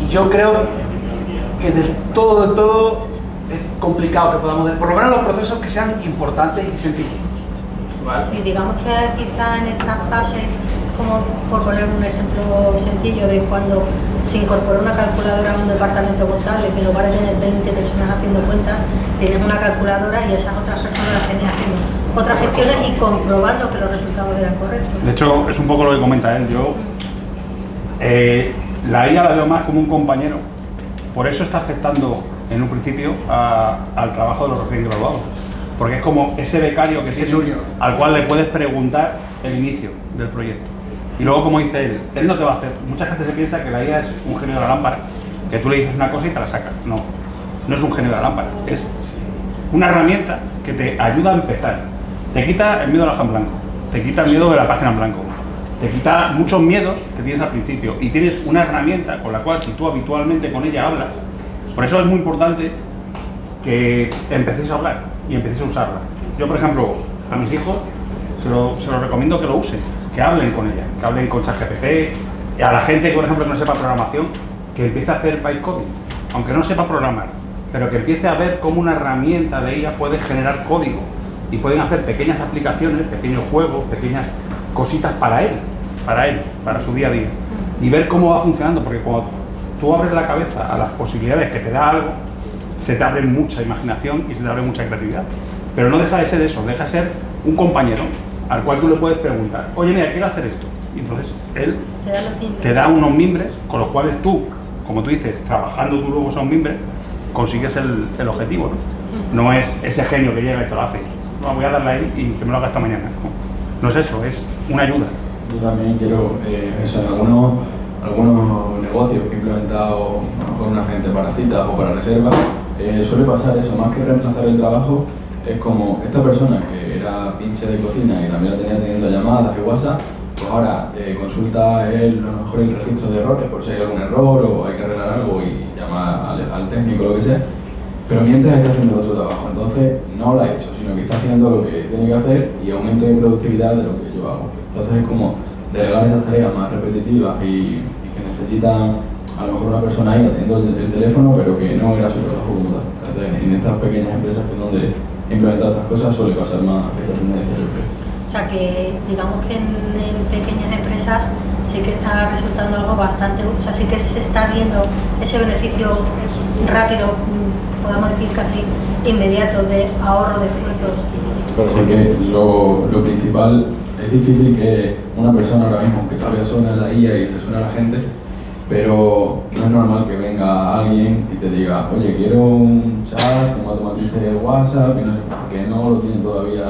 Y yo creo que de todo es complicado que podamos, por lo menos los procesos que sean importantes y sencillos. ¿Vale? Sí, digamos que quizá en esta fase, como por poner un ejemplo sencillo de cuando se incorporó una calculadora a un departamento contable, que en lugar de tener 20 personas haciendo cuentas, tenían una calculadora y esas otras personas las tenían haciendo otras gestiones y comprobando que los resultados eran correctos. De hecho, es un poco lo que comenta él. Yo la IA la veo más como un compañero. Por eso está afectando en un principio al trabajo de los recién graduados. Porque es como ese becario que tiene, al cual le puedes preguntar el inicio del proyecto. Y luego, como dice él no te va a hacer. Mucha gente se piensa que la IA es un genio de la lámpara, que tú le dices una cosa y te la sacas. No, no es un genio de la lámpara. Es una herramienta que te ayuda a empezar. Te quita el miedo a la hoja en blanco, te quita el miedo de la página en blanco, te quita muchos miedos que tienes al principio y tienes una herramienta con la cual, si tú habitualmente con ella hablas, por eso es muy importante que empecéis a hablar y empecéis a usarla. Yo, por ejemplo, a mis hijos se lo recomiendo que lo usen, que hablen con ella, que hablen con ChatGPT, y a la gente, por ejemplo, que no sepa programación, que empiece a hacer bytecoding, aunque no sepa programar, pero que empiece a ver cómo una herramienta de ella puede generar código y pueden hacer pequeñas aplicaciones, pequeños juegos, pequeñas cositas para él, para su día a día, y ver cómo va funcionando, porque cuando tú abres la cabeza a las posibilidades que te da algo, se te abre mucha imaginación y se te abre mucha creatividad. Pero no deja de ser eso, deja de ser un compañero al cual tú le puedes preguntar, oye, mira, quiero hacer esto. Y entonces él te da unos mimbres con los cuales tú, como tú dices, trabajando tú luego esos mimbres, consigues el objetivo, ¿no? No es ese genio que llega y te lo hace. No, voy a darle ahí y que me lo haga esta mañana. No es eso, es una ayuda. Yo también quiero, eso, en algunos negocios que he implementado, a lo mejor una gente para citas o para reservas, suele pasar eso, más que reemplazar el trabajo, es como esta persona que era pinche de cocina y también la tenía teniendo llamadas y WhatsApp, pues ahora consulta él a lo mejor el registro de errores por si hay algún error o hay que arreglar algo y llama al técnico o lo que sea, pero mientras está haciendo otro trabajo, entonces no lo ha hecho, sino que está haciendo lo que tiene que hacer y aumento de productividad de lo que yo hago. Entonces es como delegar esas tareas más repetitivas y que necesitan a lo mejor una persona ahí atendiendo el teléfono, pero que no era su trabajo como tal. Entonces, en estas pequeñas empresas que es donde implementar estas cosas suele pasar más esta tendencia, yo creo. O sea que digamos que en pequeñas empresas sí que está resultando algo bastante, o sea, sí que se está viendo ese beneficio rápido, podemos decir casi inmediato, de ahorro de esfuerzos. Porque lo principal, es difícil que una persona ahora mismo, que todavía suena la IA y te suena la gente, pero no es normal que venga alguien y te diga, oye, quiero un chat que me automatice WhatsApp y no sé, porque no lo tiene todavía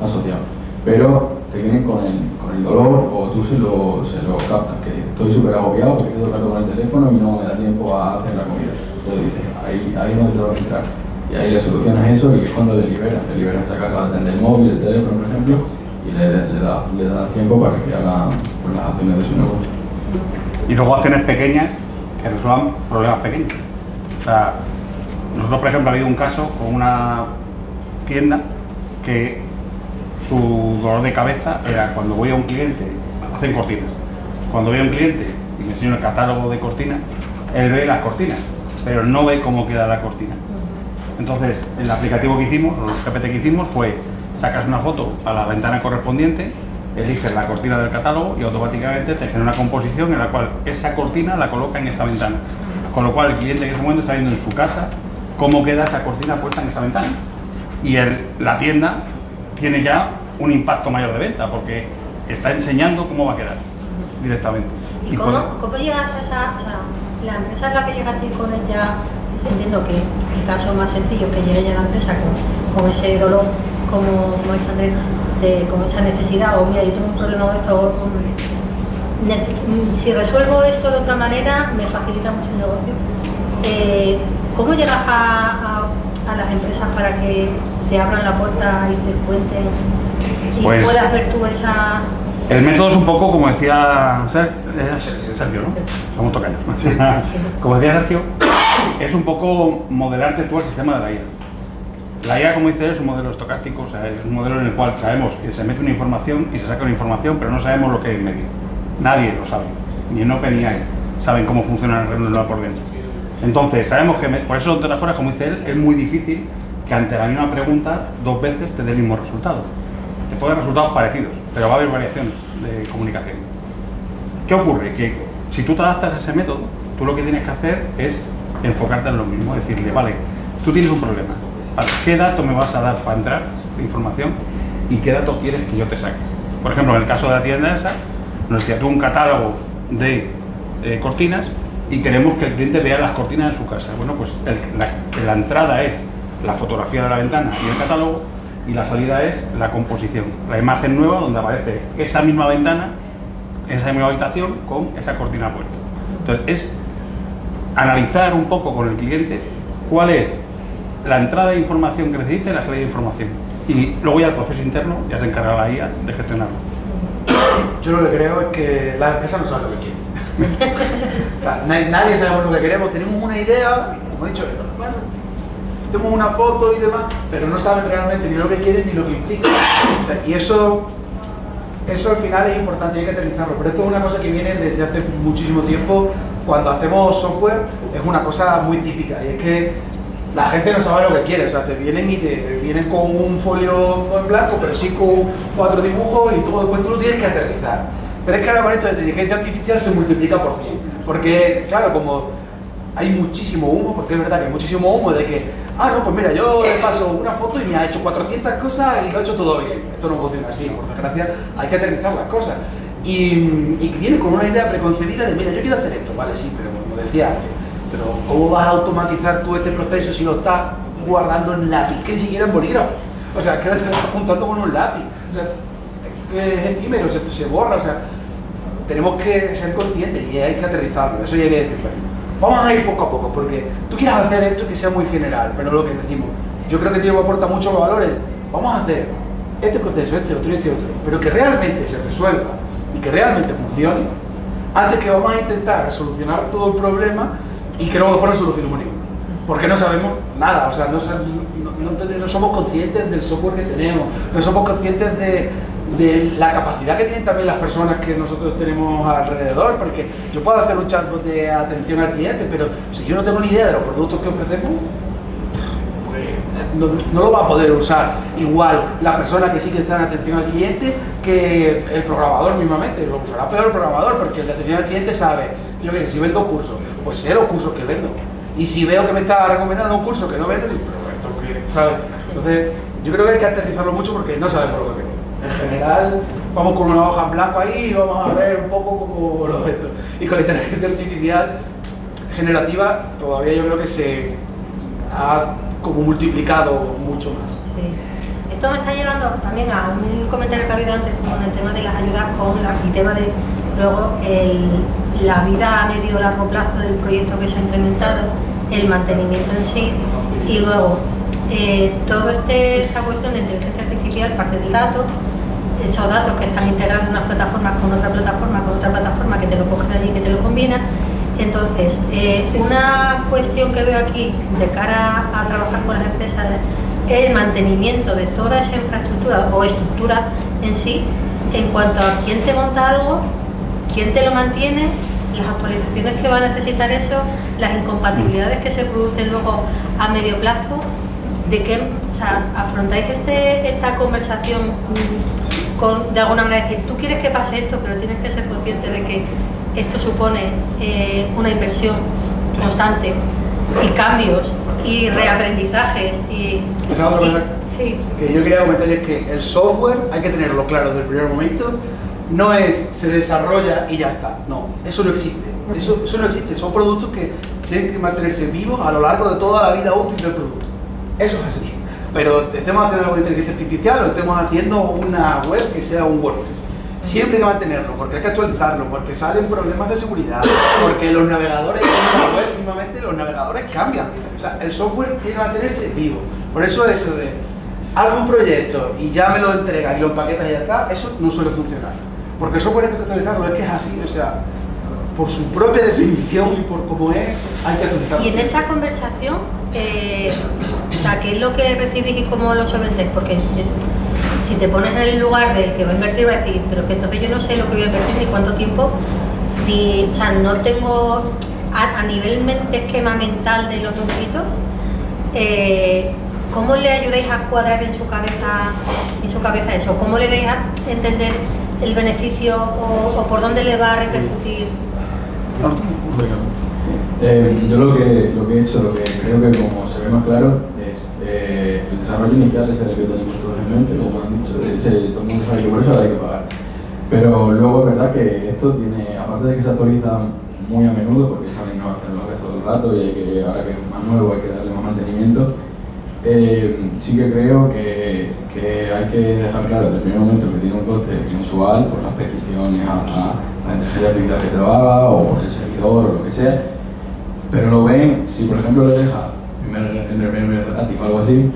asociado. pero te vienen con el dolor o tú se lo captas, que estoy súper agobiado porque estoy todo el rato con el teléfono y no me da tiempo a hacer la comida. Entonces dices, ahí es donde tengo que entrar. Y ahí le solucionas eso y es cuando le liberas esa carga de atender el móvil, el teléfono, por ejemplo, y le da tiempo para que haga pues, las acciones de su negocio. Y luego acciones pequeñas que resuelvan problemas pequeños. O sea, nosotros, por ejemplo, ha habido un caso con una tienda que su dolor de cabeza era cuando voy a un cliente, hacen cortinas, cuando voy a un cliente y me enseño el catálogo de cortinas, él ve las cortinas, pero no ve cómo queda la cortina. Entonces, el aplicativo que hicimos, o el GPT que hicimos fue, sacas una foto a la ventana correspondiente, eliges la cortina del catálogo y automáticamente te genera una composición en la cual esa cortina la coloca en esa ventana. Con lo cual el cliente en ese momento está viendo en su casa cómo queda esa cortina puesta en esa ventana. Y la tienda tiene ya un impacto mayor de venta porque está enseñando cómo va a quedar directamente. ¿Y cómo llegas a esa... O sea, la empresa es la que llega a ti con ella... Entiendo que el caso más sencillo que llegue ya a la empresa con ese dolor, como ha dicho Andrés, con esa necesidad, o mira, yo tengo un problema con esto, si resuelvo esto de otra manera, me facilita mucho el negocio. ¿Cómo llegas a las empresas para que te abran la puerta y te cuenten y pues, puedas ver tú esa... El método es un poco, como decía Sergio, ¿no? Somos tocaños. Como decía Sergio, es un poco modelarte tú el sistema de la IA. La IA, como dice, es un modelo estocástico, o sea, es un modelo en el cual sabemos que se mete una información y se saca una información, pero no sabemos lo que hay en medio. Nadie lo sabe, ni en OpenAI saben cómo funciona el red neuronal por dentro. Entonces, sabemos que, por eso, entre las cosas, como dice él, es muy difícil que ante la misma pregunta dos veces te dé el mismo resultado. Te pueden dar resultados parecidos, pero va a haber variaciones de comunicación. ¿Qué ocurre? Que si tú te adaptas a ese método, tú lo que tienes que hacer es enfocarte en lo mismo, decirle, vale, tú tienes un problema, ¿vale? ¿Qué datos me vas a dar para entrar de información y qué datos quieres que yo te saque? Por ejemplo, en el caso de la tienda esa, nos decía tú un catálogo de cortinas y queremos que el cliente vea las cortinas en su casa. Bueno, pues la entrada es la fotografía de la ventana y el catálogo, y la salida es la composición, la imagen nueva donde aparece esa misma ventana, esa misma habitación con esa cortina puesta. Entonces es analizar un poco con el cliente cuál es la entrada de información que necesita y la salida de información. Y luego ya el proceso interno ya se encarga la IA de gestionarlo. Yo lo que creo es que las empresas no saben lo que quieren. O sea, nadie sabe lo que queremos, tenemos una idea, como he dicho, bueno, tenemos una foto y demás, pero no saben realmente ni lo que quieren ni lo que implica. O sea, y eso al final es importante y hay que aterrizarlo. Pero esto es una cosa que viene desde hace muchísimo tiempo. Cuando hacemos software es una cosa muy típica y es que la gente no sabe lo que quiere. O sea, te vienen con un folio no en blanco, pero sí con 4 dibujos y todo, después tú lo tienes que aterrizar. Pero es que ahora con esto de inteligencia artificial se multiplica por 100. Porque, claro, como hay muchísimo humo, porque es verdad que hay muchísimo humo de que, no, pues mira, yo le paso una foto y me ha hecho 400 cosas y lo ha hecho todo bien. Esto no funciona así, por desgracia, hay que aterrizar las cosas. Y viene con una idea preconcebida de, mira, yo quiero hacer esto, vale, sí, pero como decía antes, pero ¿cómo vas a automatizar tú este proceso si lo estás guardando en lápiz? Que ni siquiera en bolígrafo. O sea, que lo estás apuntando con un lápiz. O sea, es efímero, se borra, o sea, tenemos que ser conscientes y hay que aterrizarlo, eso ya hay que decirlo. Vamos a ir poco a poco, porque tú quieres hacer esto que sea muy general, pero lo que decimos, yo creo que Diego aporta muchos valores. Vamos a hacer este proceso, este otro, pero que realmente se resuelva y que realmente funcione, antes que vamos a intentar solucionar todo el problema y que luego después no solucionemos ninguno. Porque no sabemos nada, o sea, no somos conscientes del software que tenemos, no somos conscientes de la capacidad que tienen también las personas que nosotros tenemos alrededor, porque yo puedo hacer un chatbot de atención al cliente, pero si yo no tengo ni idea de los productos que ofrecemos, pues no lo va a poder usar igual la persona que sí que está en atención al cliente que el programador mismamente. Lo usará peor el programador, porque el de atención al cliente sabe, yo qué sé, si vendo cursos, pues sé los cursos que vendo, y si veo que me está recomendando un curso que no vendo, digo, pero esto qué, ¿sabes? Entonces yo creo que hay que aterrizarlo mucho porque no sabemos lo que queremos. En general, vamos con una hoja en blanco ahí y vamos a ver un poco cómo lo esto. Y con la inteligencia artificial generativa todavía yo creo que se ha como multiplicado mucho más. Sí. esto me está llevando también a un comentario que ha habido antes con el tema de las ayudas, con el tema de luego la vida a medio o largo plazo del proyecto que se ha implementado, el mantenimiento en sí, y luego toda esta cuestión de inteligencia artificial parte del dato, esos datos que están integrados unas plataformas con otra plataforma que te lo cogen allí, que te lo combina. Entonces, una cuestión que veo aquí de cara a trabajar con las empresas es el mantenimiento de toda esa infraestructura o estructura en sí, en cuanto a quién te monta algo, quién te lo mantiene, las actualizaciones que va a necesitar eso, las incompatibilidades que se producen luego a medio plazo, de qué, o sea, afrontáis esta conversación de alguna manera, decir, tú quieres que pase esto, pero tienes que ser consciente de que esto supone una inversión constante y cambios y reaprendizajes y sí. Que yo quería comentar es que el software hay que tenerlo claro desde el primer momento. No es se desarrolla y ya está, no, eso no existe, eso no existe, son productos que tienen que mantenerse vivos a lo largo de toda la vida útil del producto, eso es así. Pero estemos haciendo algo de inteligencia artificial o estemos haciendo una web que sea un WordPress, siempre hay que mantenerlo, porque hay que actualizarlo, porque salen problemas de seguridad, porque los navegadores en la web mismamente los navegadores cambian, o sea, el software tiene que mantenerse vivo. Por eso eso de haz un proyecto y ya me lo entregas y lo empaquetas y ya está, eso no suele funcionar. Porque el software hay que actualizarlo, es que es así, o sea, por su propia definición y por cómo es, hay que actualizarlo. Y en esa conversación, o sea, ¿qué es lo que recibís y cómo lo solventáis? Porque si te pones en el lugar del que va a invertir, va a decir, pero que entonces yo no sé lo que voy a invertir ni cuánto tiempo, ni, o sea, no tengo a nivel esquema mental de los numeritos, ¿cómo le ayudáis a cuadrar en su cabeza eso? ¿Cómo le dais a entender el beneficio o por dónde le va a repercutir? Yo lo que he hecho, lo que creo que como se ve más claro es el desarrollo inicial es el que tenemos todos en mente, como han dicho, todo el mundo sabe que por eso hay que pagar. Pero luego es verdad que esto tiene, aparte de que se actualiza muy a menudo, porque salen nuevas tecnologías todo el rato y hay que, ahora que es más nuevo hay que darle más mantenimiento, sí que creo que hay que dejar claro desde el primer momento que tiene un coste mensual por las peticiones a la inteligencia artificial que te lo haga o por el servidor o lo que sea, pero lo ven, si por ejemplo le deja en el primer gratis o algo así,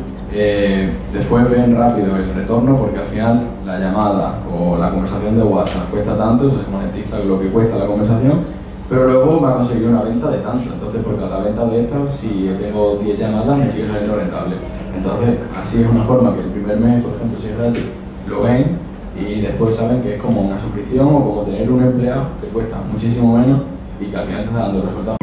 después ven rápido el retorno porque al final la llamada o la conversación de WhatsApp cuesta tanto, eso se monetiza lo que cuesta la conversación, pero luego va a conseguir una venta de tanto, entonces por cada venta de estas, si tengo 10 llamadas me sigue saliendo rentable. Entonces así es una forma que el primer mes, por ejemplo, si es gratis, lo ven y después saben que es como una suscripción o como tener un empleado que cuesta muchísimo menos y que al final te está dando resultados